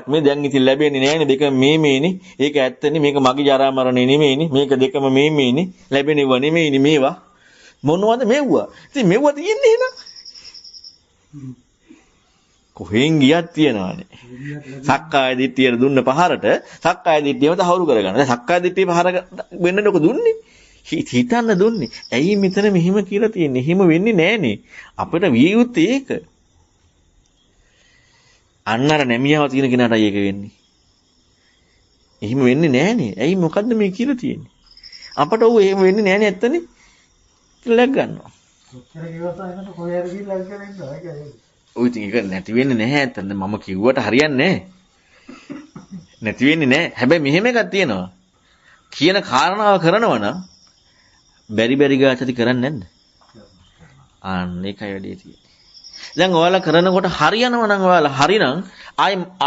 මේ දැන් ඉතින් ලැබෙන්නේ නැහැනේ දෙක මේනේ. ඒක ඇත්තනේ මේක මගේ ජරා මරණේ නෙමෙයිනේ. මේක දෙකම මේනේ. ලැබෙනව නෙමෙයිනේ මේවා. මොනවද මෙව්වා? ඉතින් මෙව්වා තියෙන්නේ එහෙනම්. කොහෙන් ගියක් තියනවානේ. සක්කාය දිට්ඨියට දුන්න පහරට සක්කාය දිට්ඨියම තහවුරු කරගන්න. දැන් සක්කාය දිට්ඨිය පහර වෙන්නට ඔක දුන්නේ. හිතන්න දුන්නේ. ඇයි මෙතන මෙහිම කියලා තියෙන්නේ? එහෙම වෙන්නේ නැහනේ. අපිට විය යුත්තේ ඒක. අන්නර නැමියාව තියෙන කෙනාටයි ඒක වෙන්නේ. එහෙම වෙන්නේ නැහනේ. ඇයි මොකද්ද මේ කියලා තියෙන්නේ? අපට ਉਹ එහෙම වෙන්නේ නැහනේ ඇත්තනේ. කියලා ගන්නවා. ඔච්චර කිව්වසාකට කොහේ හරි ගිහිල්ලා ලඟ කරෙන්නවා කියන්නේ. ඔය ඉතින් ඒක නැති වෙන්නේ නැහැ ඇත්තට. මම කිව්වට හරියන්නේ නැහැ. නැති වෙන්නේ නැහැ. හැබැයි මෙහෙම එකක් තියෙනවා. කියන කාරණාව කරනවා නම් බැරි ගාචති කරන්නේ නැද්ද? අන්න ඒකයි වැඩේ තියෙන්නේ. දැන් ඔයාලා කරනකොට හරියනවා නම් ඔයාලා හරිනම්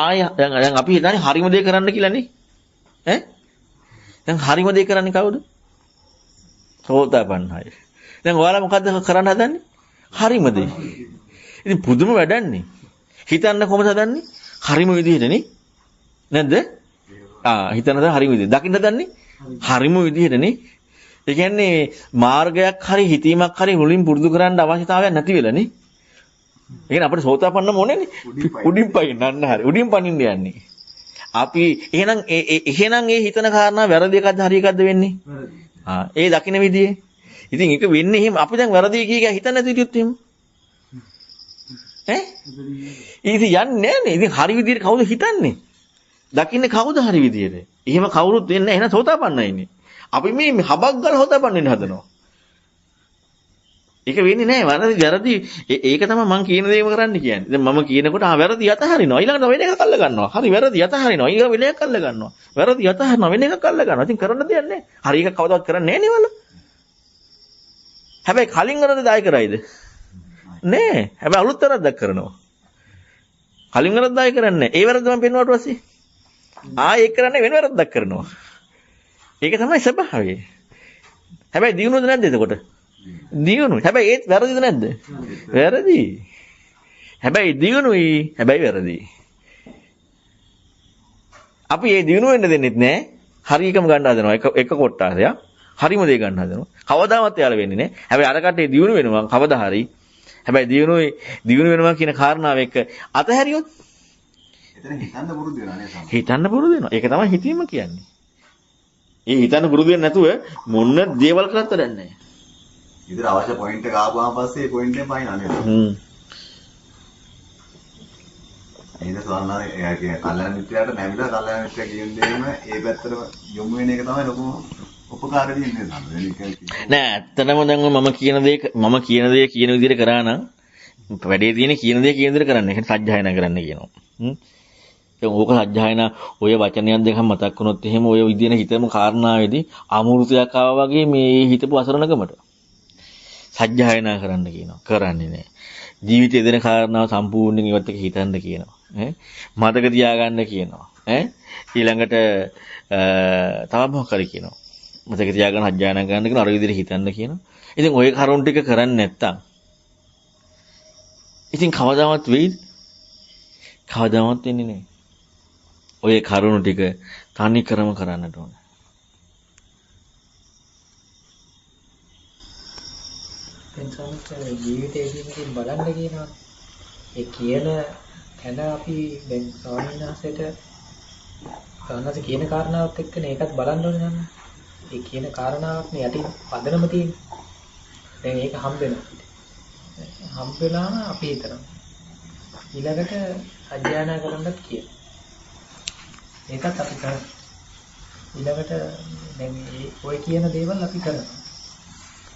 ආය දැන් අපි හිතන්නේ හරිම දේ කරන්න කියලානේ. ඈ? දැන් හරිම දේ කරන්නේ කවුද? සෝතාපන්නයි. දැන් ඔයාලා මොකද්ද කරන්න හදන්නේ? හරිම දේ. ඉතින් පුදුම වැඩන්නේ. හිතන්න කොහොමද හදන්නේ? හරිම විදිහටනේ. නැද්ද? හිතන්න හරිම විදිහට. දකින්න හදන්නේ? හරිම විදිහටනේ. ඒ කියන්නේ මාර්ගයක් හරි හිතීමක් හරි මුලින් පුරුදු කරන්න අවශ්‍යතාවයක් නැති වෙලානේ. ඒ කියන්නේ අපිට සෝතාපන්නම ඕනේනේ. උඩින් පයින්නන්න හරි. උඩින් පනින්න යන්නේ. අපි එහෙනම් ඒ හිතන කාරණා වැරදි එකක්ද හරි එකක්ද වෙන්නේ? ඒ දකින්න විදිහේ. ඉතින් ඒක වෙන්නේ එහෙම අපි දැන් වැරදි කිය හිතන්නේ නැති විදිහට එහෙම. ඈ? ඉතින් යන්නේ නැහනේ. ඉතින් හරි විදිහට කවුද හිතන්නේ? දකින්නේ කවුද හරි විදිහට? එහෙම කවුරුත් වෙන්නේ නැහැ. එහෙනම් සෝතාපන්නයි ඉන්නේ. අපි මේ හබක් ගාලා හොතපන්න වෙන්න හදනවා. ඒක වෙන්නේ නැහැ. වැරදි ඒක තමයි මම කියන දේම කරන්න කියන්නේ. දැන් මම කියනකොට වැරදි යතහරිනවා. ඊළඟට වෙන එකක් අල්ල ගන්නවා. හරි වැරදි යතහරිනවා. ඊළඟ වෙන එකක් අල්ල ගන්නවා. වැරදි යතහරිනවා වෙන එකක් අල්ල ගන්නවා. ඉතින් කරන්න දෙයක් නැහැ. හරි එක කවදාවත් කරන්නේ නැහැ නේ හැබැයි කලින් වැරදි දාය කරයිද? නෑ. හැබැයි අලුත් වැරද්දක් කරනවා. කලින් වැරද්ද දාය කරන්නේ නැහැ. ඒ වැරද්ද මම පෙන්වුවාට පස්සේ ඒක කරන්නේ වෙන වැරද්දක් කරනවා. ඒක තමයි ස්වභාවය. හැබැයි දිනුනොද නැද්ද එතකොට? දිනුනොයි. හැබැයි ඒත් වැරදිද නැද්ද? වැරදි. හැබැයි දිනුනොයි. හැබැයි වැරදි. අපි ඒ දිනු වෙන්න දෙන්නෙත් නෑ. හරි එකම ගන්න හදනවා. එක කොට්ටාසයක්. හරිම දේ ගන්න හදනවා. කවදාවත් යාළ වෙන්නේ නෑ. හැබැයි අර කටේ දිනු වෙනවා කවදා හරි. හැබැයි දිනු වෙනවා කියන කාරණාව එක්ක අතහැරියොත් එතන හිතන්න පුරුදු වෙනවා නේද? හිතන්න පුරුදු වෙනවා. ඒක තමයි හිතීම කියන්නේ. ඒ හිතන්න පුරුදු වෙන්නේ නැතුව මොන දේවල් කරත් වැඩක් නැහැ. ඉතින් අවශ්‍ය පොයින්ට් එක ආපුවාම පස්සේ ඒ පොයින්ට් එකෙන් පයින් අනේ. එහෙනම් සෝන්නානේ එයා කියන කල්යනා මිත්‍රයාට නැමිලා කල්යනා මිත්‍රයා කියන දේම ඒ පැත්තට යොමු වෙන එක තමයි ලොකුම උපකාරය දෙන්නේ නෑ. ඇත්තටම දැන් මම කියන දේ කියන විදිහට කරා නම් වැඩේ තියෙන්නේ කියන දේ කියන විදිහට කරන්න. ඒ කියන්නේ සත්‍යයනා කරන්න කියනවා. ඕක සත්‍යයනා ඔය වචනයක් දෙකක් මතක් වුණොත් එහෙම ඔය විදිහේ හිතම කාරණාවේදී අමෘතයක් ආවා වගේ මේ හිතපු අසරණකමට සත්‍යයනා කරන්න කියනවා. කරන්නේ නෑ. ජීවිතයේ දෙන කාරණාව සම්පූර්ණයෙන් ඉවත් එක හිතන්න කියනවා. මතක තියාගන්න කියනවා. ඊළඟට තව මොකක් හරි කියනවා. මතක තියාගන්න සත්‍යයනා කරන්න කියන අර විදිහට හිතන්න කියනවා. ඉතින් ඔය කරුණ ටික කරන්නේ නැත්තම් ඉතින් කවදාවත් වෙයිද? කවදාවත් වෙන්නේ නෑ. ඔය කරුණු ටික තනි කරම කරන්නට ඕන. එතනත් ජීවිතයේදී බලන්න කියනවා. ඒ කියන තැන අපි දැන් ස්වාමීන් වහන්සේට කියන කාරණාවත් එක්කනේ ඒකත් බලන්න ඕනේ නේද? ඒ කියන කාරණාවක් නේ යටින් පදනම තියෙන්නේ. දැන් ඒක හම්බ වෙනවා. හම්බ වෙලාම අපි හිතනවා. ඊළඟට අධ්‍යයනය කරන්නත් කියනවා. ඒකත් අපි කරනවා. ඊළඟට දැන් ඔය කියන දේවල් අපි කරනවා.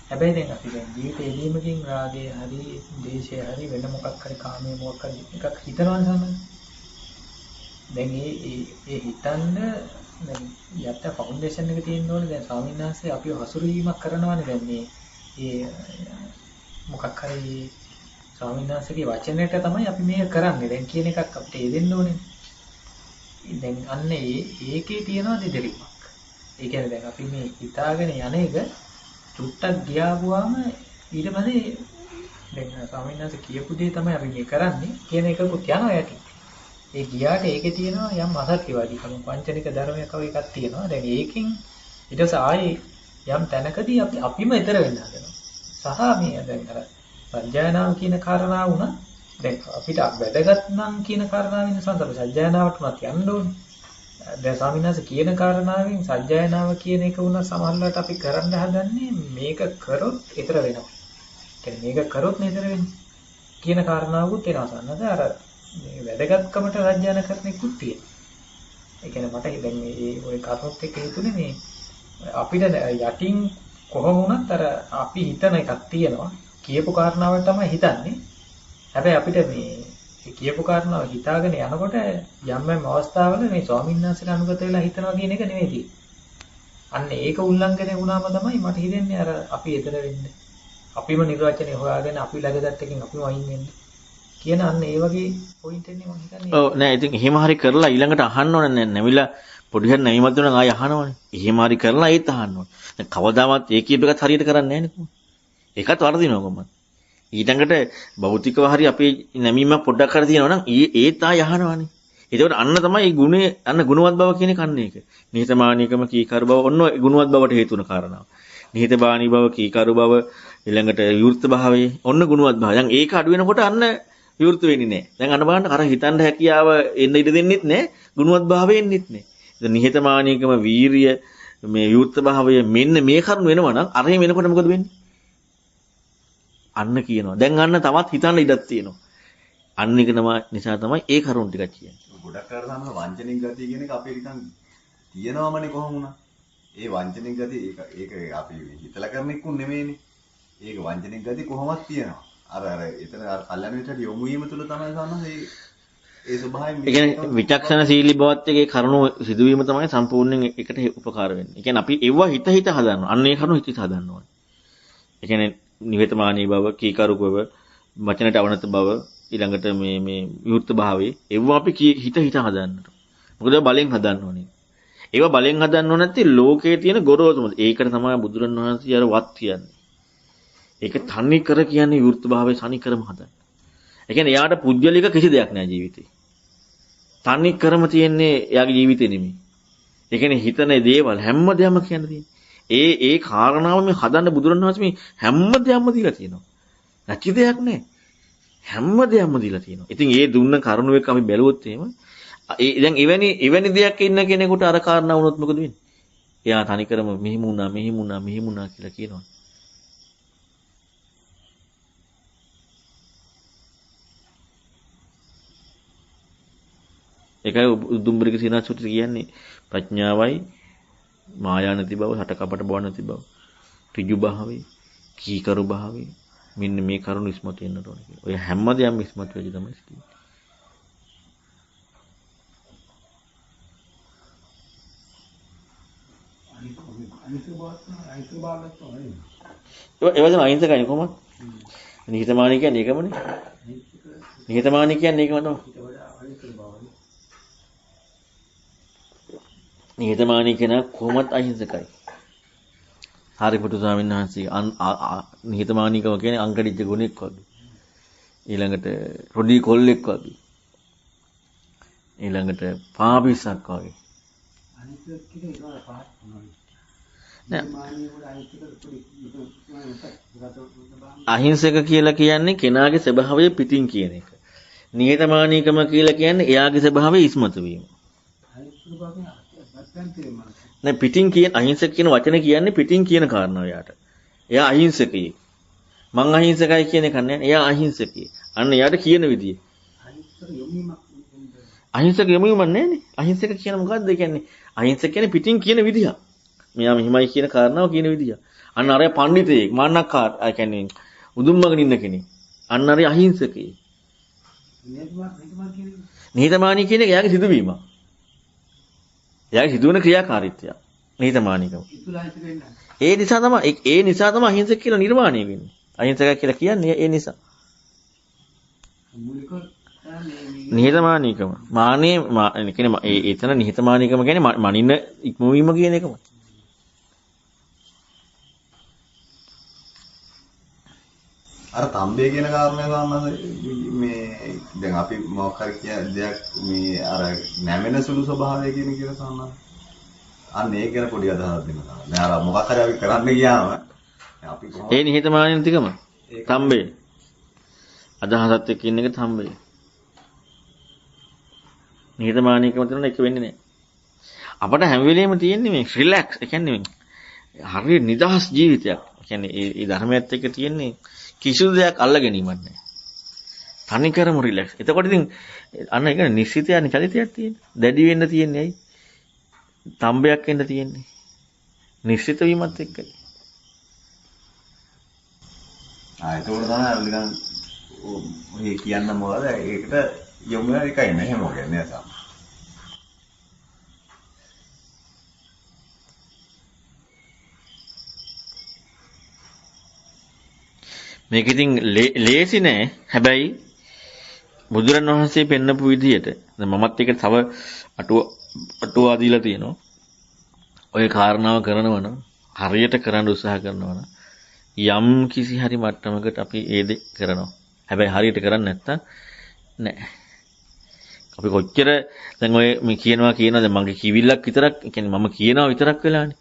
හැබැයි දැන් අපි දැන් ජීවිතේදීමකින් රාගය හරි, ද්වේෂය හරි වෙන මොකක් හරි කාමයේ මොකක් හරි එකක් හිතනවා නේද? දැන් ඒ හිතන්න දැන් යත්ත ෆවුන්ඩේෂන් එක තියෙන්න ඕනේ. දැන් ස්වාමීන් වහන්සේ අපිව හසුරුවීමක් කරනවානේ දැන් මේ මොකක් හරි ස්වාමීන් වහන්සේගේ වචනයට තමයි අපි මේක කරන්නේ. දැන් කියන එකක් අපිට එදෙන්න ඕනේ. දැන් අන්න ඒකේ තියෙනවා දෙදෙලිමක්. ඒ කියන්නේ දැන් අපි මේ හිතාගෙන යන එක චුට්ටක් ගියාවුවාම ඊට පස්සේ දැන් ස්වාමීන් වහන්සේ කියපු දේ තමයි අපි මේ කරන්නේ කියන එකකුත් යනවා යටි. ඒ ගියාට ඒකේ තියෙනවා යම් අසත්‍යවාදීකම පංචනික ධර්මයක් වගේ එකක් තියෙනවා. දැන් ඒකෙන් ඊට පස්සේ ආයේ යම් තැනකදී අපිම ඊතර වෙන්න හදනවා. සහ මේ දැන් අර සත්‍යයනාව කියන කාරණාව උනා දැන් අපිට වැදගත් නම් කියන කාරණාවෙන් සම්බන්ධ සත්‍යයනාවට උනත් යන්න ඕනේ. දැන් ස්වාමීන් වහන්සේ කියන කාරණාවෙන් සත්‍යයනාව කියන එක වුණා සමහරවිට අපි කරන්න හදන්නේ මේක කරොත් ඊතර වෙනවා. කියන්නේ මේක කරොත් නේතර වෙන්නේ කියන කාරණාවකුත් එනවා සන්නද අර මේ වැදගත්කමට සත්‍යයන කරන එකකුත් තියෙනවා. ඒ කියන්නේ මට දැන් මේ ওই කරුණුත් එක්ක හිතුනේ මේ අපිට යටින් කොහොම වුණත් අර අපි හිතන එකක් තියෙනවා. කියපු කාරණාව තමයි හිතන්නේ. හැබැයි අපිට මේ කියපු කාරණාව හිතාගෙන යනකොට යම් අවස්ථාවල මේ ස්වාමීන් වහන්සේට අනුගත වෙලා හිතනවා කියන එක නෙවෙයි තියෙන්නේ. අන්න ඒක උල්ලංඝනය වුණාම තමයි මට හිතෙන්නේ අර අපි එතන වෙන්නේ. අපිම නිර්වචනය හොයාගෙන අපි ළඟදත් එකකින් අපිම අයින් වෙන්නේ. කියන අන්න ඒ වගේ පොයින්ට් එකනේ මම හිතන්නේ. ඔව් නෑ ඉතින් එහෙම හරි කරලා ඊළඟට අහන්න ඕනේ නෑ නැවිලා පොඩි හරි නැවිමත් වෙනවා ආයෙ අහනවනේ. එහෙම හරි කරලා ඒත් අහන්න ඕනේ. දැන් කවදාවත් ඒ කීප එකත් හරියට කරන්නේ නෑනේ කොහොමද? ඒකත් වර්ධිනවා කොහොමද? ඊළඟට භෞතිකව හරි අපේ නැමීමක් පොඩ්ඩක් හරි තියෙනවා නම් ඒත් ආයෙ අහනවනේ. ඒකෝට අන්න තමයි මේ ගුණේ අන්න ගුණවත් බව කියන කන්නේ එක. නිහතමානීකම කීකරු බව ඔන්න ගුණවත් බවට හේතු වෙන කාරණාව. නිහතමානී බව කීකරු බව ඊළඟට විවෘත භාවයේ ඔන්න ගුණවත් භාවය. දැන් ඒක අඩු වෙනකොට අන්න විවෘත වෙන්නේ නැහැ. දැන් අන්න බලන්න අර හිතන්න හැකියාව එන්න ඉඩ දෙන්නෙත් නැහැ. ගුණවත් භාවය එන්නෙත් නැහැ. දැන් නිහතමානීකම වීරිය මේ විවෘත භාවය මෙන්න මේ කරුණ වෙනවා නම් අර එහෙම වෙනකොට මොකද වෙන්නේ? අන්න කියනවා. දැන් අන්න තවත් හිතන්න ඉඩක් තියෙනවා. අන්න එක නිසා තමයි ඒ කරුණ ටිකක් කියන්නේ. ගොඩක් අර තමයි වංචනික ගතිය කියන එක අපේ නිකන් තියෙනවමනේ කොහොම වුණා. ඒ වංචනික ගතිය ඒක අපි හිතලා කරන එකක් නෙමෙයිනේ. ඒක වංචනික ගතිය කොහොමද තියෙනවා. අර එතන අර කල්යන විතරට යොමු වීම තුළ තමයි සම්මත ඒ ස්වභාවයෙන් ඒ කියන්නේ විචක්ෂණශීලී බවත් එකේ කරුණු සිදුවීම තමයි සම්පූර්ණයෙන් එකට උපකාර වෙන්නේ. ඒ කියන්නේ අපි ඒව හිත හදනවා. අන්න ඒ කරුණු හිත හදන්න ඕනේ. ඒ කියන්නේ නිහතමානී බව, කීකරු බව, වචනට අවනත බව, ඊළඟට මේ විවෘත භාවයේ ඒව අපි හිත හදන්නට. මොකද බලෙන් හදන්න ඕනේ. ඒව බලෙන් හදන්න ඕන නැති ලෝකයේ තියෙන ගොරෝසුම. ඒකට තමයි බුදුරණවහන්සේ අර වත් කියන්නේ. ඒක තනි කර කියන්නේ විවෘත භාවයේ තනි කරම හදන්න. ඒ කියන්නේ එයාට පුජ්‍යලික කිසි දෙයක් නෑ ජීවිතේ. තනි කරම තියෙන්නේ එයාගේ ජීවිතේ නෙමෙයි. ඒ කියන්නේ හිතන දේවල් හැම දෙයක්ම කියන්න තියෙන්නේ. ඒ කාරණාව මේ හදන්න බුදුරණවහන්සේ මේ හැම දෙයක්ම දීලා තියෙනවා. නැති දෙයක් නෑ. හැම දෙයක්ම දීලා තියෙනවා. ඉතින් ඒ දුන්න කරුණු එක අපි බැලුවොත් එහෙම දැන් එවැනි දෙයක් ඉන්න කෙනෙකුට අර කාරණා වුණොත් මොකද වෙන්නේ? එයා තනිකරම මෙහිම වුණා කියලා කියනවා. ඒකයි උදුම්බරික සීනා සූත්‍රය කියන්නේ ප්‍රඥාවයි මායා නැති බව, හටකපට බව නැති බව, ඍජු භාවය, කීකරු භාවය මෙන්න මේ කරුණු ඉස්මතු වෙන්න ඕනේ කියලා. ඔය හැම දෙයක්ම ඉස්මතු වෙච්ච තමයි සිටින්නේ. ඒ වගේම අහිංසකයි කොහොමද? නිහතමානී කියන්නේ ඒකමනේ. නිහතමානී කියන්නේ ඒකම තමයි. නිහතමානී කෙනා කොහොමත් අහිංසකයි. හරිපුතු ස්වාමීන් වහන්සේ නිහතමානීකම කියන්නේ අංගඩිච්ච ගුණෙක් වගේ. ඊළඟට රොඩි කොල්ලෙක් වගේ. ඊළඟට පාපිස්සක් වගේ. අහිංසක කියලා කියන්නේ කෙනාගේ ස්වභාවය පිටින් කියන එක. නිහතමානීකම කියලා කියන්නේ එයාගේ ස්වභාවය ඉස්මතු වීම. නෑ පිටින් කියන අහිංසක කියන වචනේ කියන්නේ පිටින් කියන කාරණාව යාට. එයා අහිංසකයෙක්. මං අහිංසකයි කියන එක නෑ. එයා අහිංසකයෙක්. අන්න එයාට කියන විදිය. අහිංසක යොමුමක් නෑනේ. අහිංසක කියන මොකද්ද? ඒ කියන්නේ අහිංසක කියන්නේ පිටින් කියන විදිය. මෙයා මෙහිමයි කියන කාරණාව කියන විදිය. අන්න අර පඬිතෙක්, මාන්නක්කාර, ඒ කියන්නේ උදුම්මගෙන ඉන්න කෙනෙක්. අන්න අර අහිංසකයෙක්. නිහතමානී කියන එක එයාගේ සිදුවීමක්. එයාගේ සිදුවන ක්‍රියාකාරීත්වය. නිහතමානීකම. ඒ නිසා තමයි අහිංසක කියලා නිර්මාණය වෙන්නේ. අහිංසක කියලා කියන්නේ ඒ නිසා. නිහතමානීකම. මානේ කියන්නේ එතන නිහතමානීකම කියන්නේ මනින්න ඉක්මවීම කියන එකම. අර තම්බේ කියන කාරණය ගන්න මේ දැන් අපි මොකක් හරි කියන දෙයක් මේ අර නැමෙන සුළු ස්වභාවය කියන කියලා සම්මත. අන්න ඒක ගැන පොඩි අදහසක් දෙන්න තමයි. දැන් අර මොකක් හරි අපි කරන්න ගියාම අපි කොහොමද ඒ නිහතමානීකම තම්බේ. අදහසත් එක්ක ඉන්න එකත් හම්බ වෙයි. නිහතමානීකම තියෙන එක වෙන්නේ නැහැ. අපට හැම වෙලෙම තියෙන්නේ මේ රිලැක්ස්. ඒ කියන්නේ හරිය නිදහස් ජීවිතයක්. ඒ කියන්නේ ඒ ධර්මයත් එක්ක තියෙන්නේ කිසිදු දෙයක් අල්ල ගැනීමක් නැහැ. තනිකරම රිලැක්ස්. එතකොට ඉතින් අන්න ඒක නිශ්චිතයන් චලිතයක් තියෙන්නේ. දැඩි වෙන්න තියෙන්නේ ඇයි? තම්බයක් වෙන්න තියෙන්නේ. නිශ්චිත වීමත් එක්කයි. ඒක තමයි නිකන් ඔය කියන්න මොකද ඒකට යොමු වෙන එකයි නේ හැම මොකද නේද? මේක ඉතින් ලේසි නෑ. හැබැයි බුදුරණවහන්සේ පෙන්නපු විදිහට දැන් මමත් ඒක තව අටුවා දීලා තියෙනවා. ඔය කාරණාව කරනවා නම් හරියට කරන්න උත්සාහ කරනවා නම් යම් කිසි හරි මට්ටමකට අපි ඒ දේ කරනවා. හැබැයි හරියට කරන්නේ නැත්තම් නෑ. අපි කොච්චර දැන් ඔය මේ කියනවා දැන් මගේ කිවිල්ලක් විතරක් කියන්නේ මම කියනවා විතරක් වෙලානේ.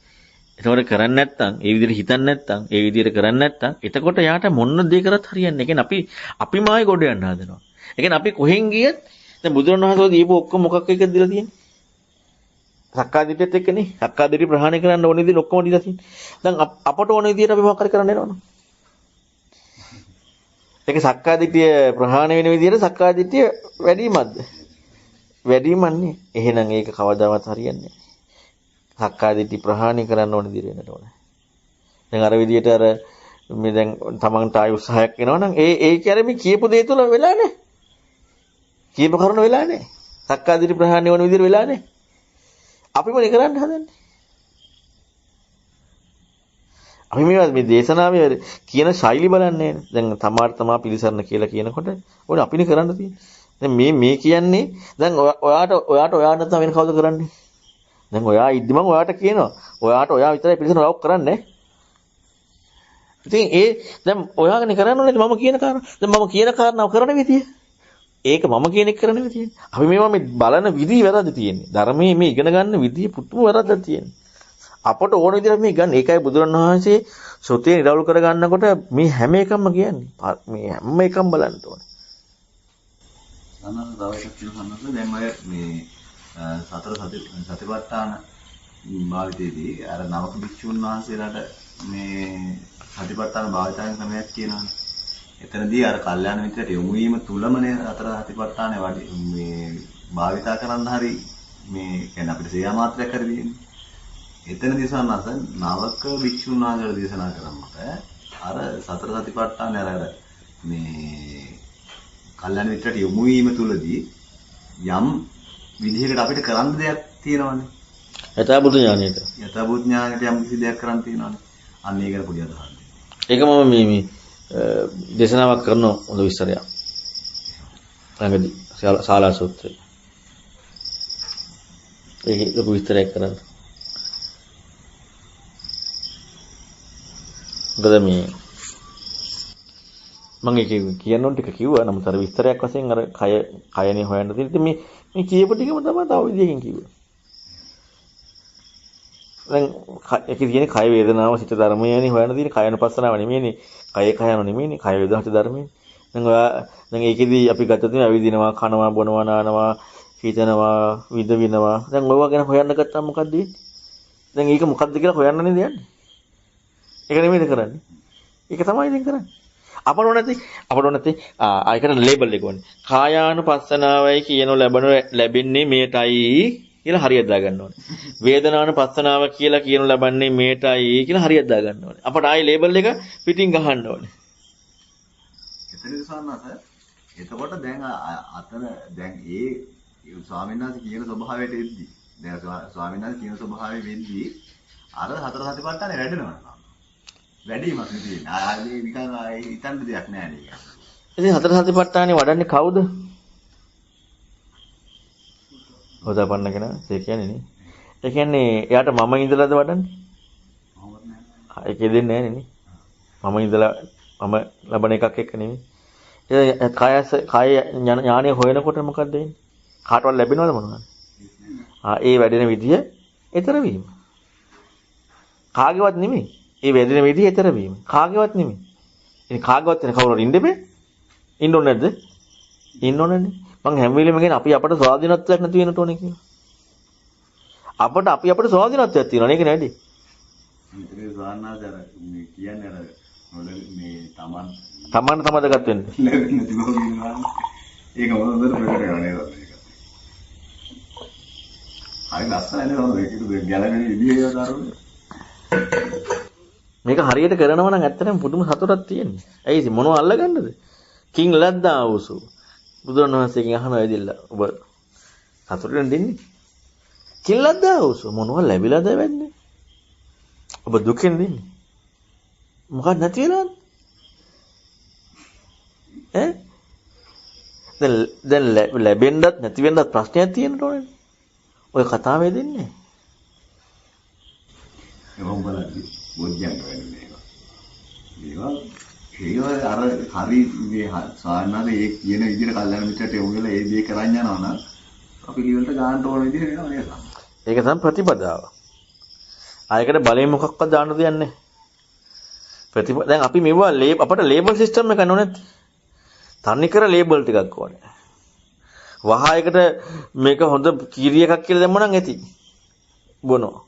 ඒතකොට කරන්නේ නැත්තම් ඒ විදිහට හිතන්නේ නැත්තම් ඒ විදිහට කරන්නේ නැත්තම් එතකොට යාට මොන දේ කරත් හරියන්නේ. ඒ කියන්නේ අපිමයි ගොඩ යන්න හදනවා. ඒ කියන්නේ අපි කොහෙන් ගියත් දැන් බුදුරණවහන්සේ දීපු ඔක්කොම මොකක් එකද දීලා තියෙන්නේ? සක්කාදිට්ඨියත් එක්කනේ. සක්කාදිට්ඨිය ප්‍රහාණය කරන්න ඕන විදිහට ඔක්කොම දීලා තියෙන්නේ. දැන් අපට ඕන විදිහට අපි මොකක් හරි කරන්න යනවනේ. ඒක සක්කාදිට්ඨිය ප්‍රහාණය වෙන විදිහට සක්කාදිට්ඨිය වැඩිමත්ද? වැඩිමන්නේ. එහෙනම් ඒක කවදාවත් හරියන්නේ නැහැ. සක්කාදිට්ඨි ප්‍රහාණය කරන්න ඕන විදිහට වෙන්නට ඕනේ. දැන් අර විදිහට අර මේ දැන් තමන්ට ආය උත්සාහයක් වෙනවා නම් ඒ කියන්නේ මේ කියපු දේ තුල වෙලා නැහැ. කියපු කරුණ වෙලා නැහැ. සක්කාදිට්ඨි ප්‍රහාණය වෙන විදිහට වෙලා නැහැ. අපි මොනේ කරන්න හදන්නේ? අපි මේ දේශනාවේ කියන ශෛලි බලන්නේ නැහැ. දැන් තමා පිළිසරණ කියලා කියනකොට ඕනේ අපිනේ කරන්න තියෙන්නේ. දැන් මේ කියන්නේ දැන් ඔයාට නැත්නම් වෙන කවුද කරන්නේ? දැන් ඔයා ඉද්දි මම ඔයාට කියනවා. ඔයා විතරයි පිළිසරණ ඔයා කරන්නේ. ඉතින් දැන් ඔයාගනේ කරන්න ඕනේ මම කියන කාරණා. දැන් මම කියන කාරණාව කරන විදිය. ඒක මම කියන එක කරන විදිය. අපි මේවා මේ බලන විදිය වැරද්ද තියෙන්නේ. ධර්මයේ මේ ඉගෙන ගන්න විදිය පුදුම වැරද්දක් තියෙන්නේ. අපට ඕන විදිහට මේ ගන්න. ඒකයි බුදුරණවහන්සේ සොතේ නිරවුල් කර ගන්නකොට මේ හැම එකක්ම කියන්නේ. මේ හැම එකක්ම බලන්න ඕනේ. සම්මත තව එකක් කියනවා දැන් ඔය මේ සතර සතිපට්ඨාන භාවිතයේදී අර නවක භික්ෂුන් වහන්සේලාට මේ සතිපට්ඨාන භාවිතයන් ක්‍රමයක් කියනවානේ. එතනදී අර කල්යාණ මිත්‍රයට යොමු වීම තුලමනේ අතර සතිපට්ඨානේ වැඩි මේ භාවිතා කරන්න හරි මේ කියන්නේ අපිට සේයා මාත්‍රයක් හරි දෙන්නේ. එතනදී සන්නස නවක භික්ෂුන් වහන්සේලා දේශනා කරනකොට අර සතර සතිපට්ඨානේ අර මේ කල්යාණ මිත්‍රයට යොමු වීම තුලදී යම් විදිහකට අපිට කරන්න දෙයක් තියෙනවානේ. යථාභූත ඥානයට. යථාභූත ඥානයට යම් කිසි දෙයක් කරන්න තියෙනවානේ. අන්න ඒක ගැන පොඩි අදහසක්. ඒක මම මේ දේශනාවක් කරන හොඳ විස්තරයක්. ළඟදී ශාලා සූත්‍රය. ඒක ලොකු විස්තරයක් කරන්න. මොකද මේ මම ඒක කියන්න ඕන ටික කිව්වා. නමුත් අර විස්තරයක් වශයෙන් අර කයනේ හොයන්න තියෙන. ඉතින් මේ කියපු ටිකම තමයි තව විදියකින් කිව්වේ. දැන් ඒකේ තියෙන කය වේදනාව සිත ධර්මයනේ හොයන්න තියෙන. කයනුපස්සනාව නෙමෙයිනේ. කයන නෙමෙයිනේ. කය වේදනාව සිත ධර්මයනේ. දැන් ඒකෙදී අපි ගත්තොත් ඇවිදිනවා, කනවා, බොනවා, නානවා, හිතනවා, විඳිනවා. දැන් ඔයවා ගැන හොයන්න ගත්තාම මොකක්ද වෙන්නේ? දැන් ඒක මොකක්ද කියලා හොයන්න නේද යන්නේ? ඒක නෙමෙයිද කරන්නේ? ඒක තමයි ඉතින් කරන්නේ. අපට නැති ආයකට ලේබල් එක ඕනේ. කායානුපස්සනාවයි කියන ලැබෙන්නේ මේටයි කියලා හරියට දා ගන්න ඕනේ. වේදනානුපස්සනාව කියලා කියන ලබන්නේ මේටයි කියලා හරියට දා ගන්න ඕනේ. අපට ආයේ ලේබල් එක පිටින් ගහන්න ඕනේ. එතනදී සන්නස එතකොට දැන් අතන දැන් ඒ ස්වාමීන් වහන්සේ කියන ස්වභාවයට එද්දි දැන් ස්වාමීන් වහන්සේ කියන ස්වභාවය වෙද්දී අර හතර සතිපට්ඨානේ වැඩෙනවා. වැඩිමක් නෙවෙයි. ආයේ නිකන් හිතන්න දෙයක් නෑ නේද? ඉතින් හතර සතිපට්ඨානේ වඩන්නේ කවුද? හොදාපන්න කෙනා. ඒ කියන්නේ නේ. ඒ කියන්නේ එයාට මම ඉඳලාද වඩන්නේ? ඒක දෙන්නේ නෑනේ නේ. මම ඉඳලා මම ලබන එකක් එක්ක නෙමෙයි. ඒ කාය ඥානය හොයනකොට මොකක්ද වෙන්නේ? කාටවත් ලැබෙනවද මොනවද? ඒ වැඩෙන විදිය ඊතර වීම. කාගේවත් නෙමෙයි. ඒ වැදින විදිහ ඊතර වීම. කාගේවත් නෙමෙයි. ඉතින් කාගේවත් වෙන කවුරුහරි ඉන්න බෑ. ඉන්න ඕනේ නැද්ද? ඉන්න ඕනේනේ. මං හැම වෙලෙම කියන්නේ අපි අපට ස්වාධීනත්වයක් නැති වෙනට ඕනේ කියලා. අපට ස්වාධීනත්වයක් තියෙනවා නේද නේද? මේ සාන්නාදර මේ කියන්නේ අර මේ තමන් තමදගත වෙන්නේ. නැති බව කියනවා. ඒක මොනවද ප්‍රකට කරන්නේ නේද? හරි ලස්සනයි නේද? ඒක ගැලවෙන විදිහේ දරුවෝ. මේක හරියට කරනවා නම් ඇත්තටම පුදුම සතුටක් තියෙනවා. ඇයි ඉතින් මොනව අල්ලගන්නද? කිං ලද්දා වූසු. බුදුරණවහන්සේගෙන් අහනවා ඇවිදilla ඔබ සතුටෙන් දෙන්නේ. කිං ලද්දා වූසු මොනව ලැබිලාද වෙන්නේ? ඔබ දුකෙන් දෙන්නේ. මොකක්ද නැති වෙලාද? දැන් ලැබෙන්නත් නැති වෙන්නත් ප්‍රශ්නයක් තියෙනවනේ. ඔය කතාවේ දෙන්නේ. එහෙනම් බලන්න බොජ්ජංග වෙන්නේ මේවා. ඒවා අර හරි මේ සාමාන්‍යයෙන් ඒ කියන විදිහට කල්යනා මිත්‍රට යොමු වෙලා ඒ දේ කරන් යනවා නම් අපි ලියවලට ගන්න ඕන විදිහ වෙනවා නේද? ඒක තමයි ප්‍රතිපදාව. ආයකට බලයෙන් මොකක්වත් දාන්න දෙයක් නැහැ. දැන් අපි මෙවුවා අපට ලේබල් සිස්ටම් එකක් නෝ නැති. තන්නේ කර ලේබල් ටිකක් ඕනේ. වහයකට මේක හොඳ කීරි එකක් කියලා දැම්ම නම් ඇති. බොනවා.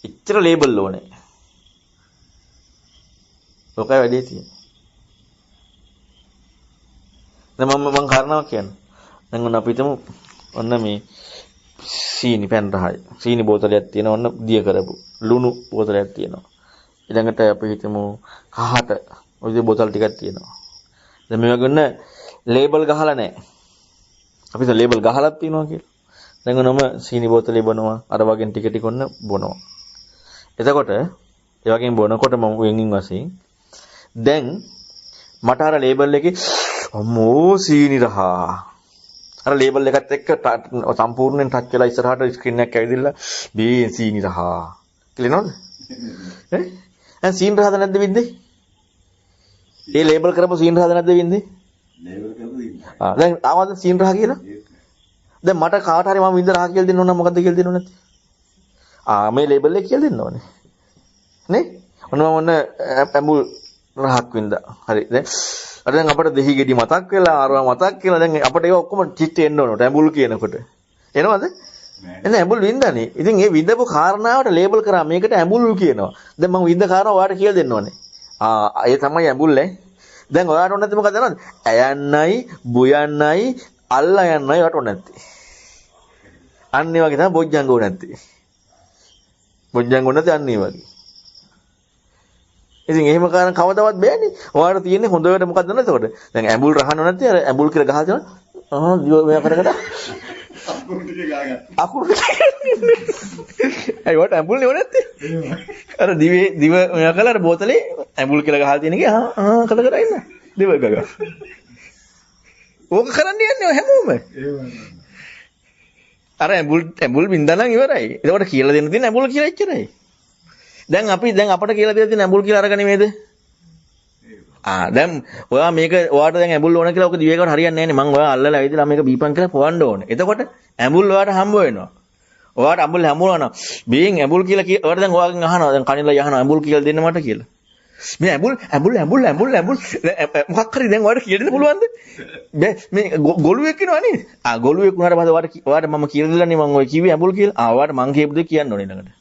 ඉච්චර ලේබල් ඕනේ. ඔකයි වැඩේ තියෙන්නේ. දැන් මම කාරණාවක් කියන්න. දැන් ඔන්න අපි හිතමු ඔන්න මේ සීනි පැන් රහයි. සීනි බෝතලයක් තියෙනවා ඔන්න දිය කරපු. ලුණු බෝතලයක් තියෙනවා. ඊළඟට අපි හිතමු කහට ඔය විදිහේ බෝතල් ටිකක් තියෙනවා. දැන් මේ වගේ ඔන්න ලේබල් ගහලා නැහැ. අපි හිත ලේබල් ගහලා තියෙනවා කියලා. දැන් ඔන්නම සීනි බෝතලේ බොනවා අර වගේ ටික ටික ඔන්න බොනවා. එතකොට ඒ වගේම බොනකොට මම වෙනින් වශයෙන් දැන් මට අර ලේබල් එකේ අම්මෝ සීනි රහ අර ලේබල් එකත් එක්ක සම්පූර්ණයෙන් ටච් වෙලා ඉස්සරහට ස්ක්‍රීන් එකක් ඇවිදilla මේ සීනි රහ කියලා නේද? දැන් සීනි රහද නැද්ද වින්දේ? ඒ ලේබල් කරපු සීනි රහද නැද්ද වින්දේ? ලේබල් කරපු ඉන්නේ. දැන් ආවද සීනි රහ කියලා? දැන් මට කාට හරි මම වින්ද රහ කියලා දෙන්න ඕන නම් මොකද්ද කියලා දෙන්න ඕනේ නැත්තේ? මේ ලේබල් එක කියලා දෙන්න ඕනේ. නේ? ඔන්න මම ඇඹුල් රහක් වින්දා. හරි. දැන් අපිට දෙහි ගෙඩි මතක් වෙලා ආරවා මතක් කියලා දැන් අපිට ඒක ඔක්කොම චිත්ත එන්න ඕනට ඇඹුල් කියනකොට. එනවද? එන්න ඇඹුල් වින්දානේ. ඉතින් මේ විඳපු කාරණාවට ලේබල් කරා මේකට ඇඹුල් කියනවා. දැන් මම විඳ කාරණා ඔයාලට කියලා දෙන්න ඕනේ. ඒ තමයි ඇඹුල් නේ. දැන් ඔයාලට ඕනේ නැත්නම් මොකද දන්නවද? ඇයන්නයි, බුයන්නයි, අල්ලා යන්නයි ඔයාලට ඕනේ නැත්තේ. අන්න ඒ වගේ තමයි බොජ්ජංග ඕනේ නැත්තේ. බොජ්ජංග ඕනේ නැත්තේ අන්න ඒ වගේ. ඉතින් එහෙම කරන කවදාවත් බෑනේ. ඔයාලට තියෙන්නේ හොඳට මොකක්ද දන්නවද එතකොට? දැන් ඇඹුල් රහන්න නැත්තේ අර ඇඹුල් කියලා ගහලා තියෙනවා. මෙයා කරකට අකුරු ටික ගාගන්න. අකුරු ටික. අය වට ඇඹුල් නේ නැත්තේ. අර දිව මෙයා කළා අර බෝතලේ ඇඹුල් කියලා ගහලා තියෙන එකේ කල කර ඉන්න. දිව ගගා. ඕක කරන්න යන්නේ හැමෝම. අර ඇඹුල් බින්දා නම් ඉවරයි. එතකොට කියලා දෙන්න තියෙන ඇඹුල් කියලා එච්චරයි. දැන් අපට කියලා දෙලා තියෙන ඇඹුල් කියලා අරගෙන නෙමෙයිද? දැන් ඔයා මේක ඔයාට දැන් ඇඹුල් ඕන කියලා ඔක දිවේකට හරියන්නේ නැහැ නේ. මම ඔයා අල්ලලා ඇවිදලා මේක බීපන් කියලා පොවන්න ඕනේ. එතකොට ඇඹුල් ඔයාට හම්බ වෙනවා. ඔයාට ඇඹුල් හම්බුනා. බීන් ඇඹුල් කියලා ඔයාට දැන් ඔයාගෙන් අහනවා. දැන් කණිලා යහනවා ඇඹුල් කියලා දෙන්න මට කියලා. මේ ඇඹුල් මොකක් හරි දැන් ඔයාට කියලා දෙන්න පුළුවන්ද? මේ ගොළුෙක් වෙනවා නේද? ගොළුෙක් වුණාට පස්සේ ඔයාට මම කියලා දෙලානේ මම ඔය කිව්වේ ඇඹුල් කියලා. ඔයාට මං කියපු දේ කියන්න ඕනේ ළඟට.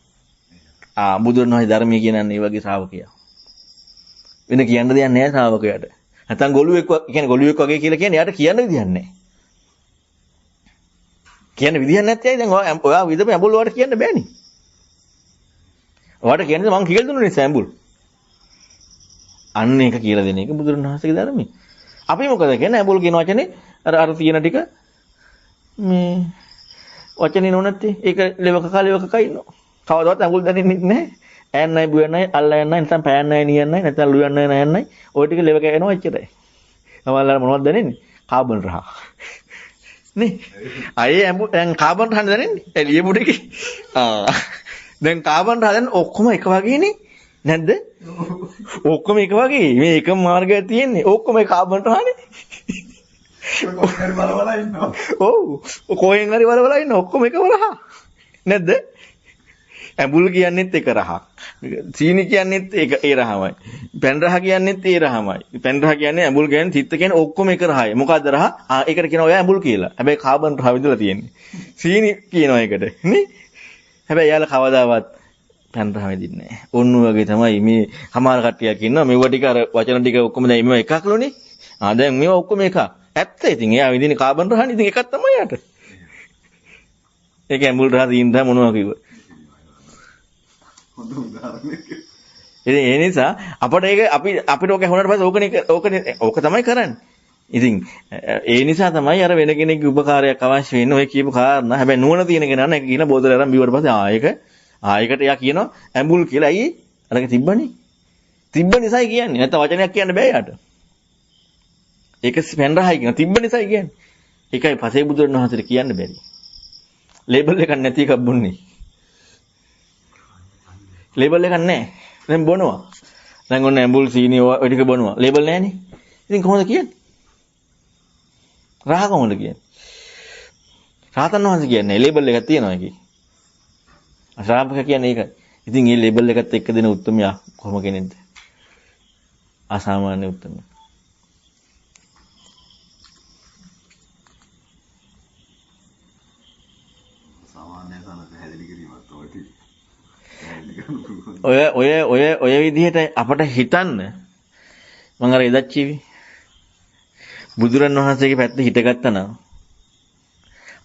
බුදුරණවහන්සේ ධර්මයේ කියන්නේ මේ වගේ ශ්‍රාවකයා. වෙන කියන්න දෙයක් නැහැ ශ්‍රාවකයාට. නැත්තම් ගොළුෙක් කියන්නේ ගොළුෙක් වගේ කියලා කියන්නේ යාට කියන්න විදියක් නැහැ. කියන්න විදියක් නැත්තේ දැන් ඔයා විදපු ඇඹුල් වලට කියන්න බෑනේ. ඔයාට කියන්නේ මං කියලා දුන්නු නිසා ඇඹුල්. අන්න ඒක කියලා දෙන එක බුදුරණවහන්සේගේ ධර්මයේ. අපි මොකද කියන්නේ ඇඹුල් කියන වචනේ අර තියෙන ටික මේ වචනේ නොනැත්තේ ඒක ලෙවක ඉන්නවා. කවදාවත් ඇඟුල් දැනෙන්නේ නැහැ. ඈන්නයි බුයන්නයි අල්ලා යන්නයි නැත්නම් පෑන්නයි නියන්නයි නැත්නම් ලු යන්නයි නයන්නයි ওই ටික ලෙවක එනවා එච්චරයි. තමයිලා මොනවද දැනෙන්නේ? කාබන් රහ. නේ? අයේ ඇඹුල් දැන් කාබන් රහ දැනෙන්නේ? එළිය මුඩේ. දැන් කාබන් රහ දැන් ඔක්කොම එක වගේනේ. නැද්ද? ඔක්කොම එක වගේ. මේ එකම මාර්ගය තියෙන්නේ. ඔක්කොම කාබන් රහනේ. කොහෙන් හරි බලවල ඉන්නවා. ඔව්. කොහෙන් හරි බලවල ඉන්න ඔක්කොම එකම රහ. නැද්ද? ඇඹුල් කියන්නේත් එක රහක්. සීනි කියන්නේත් ඒ රහමයි. පැන් රහ කියන්නේත් ඒ රහමයි. පැන් රහ කියන්නේ ඇඹුල් කියන්නේ තිත්ත කියන්නේ ඔක්කොම එක රහයි. මොකද්ද රහ? ඒකට කියනවා ඔය ඇඹුල් කියලා. හැබැයි කාබන් රහ විදලා තියෙන්නේ. සීනි කියනවා ඒකට. නේ? හැබැයි යාළ කවදාවත් පැන් රහ වෙදින්නේ නැහැ. ඔන්න වගේ තමයි මේ හමාර කට්ටියක් ඉන්නවා. මේවා ටික අර වචන ටික ඔක්කොම දැන් මේවා එකක්ලුනේ. දැන් මේවා ඔක්කොම එකක්. ඇත්ත ඉතින් එයා විදින්නේ කාබන් රහනේ ඉතින් එකක් තමයි යාට. ඒක ඇඹුල් රහ සීනි රහ මොනවා කිව්ව. හොඳ උදාහරණයක්. ඉතින් ඒ නිසා අපිට ඒක අපිට ඕක හොනට පස්සේ ඕක තමයි කරන්නේ. ඉතින් ඒ නිසා තමයි අර වෙන කෙනෙක්ගේ උපකාරයක් අවශ්‍ය වෙන්නේ ඔය කියපු කාරණා. හැබැයි නුවණ තියෙන කෙනා නේද කියන බෝතලේ අරන් බිව්වට පස්සේ ඒකට එයා කියනවා ඇඹුල් කියලා. අයියේ අරක තිබ්බනේ. තිබ්බ නිසායි කියන්නේ. නැත්නම් වචනයක් කියන්න බෑ යාට. ඒක පැන් රහයි කියන තිබ්බ නිසායි කියන්නේ. ඒකයි පසේ බුදුරණන් වහන්සේට කියන්න බැරි. ලේබල් එකක් නැති එකක් බොන්නේ. ලේබල් එකක් නැහැ. දැන් බොනවා. දැන් ඔන්න ඇඹුල් සීනි ඔය ටික බොනවා. ලේබල් නැහැනේ. ඉතින් කොහොමද කියන්නේ? රහ කොහොමද කියන්නේ? රාතන් වහන්සේ කියන්නේ ලේබල් එකක් තියෙනවා ඒකේ. ශ්‍රාවක කියන්නේ ඒකයි. ඉතින් මේ ලේබල් එකත් එක්ක දෙන උත්තරමයා කොහොම කෙනෙක්ද? අසාමාන්‍ය උත්තරමයා. සාමාන්‍ය සාන පැහැදිලි කිරීමක් තමයි. ඔය විදිහට අපට හිතන්න මම අර එදත් කිව්වේ බුදුරන් වහන්සේගේ පැත්තේ හිටගත්තා නම්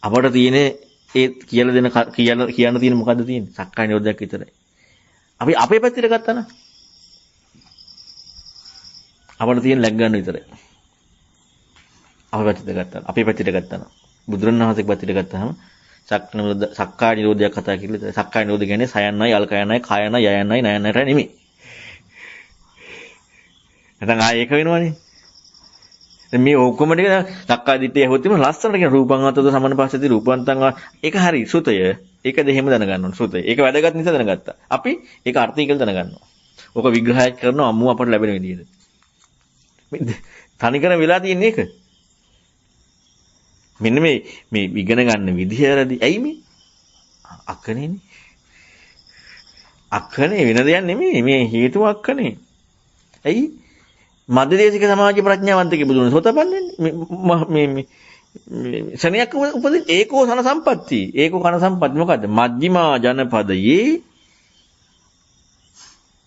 අපට තියෙන්නේ ඒ කියලා දෙන කියන්න තියෙන මොකද්ද තියෙන්නේ? සක්කාය නිරෝධයක් විතරයි. අපි අපේ පැත්තට ගත්තා නම් අපට තියෙන läග් ගන්න විතරයි. අපේ පැත්තට ගත්තා නම් බුදුරන් වහන්සේගේ පැත්තට ගත්තාම සක්කාය නිරෝධයක් කතා කරලා සක්කාය නිරෝධ කියන්නේ සයන්නයි අල්කයන්යි කායනයි යයන්යි නයන්නට නෙමෙයි. නැත්නම් ඒක වෙනවනේ. දැන් මේ ඔක්කොම ටික සක්කාය දිට්ඨිය හොත්තිම ලස්සනට කියන රූපංගතද සමනපස්සති රූපන්තං ඒක හරි සුතය. ඒක දෙහෙම දැනගන්න ඕන සුතය. ඒක වැදගත් නිසා දැනගත්තා. අපි ඒක අර්ථය කියලා දැනගන්නවා. ඕක විග්‍රහයක් කරනවා අම්මු අපට ලැබෙන විදිහට. මේ තනිකර වෙලා තියෙන එක. මෙන්න මේ ඉගෙන ගන්න විදිහ වැරදි. ඇයි මේ? අක්කනේනේ. අක්කනේ වෙන දෙයක් නෙමෙයි. මේ හේතුව අක්කනේ. ඇයි? මධ්‍යදේශික සමාජ ප්‍රඥාවන්තකේ බුදුන් සෝතපන්නන්නේ. මේ ශනියක් උපදින ඒකෝ සන සම්පatti. ඒකෝ කන සම්පatti මොකද්ද? මජ්ක්‍ධිමා ජනපදයේ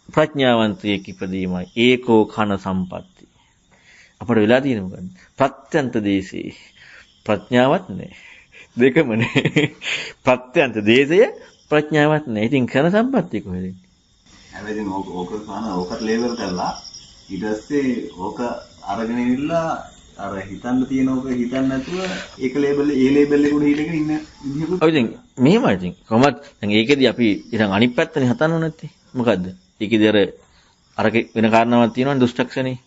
ප්‍රඥාවන්තයෙක් ඉපදීමයි. ඒකෝ කන සම්පatti. අපට වෙලා තියෙන්නේ මොකද්ද? ප්‍රත්‍යන්ත දේශේ ප්‍රඥාවක් නැහැ. දෙකම නැහැ. ප්‍රත්‍යන්ත දේශය ප්‍රඥාවක් නැහැ. ඉතින් කන සම්පත්තිය කොහෙද? හැබැයි ඕක සාන ඕකට ලේබල් කරලා ඊට පස්සේ ඕක අරගෙන ඉවිල්ලා අර හිතන්න තියෙන ඕක හිතන්න නැතුව ඒක ලේබල් එක උඩ හිටගෙන ඉන්න විදිහකුත්. ඔය ඉතින් මෙහෙමයි ඉතින් කොහොමද දැන් ඒකෙදි අපි ඉතින් අනිත් පැත්තනේ හතන්න නැත්තේ. මොකද්ද? ඒකෙදි අර වෙන කාරණාවක් තියෙනවනේ දුෂ්ටක්ෂණේ.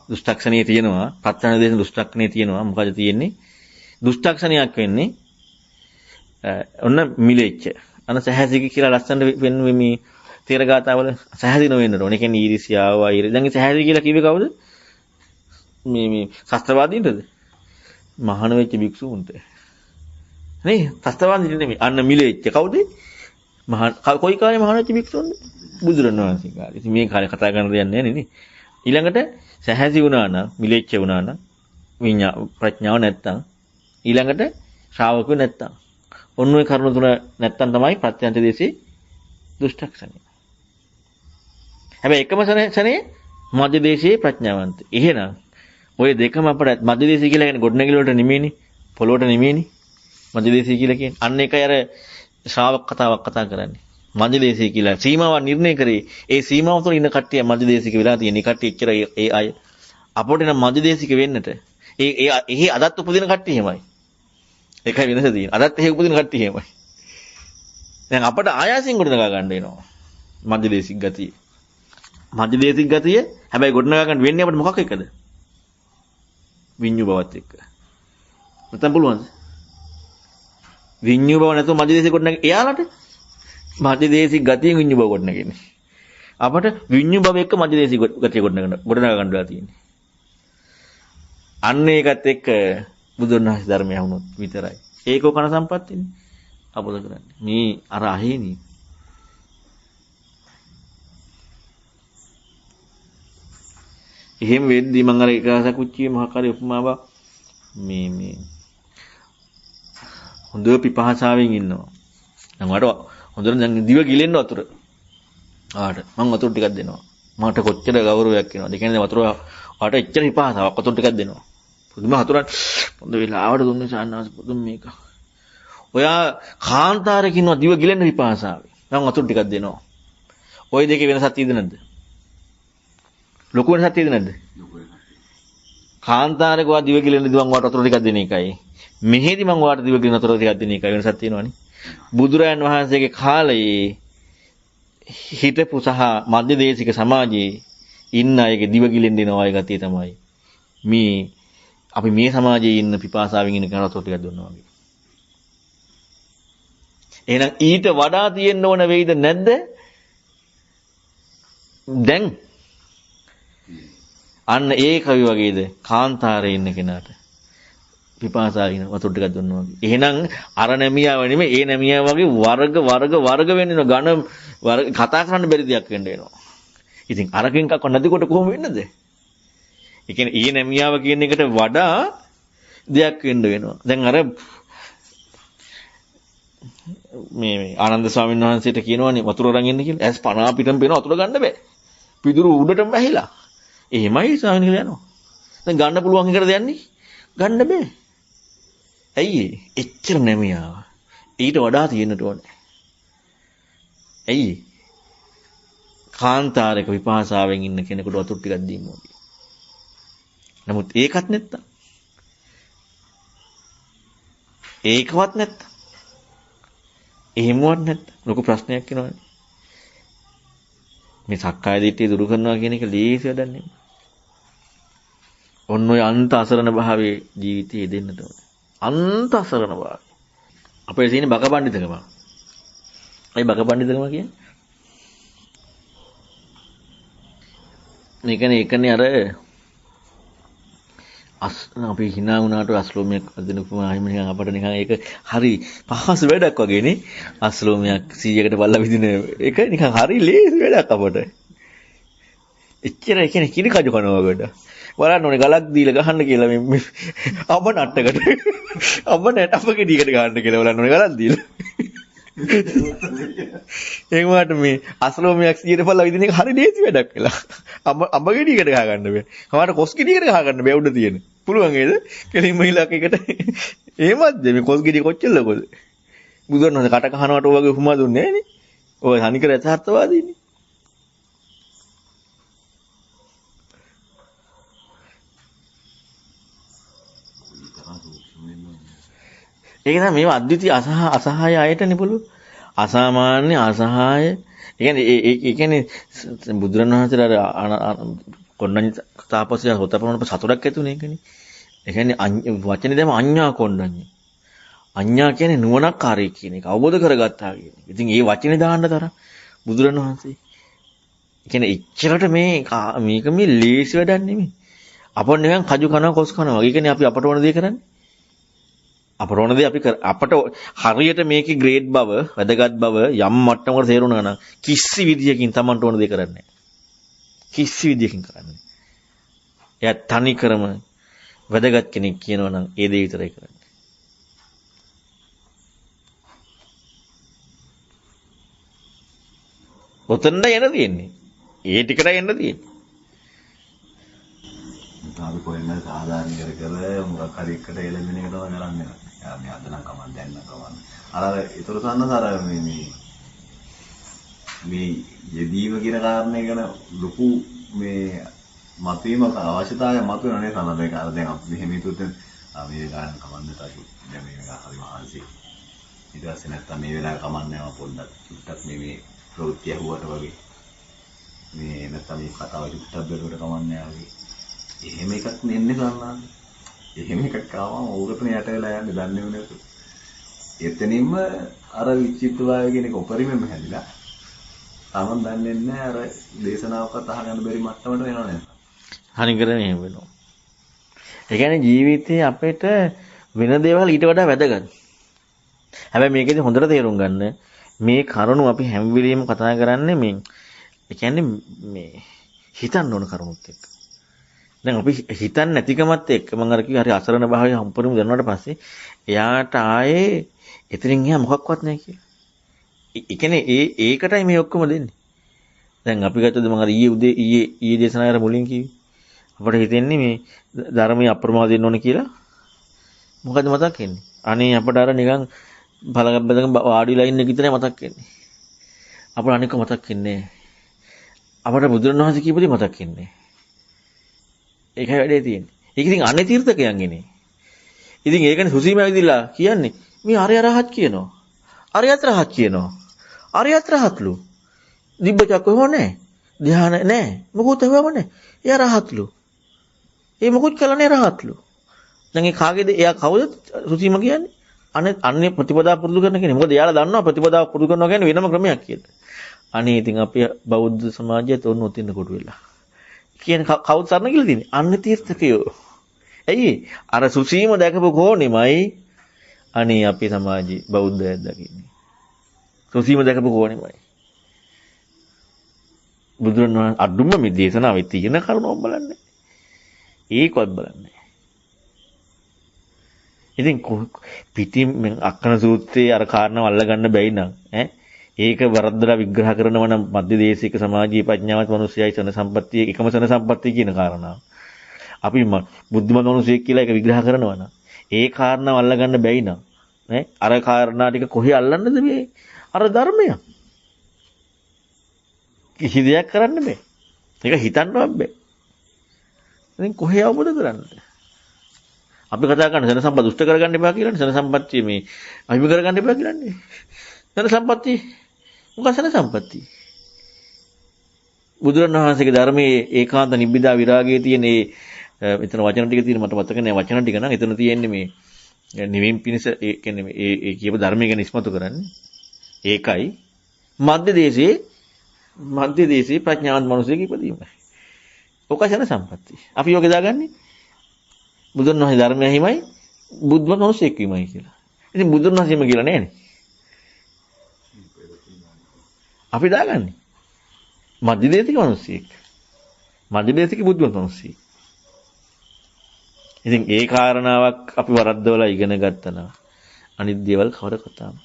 දුෂ්ටක්ෂණේ තියෙනවා. පත්තන දේශ දුෂ්ටක්ෂණේ තියෙනවා. මොකද තියෙන්නේ? දුෂ්ටක්ෂණයක් වෙන්නේ ඔන්න මිලෙච්ච. අන සහසික කියලා ලස්සනට වෙන්නේ මේ තේරගතාවල සහසික නොවෙන්න ඕනේ. ඒ කියන්නේ ඊරිසියාව වෛරය. දැන් සහසික කියලා කිව්වේ කවුද? මේ ශාස්ත්‍රවාදීන්ටද? මහාන වෙච්ච භික්ෂුන්ට. නේ? ශාස්ත්‍රවාදීන්ට නෙමෙයි. අන්න මිලෙච්ච කවුද? කොයි කාලේ මහාන වෙච්ච භික්ෂුන්ද? බුදුරණවහන්සේ කාලේ. ඉතින් මේ කාලේ කතා කරන්න දෙයක් නැහැ නේ. ඊළඟට සහසි වුණා නම් මිලෙච්ච වුණා නම් ප්‍රඥාව නැත්තම් ඊළඟට ශ්‍රාවකව නැත්තම් ඔන්න ඔය කරුණු තුන නැත්තම් තමයි ප්‍රත්‍යන්ත දේශේ දුෂ්ටක්ෂණය. හැබැයි එකම සනේ මධ්‍ය දේශේ ප්‍රඥාවන්ත. එහෙනම් ඔය දෙකම අපට මධ්‍ය දේශේ කියලා කියන්නේ ගොඩනැගිලි වලට නෙමෙයිනේ පොළොවට නෙමෙයිනේ මධ්‍ය දේශේ කියලා කියන්නේ. අන්න ඒකයි අර ශ්‍රාවක කතාවක් කතා කරන්නේ. මධ්‍ය දේශේ කියලා සීමාවක් නිර්ණය කරේ. ඒ සීමාව තුළ ඉන්න කට්ටිය මධ්‍ය දේශික වෙලා තියෙන. ඒ කට්ටිය එච්චර ඒ අය අපෝට නම් මධ්‍ය දේශික වෙන්නට එහි අදත් උපදින කට්ටිය එහෙමයි. ඒකයි වෙනස තියෙන්නේ. අදත් එහි උපදින කට්ටිය එහෙමයි. දැන් අපට ආයාසයෙන් ගොඩනගා ගන්න වෙනවා. මධ්‍ය දේශික ගතිය. මධ්‍ය දේශික ගතිය හැබැයි ගොඩනගා ගන්න වෙන්නේ අපිට මොකක් එක්කද? විඤ්ඤු බවත් එක්ක. නැත්නම් පුළුවන්ද? විඤ්ඤු බව නැතුව මධ්‍ය දේශික ගොඩනගා එයාලට මධ්‍ය දේශික ගතිය විඤ්ඤු බව ගොඩනගන්නේ. අපට විඤ්ඤු බව එක්ක මධ්‍ය දේශික ගතිය ගොඩනගා ගන්න වෙලා තියෙන්නේ. අන්න ඒකත් එක්ක බුදුන් වහන්සේ ධර්මය වුණොත් විතරයි. ඒකෝ කන සම්පත්තිනේ. අපොද කරන්නේ. මේ අර අහේනේ. එහෙම වෙද්දී මම අර එකසක් කුච්චියේ මහකාරී උපමාවක් මේ හොඳ පිපාසාවෙන් ඉන්නවා. දැන් වට හොඳට දැන් දිව ගිලෙන්න වතුර. ආට මම වතුර ටිකක් දෙනවා. මට කොච්චර ගෞරවයක් වෙනවද? ඒ කියන්නේ වතුර වට එච්චර පිපාසාවක් වතුර ටිකක් දෙනවා. පුදුම හතුරන් හොඳ වෙලාවට දුන්නේ සාන්නාස් පුදුම මේක. ඔයා කාන්තාරේ කිනව දිව ගිලෙන්න පිපාසාවේ. මම වතුර ටිකක් දෙනවා. ওই දෙකේ වෙනසක් තියෙද නැද්ද? ලොකු වෙනසක් තියෙද නැද්ද? කාන්තාරේ ගවා දිව ගිලෙන්න දිවන් වට වතුර ටිකක් දෙන එකයි. මෙහෙදි මම වාට දිව ගිලෙන වතුර ටිකක් දෙන එකයි වෙනසක් තියෙනවනේ. බුදුරයන් වහන්සේගේ කාලයේ හිටපු සහ මධ්‍යදේශික සමාජයේ ඉන්න අයගේ දිව ගිලෙන්න දෙන අය ගතිය තමයි මේ අපි මේ සමාජයේ ඉන්න පිපාසාවෙන් ඉන්න කෙනාට වතුර ටිකක් දුන්නා වගේ. එහෙනම් ඊට වඩා තියෙන්න ඕන වෙයිද නැද්ද? දැන් අන්න ඒ කවි වගේද කාන්තාරේ ඉන්න කෙනාට පිපාසාවින වතුර ටිකක් දුන්නා වගේ. එහෙනම් අර නැමියාව නෙමෙයි ඒ නැමියාව වගේ වර්ග වෙන්න ඝන කතා කරන්න බැරි දෙයක් වෙන්න වෙනවා. ඉතින් අරකින් කක් නැතිකොට කොහොම වෙන්නද? ඒ කියන්නේ ඊ නැමියාව කියන එකට වඩා දෙයක් වෙන්න වෙනවා. දැන් අර මේ ආනන්ද ස්වාමීන් වහන්සේට කියනවානේ වතුර අරන් ඉන්න කියලා. ඇස් පණ පිටම පේන වතුර ගන්න බෑ. පිදුරු උඩටම වැහිලා. එහෙමයි ස්වාමීන් වහන්සේ යනවා. දැන් ගන්න පුළුවන් එකට දෙන්නේ ගන්න බෑ. ඇයි ඒ? එච්චර නැමියාව. ඊට වඩා තියෙන්නට ඕනේ. ඇයි? කාන්තාරයක විපාසාවෙන් ඉන්න කෙනෙකුට වතුර ටිකක් දීමු වගේ. නමුත් ඒකත් නැත්තම්. ඒකවත් නැත්තම්. එහෙමවත් නැත්තම් ලොකු ප්‍රශ්නයක් වෙනවනේ. මේ සක්කාය දිට්ඨිය දුරු කරනවා කියන එක ලේසි වැඩක් නෙමෙයි. ඔන්න ඔය අන්ත අසරණ භාවයේ ජීවිතේ දෙන්නට ඕනේ. අන්ත අසරණ භාවය. අපේ තියෙන බක පඬිතුකම. ඒ බක පඬිතුකම කියන්නේ මේකනේ අර අපි hina වුණාට අස්ලෝමයක් අදින උපමාහිම නිකන් අපිට නිකන් ඒක හරි පහසු වැඩක් වගේ නේ. අස්ලෝමයක් 100කට බල්ලා විදින ඒක නිකන් හරි ලේසි වැඩක් අපට. එච්චර ඒ කියන්නේ කිරි කජු කනවා වගේ. බලන්න ඕනේ ගලක් දීලා ගහන්න කියලා මේ අඹ නට්ටකට. අඹ නට අපගේ දීකට ගහන්න කියලා බලන්න ඕනේ ගලක් දීලා. ඒකට මේ අස්ලෝමයක් 100ට බල්ලා විදින එක හරි ලේසි වැඩක් කියලා. අඹගේ දීකට ගහ ගන්න බෑ. කමාට කොස් ගෙඩියකට ගහ ගන්න බෑ උඩ තියෙන. පුළුවන් නේද? කෙලින්ම ඉලක්ක එකට. එහෙමද මේ කොස් ගෙඩිය කොච්චර ලොකද? බුදුන් වහන්සේ කට කහනවට ඔය වගේ උපමා දුන්නේ නෑනේ. ඔය තනිකර යථාර්ථවාදීනේ. ඒක තමයි මේවා අද්විතීය අසහාය අයටනේ පුළු. අසාමාන්‍ය අසහාය. ඒ කියන්නේ බුදුරණවහන්සේලා අර කොණ්ඩඤ්ඤ තාපසයා හොතපමණ සතුටක් ඇති උනේ ඒකනේ. ඒ කියන්නේ වචනේ දැම අඤ්ඤා කොණ්ඩඤ්ඤ. අඤ්ඤා කියන්නේ නුවණක්කාරී කියන එක අවබෝධ කරගත්තා කියන එක. ඉතින් ඒ වචනේ දාන්න තරම් බුදුරණවහන්සේ. ඒ කියන්නේ එච්චරට මේක මේ ලේසි වැඩක් නෙමෙයි. අපොන් නිකන් කජු කනවා කොස් කනවා. ඒ කියන්නේ අපි අපට ඕන දේ කරන්නේ. අපට ඕන දේ අපට හරියට මේකේ ග්‍රේඩ් බව, වැදගත් බව යම් මට්ටමකට තේරුණා නම් කිසි විදියකින් Tamanට ඕන දේ කරන්නේ නැහැ. කිසි විදියකින් කරන්නේ. එයා තනි කරම වැදගත් කෙනෙක් කියනවා නම් ඒ දේ විතරයි කරන්නේ. ඔතනද යන්න තියෙන්නේ. ඒ ටිකට යන්න තියෙන්නේ. අපි කොහෙන්ද සාධාරණ කර මොකක් හරි එකට එළඹෙන එක තමයි කරන්නේ. යා මේ අද නම් කමක් දැන් නම් කමක්. අර ඒතර සන්නසාර මේ යෙදීම කියන කාරණේ ගැන ලොකු මේ මතවීමක් අවශ්‍යතාවයක් මතුවෙනවා නේද සන්නස මේක අර දැන් අපි මෙහෙම හිතුවොත් මේ ගාන කමන්නේ තාකි දැන් මේක හරි මහන්සි. ඊට පස්සේ නැත්තම් මේ වෙලාවේ කමන්නේ නැහැ පොඩ්ඩක් චුට්ටක් මේ ප්‍රවෘත්ති ඇහුවට වගේ. මේ නැත්තම් මේ කතාව චුට්ටක් බැලුවට කමන්නේ නැහැ වගේ. එහෙම එකක් නෙන්නේ සන්නස. එහෙම එකක් ආවම ඕකටනේ යට වෙලා යන්නේ දන්නේ නැතු. එතනින්ම අර විචිත්තභාවය කියන එක උපරිමෙම හැදිලා. තමන් දන්නේ නැහැ අර දේශනාවකට අහගන්න බැරි මට්ටමට වෙනව නේද? හරියටම එහෙම වෙනවා. ඒ කියන්නේ ජීවිතේ අපිට වෙන දේවල් ඊට වඩා වැදගත්. හැබැයි මේකෙදි හොඳට තේරුම් ගන්න මේ කරුණු අපි හැම වෙලෙම කතා කරන්නේ මේ ඒ කියන්නේ මේ හිතන්න ඕන කරුණුත් එක්ක. දැන් අපි හිතන්නේ නැතිකමත් එක්ක මම අර කිව්වා හරි අසරණ භාවය හම්පුරුම දන්නාට පස්සේ එයාට ආයේ එතනින් එහා මොකක්වත් නැහැ කියලා. ඒ කියන්නේ ඒකටයි මේ ඔක්කොම දෙන්නේ. දැන් අපි ගත්තද මම අර ඊයේ දේශනාවේ මුලින් කිව්වේ. අපිට හිතෙන්නේ මේ ධර්මයේ අප්‍රමාද වෙන්න ඕනේ කියලා. මොකද මතක් වෙන්නේ? අනේ අපිට අර නිකන් බලගබ්බදක වාඩිලා ඉන්න එක විතරයි මතක් වෙන්නේ. අපිට අනික මතක් වෙන්නේ නැහැ. අපිට බුදුරණවහන්සේ කියපු දේ මතක් වෙන්නේ. ඒකයි වැඩේ තියෙන්නේ. ඒක ඉතින් අනේ තීර්ථකයන්ගේනේ. ඉතින් ඒකනේ සුසීම ඇවිදලා කියන්නේ මේ අරය රහත් කියනවා. අරයත් රහත් කියනවා. අරයත් රහත්ලු. දිබ්බචක්ක හොනේ. ධ්‍යාන නැහැ. මොකුත් හවම නැහැ. එයා රහත්ලු. ඒ මොකුත් කළනේ රහත්ලු. දැන් ඒ කාගේද? එයා කවුද සුසීම කියන්නේ? අනේ ප්‍රතිපදාව පුරුදු කරන කෙනෙක්. මොකද එයාලා දන්නවා ප්‍රතිපදාව පුරුදු කරනවා කියන්නේ වෙනම ක්‍රමයක් කියලා. අනේ ඉතින් අපි බෞද්ධ සමාජයත් ඔන්න උතින්න කොට වෙලා. කියන කවුද සරණ කියලා තියෙන්නේ? අන්න තීර්ථකයෝ. ඇයි? අර සුසීම දැකපු කෝණෙමයි අනේ අපේ සමාජයේ බෞද්ධයන් දකින්නේ. සුසීම දැකපු කෝණෙමයි. බුදුරණවහන්සේ අඩුම මේ දේශනාවේ තියෙන කරුණක් බලන්නේ. ඒකවත් බලන්නේ. ඉතින් පිටින් අක්කන සූත්‍රයේ අර කාරණාව අල්ලගන්න බැයි නම් ඒක වරද්දලා විග්‍රහ කරනවා නම් මධ්‍ය දේශික සමාජීය ප්‍රඥාවත් මිනිස්සයයි සන සම්පත්තිය එකම සන සම්පත්තිය කියන කාරණාව. අපි බුද්ධිමත් මිනිසෙක් කියලා ඒක විග්‍රහ කරනවා නම් ඒ කාරණාව අල්ලගන්න බැයි නම් අර කාරණා ටික කොහේ අල්ලන්නද මේ? අර ධර්මය. කිසි දෙයක් කරන්න බෑ. ඒක හිතන්නවත් බෑ. ඉතින් කොහේ අවබෝධ කරන්නද? අපි කතා කරන සන සම්පත් දුෂ්ට කරගන්න එපා කියලානේ. සන සම්පත්තිය මේ අහිමි කරගන්න එපා කියලානේ. සන සම්පත්තිය මොකක්ද සන සම්පත්තිය? බුදුරණවහන්සේගේ ධර්මයේ ඒකාන්ත නිබ්බිදා විරාගයේ තියෙන මෙතන වචන ටික තියෙන මට මතක නෑ වචන ටික නම් එතන තියෙන්නේ මේ නිවීම පිණිස ඒ කියන්නේ මේ කියපු ධර්මයේ ගැන ඉස්මතු කරන්නේ. ඒකයි මධ්‍ය දේශයේ ප්‍රඥාවන්ත මිනිසෙක් ඉපදීමයි. ඔකයි සන සම්පත්තිය. අපි යෝග දාගන්නේ බුදුන් වහන්සේ ධර්මය හිමයි බුද්ධම මිනිසෙක් වීමයි කියලා. ඉතින් බුදුන් වහන්සේම කියලා නෑනේ. අපි දාගන්නේ මධ්‍ය දේශික මිනිසෙක්. මධ්‍ය දේශික බුද්ධම මිනිසෙක්. ඉතින් ඒ කාරණාවක් අපි වරද්දවලා ඉගෙන ගත්තා නම් අනිත් දේවල් කවර කතාවද?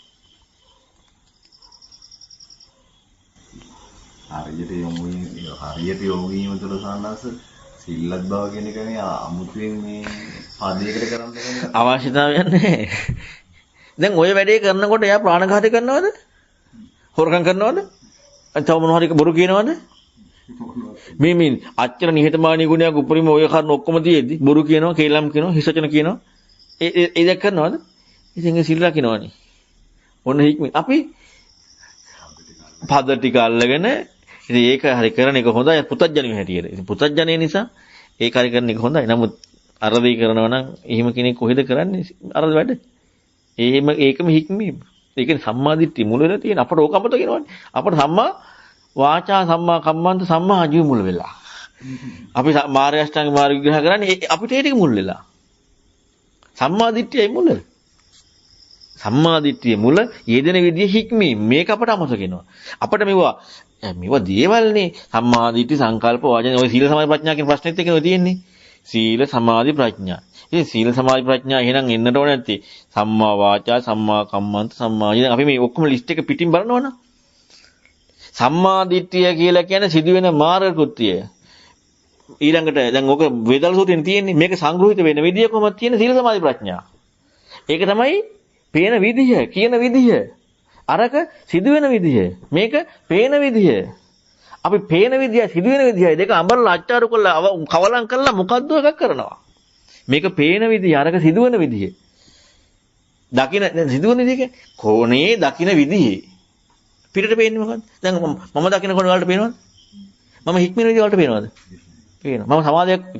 හරියට යොමු වීම තුළ සානස සිල්ලත් බව කියන එක මේ අමුතුවෙන් මේ පදයකට කරන්න දෙන්නේ අවශ්‍යතාවයක් නැහැ. දැන් ওই වැඩේ කරනකොට එයා ප්‍රාණඝාතය කරනවද? හොරකම් කරනවද? තව මොනවා හරි බොරු කියනවද? මේ අච්චර නිහතමානී ගුණයක් උපරිම ඔය කරුණ ඔක්කොම තියෙද්දි බොරු කියනවා, කේලම් කියනවා, හිසචන කියනවා. ඒ දෙයක් කරනවද? ඉතින් ඒ සිල් රකින්නවනේ. ඔන්න හික්මි. අපි පද ටික අල්ලගෙන ඉතින් ඒක හරි කරන එක හොඳයි පුතඥයෝ හැටියට. ඉතින් පුතඥය නිසා ඒක හරි කරන එක හොඳයි. නමුත් අර දෙය කරනවා නම් එහෙම කෙනෙක් කොහෙද කරන්නේ අර වැඩ? ඒකම හික්මීම. ඒ කියන්නේ සම්මාදිට්ඨිය මුල වෙලා තියෙන අපට ඕක අමතක වෙනවනේ. අපට සම්මා වාචා සම්මා කම්මන්ත සම්මා ආජීව මුල වෙලා. අපි මාර්ග අෂ්ටාංග මාර්ග විග්‍රහ කරන්නේ අපිට ඒ ටික මුල් වෙලා. සම්මාදිට්ඨියයි මුල. සම්මාදිට්ඨිය මුල යෙදෙන විදිය හික්මීම. මේක අපට අමතක වෙනවා. අපිට මේවා දේවල්නේ සම්මාදිට්ඨි සංකල්ප වාචන ඔය සීල සමාධි ප්‍රඥා කියන ප්‍රශ්නෙත් එක්කනේ තියෙන්නේ. සීල සමාධි ප්‍රඥා. ඉතින් සීල සමාධි ප්‍රඥා එහෙනම් එන්නට ඕනේ නැත්තේ සම්මා වාචා සම්මා කම්මන්ත සම්මා ආජීව. අපි මේ ඔක්කොම ලිස්ට් එක පිටින් බලනවනම් සම්මාදිට්ඨිය කියලා කියන්නේ සිදුවෙන මාර්ග කෘත්‍යය. ඊළඟට දැන් ඕක වේදල් සූත්‍රයෙන් තියෙන්නේ මේක සංග්‍රහිත වෙන විදිය කොහොමද තියෙන සීල සමාධි ප්‍රඥා. ඒක තමයි පේන විදිය, කියන විදිය. අරක සිදුවෙන විදිය. මේක පේන විදිය. අපි පේන විදිය, සිදුවෙන විදිය දෙක අඹරලා අච්චාරු කරලා කවලම් කරලා මොකද්ද එකක් කරනවා. මේක පේන විදිය, අරක සිදුවෙන විදිය. දකින සිදුවෙන විදිය කොනේ දකින විදිය. පිටට පේන්නේ මොකද්ද? දැන් මම දකින කොන වලට පේනවද? මම හික්මින විදිය වලට පේනවද? පේනවා. මම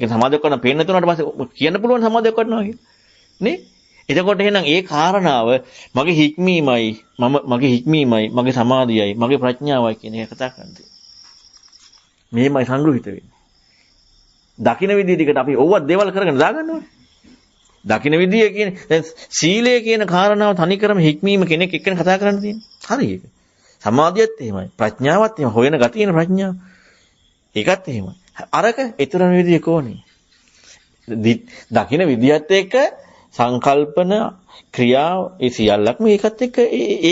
සමාධියක් කරන පේන්න තුනට පස්සේ කියන්න පුළුවන් සමාධියක් කරනවා කියලා. නේ? එතකොට එහෙනම් ඒ කාරණාව මගේ හික්මීමයි මගේ සමාධියයි මගේ ප්‍රඥාවයි කියන එක කතා කරන්නේ. මේමයි සංග්‍රහිත වෙන්නේ. දකින්න විදිය ටිකට අපි ඕවත් දේවල් කරගෙන දාගන්න ඕනේ. දකින්න විදිය කියන්නේ දැන් සීලය කියන කාරණාව තනිකරම හික්මීම කෙනෙක් එක්කනේ කතා කරන්න තියෙන්නේ. හරි ඒක. සමාධියත් එහෙමයි. ප්‍රඥාවත් එහෙම හොයන ගතියන ප්‍රඥාව. ඒකත් එහෙමයි. අරක ඊතරම් විදිය කොහොනේ. දකින විදිහත් එක්ක සංකල්පන ක්‍රියා ඒ සියල්ලක්ම ඒකත් එක්ක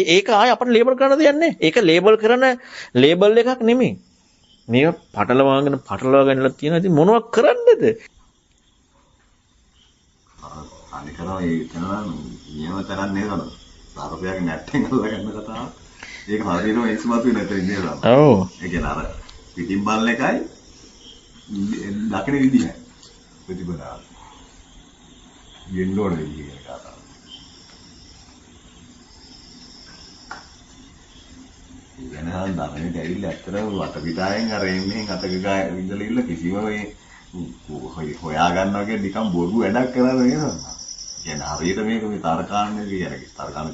ඒක ආය අපිට ලේබල් කරන්න දෙයක් නැහැ. ඒක ලේබල් කරන ලේබල් එකක් නෙමෙයි. මේක පටලවාගෙනලා තියෙනවා. ඉතින් මොනවක් කරන්නද? අනිකනවා ඒ කරනවා නියම තරන්නේ නේද? සාරපයාගේ නැට්ටෙන් අල්ලගන්න කතාව. ඒක හරියටම ඉස්මතු වෙන නැතර ඉඳලා. ඔව්. ඒ කියන්නේ අර පිටින් බලන එකයි දකින විදිහයි. ප්‍රතිපදාව. යෙන්නෝන විදිහ කියන කතාව. වෙනහන් දන්නේ ඇවිල්ලා ඇත්තටම වටපිටායෙන් අර එන්නේ අතක ඉඳලා ඉන්න කිසිම මේ හොයා ගන්නවා කියන්නේ නිකන් බොරු වැඩක් කරලා නේද? කියන්නේ හරියට මේක මේ තර්කාන්නේ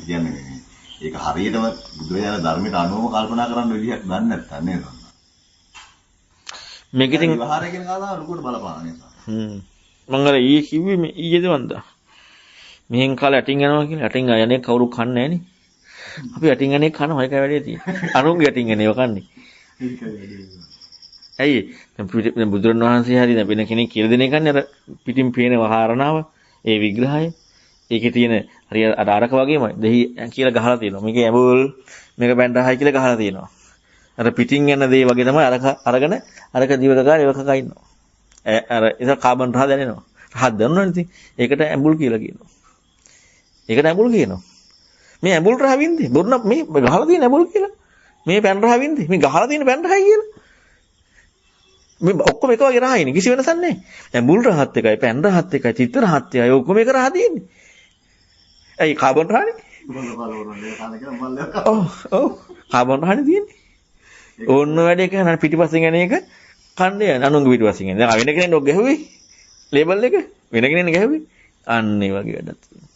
කියන්නේ මේ ඒක හරියටම බුදුරජාණන් ධර්මයට අනුවම කල්පනා කරන්න විදිහක් දන්නේ නැත්තම් නේද? මේක ඉතින් විවහාරය කියන කතාව ලුකුවට බලපාන නිසා. මම අර ඊයේ කිව්වේ මේ ඊයේද වන්දා. මෙහෙන් කාලේ යටින් යනවා කියලා යටින් යන්නේ කවුරු කන්නේ නැහනේ. අපි යටින් යන්නේ කනවා ඒකයි වැඩේ තියෙන්නේ. අනුන්ගේ යටින් යන්නේ කන්නේ. ඇයි දැන් බුදුරණවහන්සේ හරි දැන් වෙන කෙනෙක් කියලා දෙන එකන්නේ අර පිටින් පේන වහාරණාව ඒ විග්‍රහය ඒකේ තියෙන හරි අර අරක වගේමයි දෙහි කියලා ගහලා තියෙනවා. මේකේ ඇඹුල් මේක බැන්ඩහයි කියලා ගහලා තියෙනවා. අර පිටින් යන දේ වගේ තමයි අරගෙන අරක දිවකකාර ඒවකක ඉන්නවා. අර ඒක කාබන් රහ දැනෙනවා. රහ දැනනවනේ ඉතින් ඒකට ඇඹුල් කියලා කියනවා. ඒකට ඇඹුල් කියනවා. මේ ඇඹුල් රහ වින්දේ බොන්න මේ ගහලා තියෙන ඇඹුල් කියලා. මේ පැන් රහ වින්දේ මේ ගහලා තියෙන පැන් රහයි කියලා. මේ ඔක්කොම එක වගේ රහයිනේ කිසි වෙනසක් නැහැ. ඇඹුල් රහත් එකයි පැන් රහත් එකයි චිත්ත රහත් එකයි ඔක්කොම එක රහ තියෙන්නේ. ඇයි කාබන් රහනේ? ඔව් කාබන් රහනේ තියෙන්නේ. ඕන්න වැඩේ කරන පිටිපස්සෙන් යන එක කන්නේ අනුන්ගේ පිටිපස්සෙන් යන. දැන් වෙන කෙනෙක් ඔක් ගැහුවේ ලේබල් එක වෙන කෙනෙක් ගැහුවේ. අන්න ඒ වගේ වැඩක් තියෙනවා.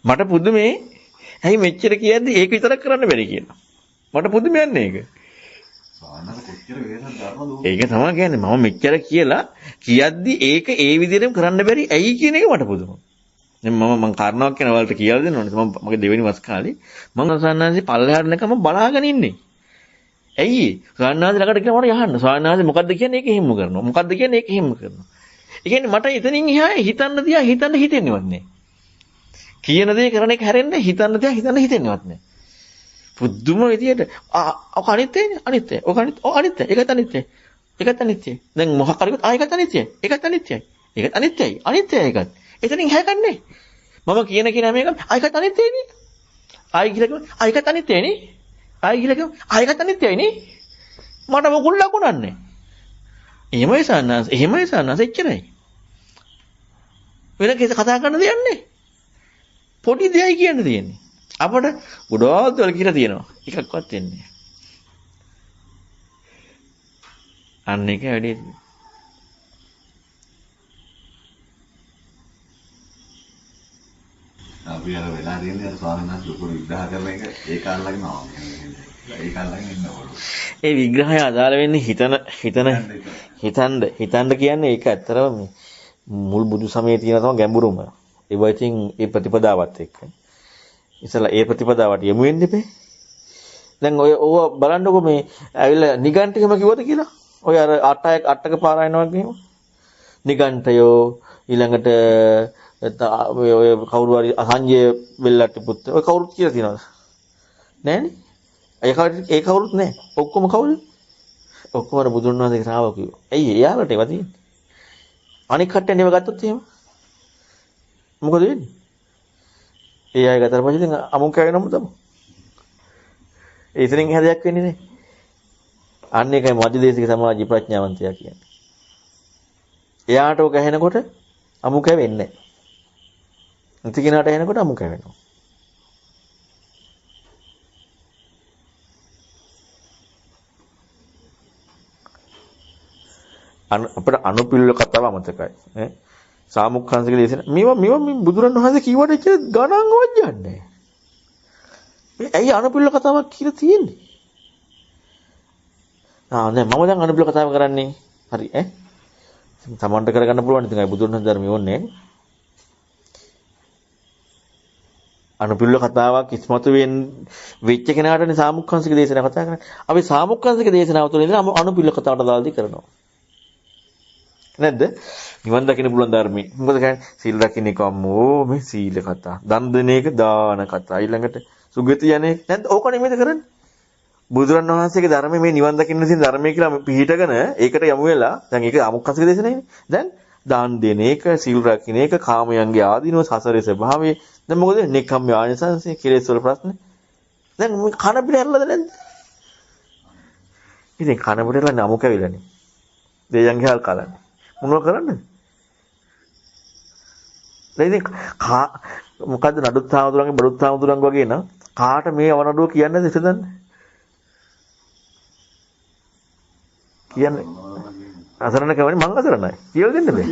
මට පුදුමේ ඇයි මෙච්චර කියද්දි ඒක විතරක් කරන්න බැරි කියලා. මට පුදුමයක් නේ ඒක. ඒක තමයි කියන්නේ මම මෙච්චර කියලා කියද්දි ඒක ඒ විදිහටම කරන්න බැරි ඇයි කියන එක මට පුදුමයි. දැන් මම කාරණාවක් කියන වලට කියලා දෙන්න ඕනේ. මගේ දෙවෙනි වස් කාලේ මම සාන්නාන්සේ පල්ලෙහාට නැකම බලාගෙන ඉන්නේ. ඇයි? සාන්නාන්සේ ළඟට ගිහලා මට යහන්න. සාන්නාන්සේ මොකද්ද කියන්නේ ඒක හිම්ම කරනවා. මොකද්ද කියන්නේ ඒක හිම්ම කරනවා. ඒ කියන්නේ මට එතනින් එහා හිතන්න දිහා හිතන්න හිතෙන්නේවත් නැහැ. කියන දේ කරන එක හැරෙන්න හිතන්න දිහා හිතන්න හිතෙන්නේවත් නැහැ. පුදුම විදියට ඔක අනිත්‍යනේ අනිත්‍ය. ඔක අනිත්‍ය. ඒකත් අනිත්‍ය. ඒකත් අනිත්‍ය. දැන් මොකක් කරගත් ඒකත් අනිත්‍ය. ඒකත් අනිත්‍යයි. ඒකත් අනිත්‍යයි. අනිත්‍යයි ඒකත්. එතනින් හැකන්නේ. මම කියන කෙනා මේක ඒකත් අනිත්‍යයිනේ. ආයි කියලා කිව්වා ඒකත් අනිත්‍යයිනේ. ආයි කියලා කිව්වා ඒකත් අනිත්‍යයිනේ. මට මොකුල් ලකුණන්නේ. එහෙමයි සාන්නාස්. එහෙමයි සාන්නාස් එච්චරයි. වෙන කෙනෙක් කතා කරන්න දෙයක් නැහැ. පොඩි දෙයයි කියන්න තියෙන්නේ. අපට ගොඩාක් දේවල් කියලා තියෙනවා. එකක්වත් වෙන්නේ නැහැ. අන්න ඒක වැඩේ. අපි අර වෙලා තියෙන්නේ අර ස්වාමීන් වහන්සේ ලොකු විග්‍රහ කරන එක ඒක අල්ලගෙන ආවා. ඒක අල්ලගෙන ඉන්නකොට. ඒ විග්‍රහය අදාළ වෙන්නේ හිතන්න කියන්නේ ඒක ඇත්තරම මේ මුල් බුදු සමයේ තියෙන තමයි ගැඹුරුම. ඒ වයිතින් ඒ ප්‍රතිපදාවත් එක්ක. ඉතලා ඒ ප්‍රතිපදාවට යමු වෙන්න ඉපේ. දැන් ඔය ඕව බලන්නකො මේ ඇවිල්ලා නිගණ්ඨකම කිව්වද කියලා. ඔය අර අටක පාරායනවා කියමු. නිගණ්ඨයෝ ඊළඟට ඔය කවුරු හරි අසංජය වෙල්ලට්ටි පුත්‍ර ඔය කවුරුත් කියලා තියනවද? නෑනේ. ඒ කවුරුත් නෑ. ඔක්කොම කවුද? ඔක්කොම බුදුන් වහන්සේගේ ශ්‍රාවකයෝ. ඇයි එයාලට ඒවා තියෙන්නේ? අනික් කට්ටියන් ඒවා ගත්තොත් එහෙම මොකද වෙන්නේ? ඒ අය ගතට පස්සේ දැන් අමුන් කැවෙනවම තමයි. ඒ ඉතින් එහා දෙයක් වෙන්නේ නැහැ. අන්න ඒකයි මධ්‍යදේශික සමාජීය ප්‍රඥාවන්තයා කියන්නේ. එයාට ඔක ඇහෙනකොට අමු කැවෙන්නේ නැහැ. අනිත් කෙනාට ඇහෙනකොට අමු කැවෙනවා. අපිට අනුපිළිවෙල කතාව අමතකයි. ඈ සාමුක්ඛංශික දේශන මේවා මේ බුදුරණවහන්සේ කිව්වට එච්චර ගණන් වජ්ජන්නේ. මේ ඇයි අනුපිළිවෙල කතාවක් කියලා තියෙන්නේ? දැන් මම දැන් අනුපිළිවෙල කතාව කරන්නේ. හරි ඈ. තමන්ට කරගන්න පුළුවන් ඉතින් අය බුදුරණවහන්සේ ධර්මය ඕනේ නැහැ. අනුපිළිවෙල කතාවක් ඉස්මතු වෙච්ච කෙනාටනේ සාමුක්ඛංශික දේශන කතා කරන්නේ. අපි සාමුක්ඛංශික දේශනාව තුළ ඉඳලා අනුපිළිවෙල කතාවට දාලා කරනවා. නැද්ද? නිවන් දකින්න පුළුවන් ධර්මයේ. මොකද කියන්නේ? සීල් රකින්න එක අම්මෝ මේ සීල කතා. දන් දෙන එක දාන කතා. ඊළඟට සුගති යන්නේ නැද්ද? ඕක නෙමෙයිද කරන්නේ? බුදුරන් වහන්සේගේ ධර්මයේ මේ නිවන් දකින්න තියෙන ධර්මයේ කියලා පිළිහිටගෙන ඒකට යමු වෙලා දැන් ඒක අමුක්කසික දේශනානේ. දැන් දාන දෙන එක, සීල් රකින්න එක, කාමයන්ගේ ආදීනව සසරේ ස්වභාවය. දැන් මොකද? නෙක්ඛම් ආනිසංසය, කෙලෙස් වල ප්‍රශ්නේ. දැන් මේ කන පිට ඇරලාද නැද්ද? ඉතින් කන පිට ඇරලා නමු කැවිලානේ. දෙයයන්ගේ හල් කලන්නේ. මොනව කරන්නද? දැන් ඉතින් මොකද්ද නඩුත් සාමුදුරන්ගේ බඩුත් සාමුදුරන් වගේ නම් කාට මේ අවනඩුව කියන්නේ ඉතදන්නේ? කියන්නේ අසරණ කවන්නේ මං අසරණයි. කියලා දෙන්න බෑ.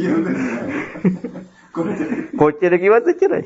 කොච්චර කිව්වත් එච්චරයි.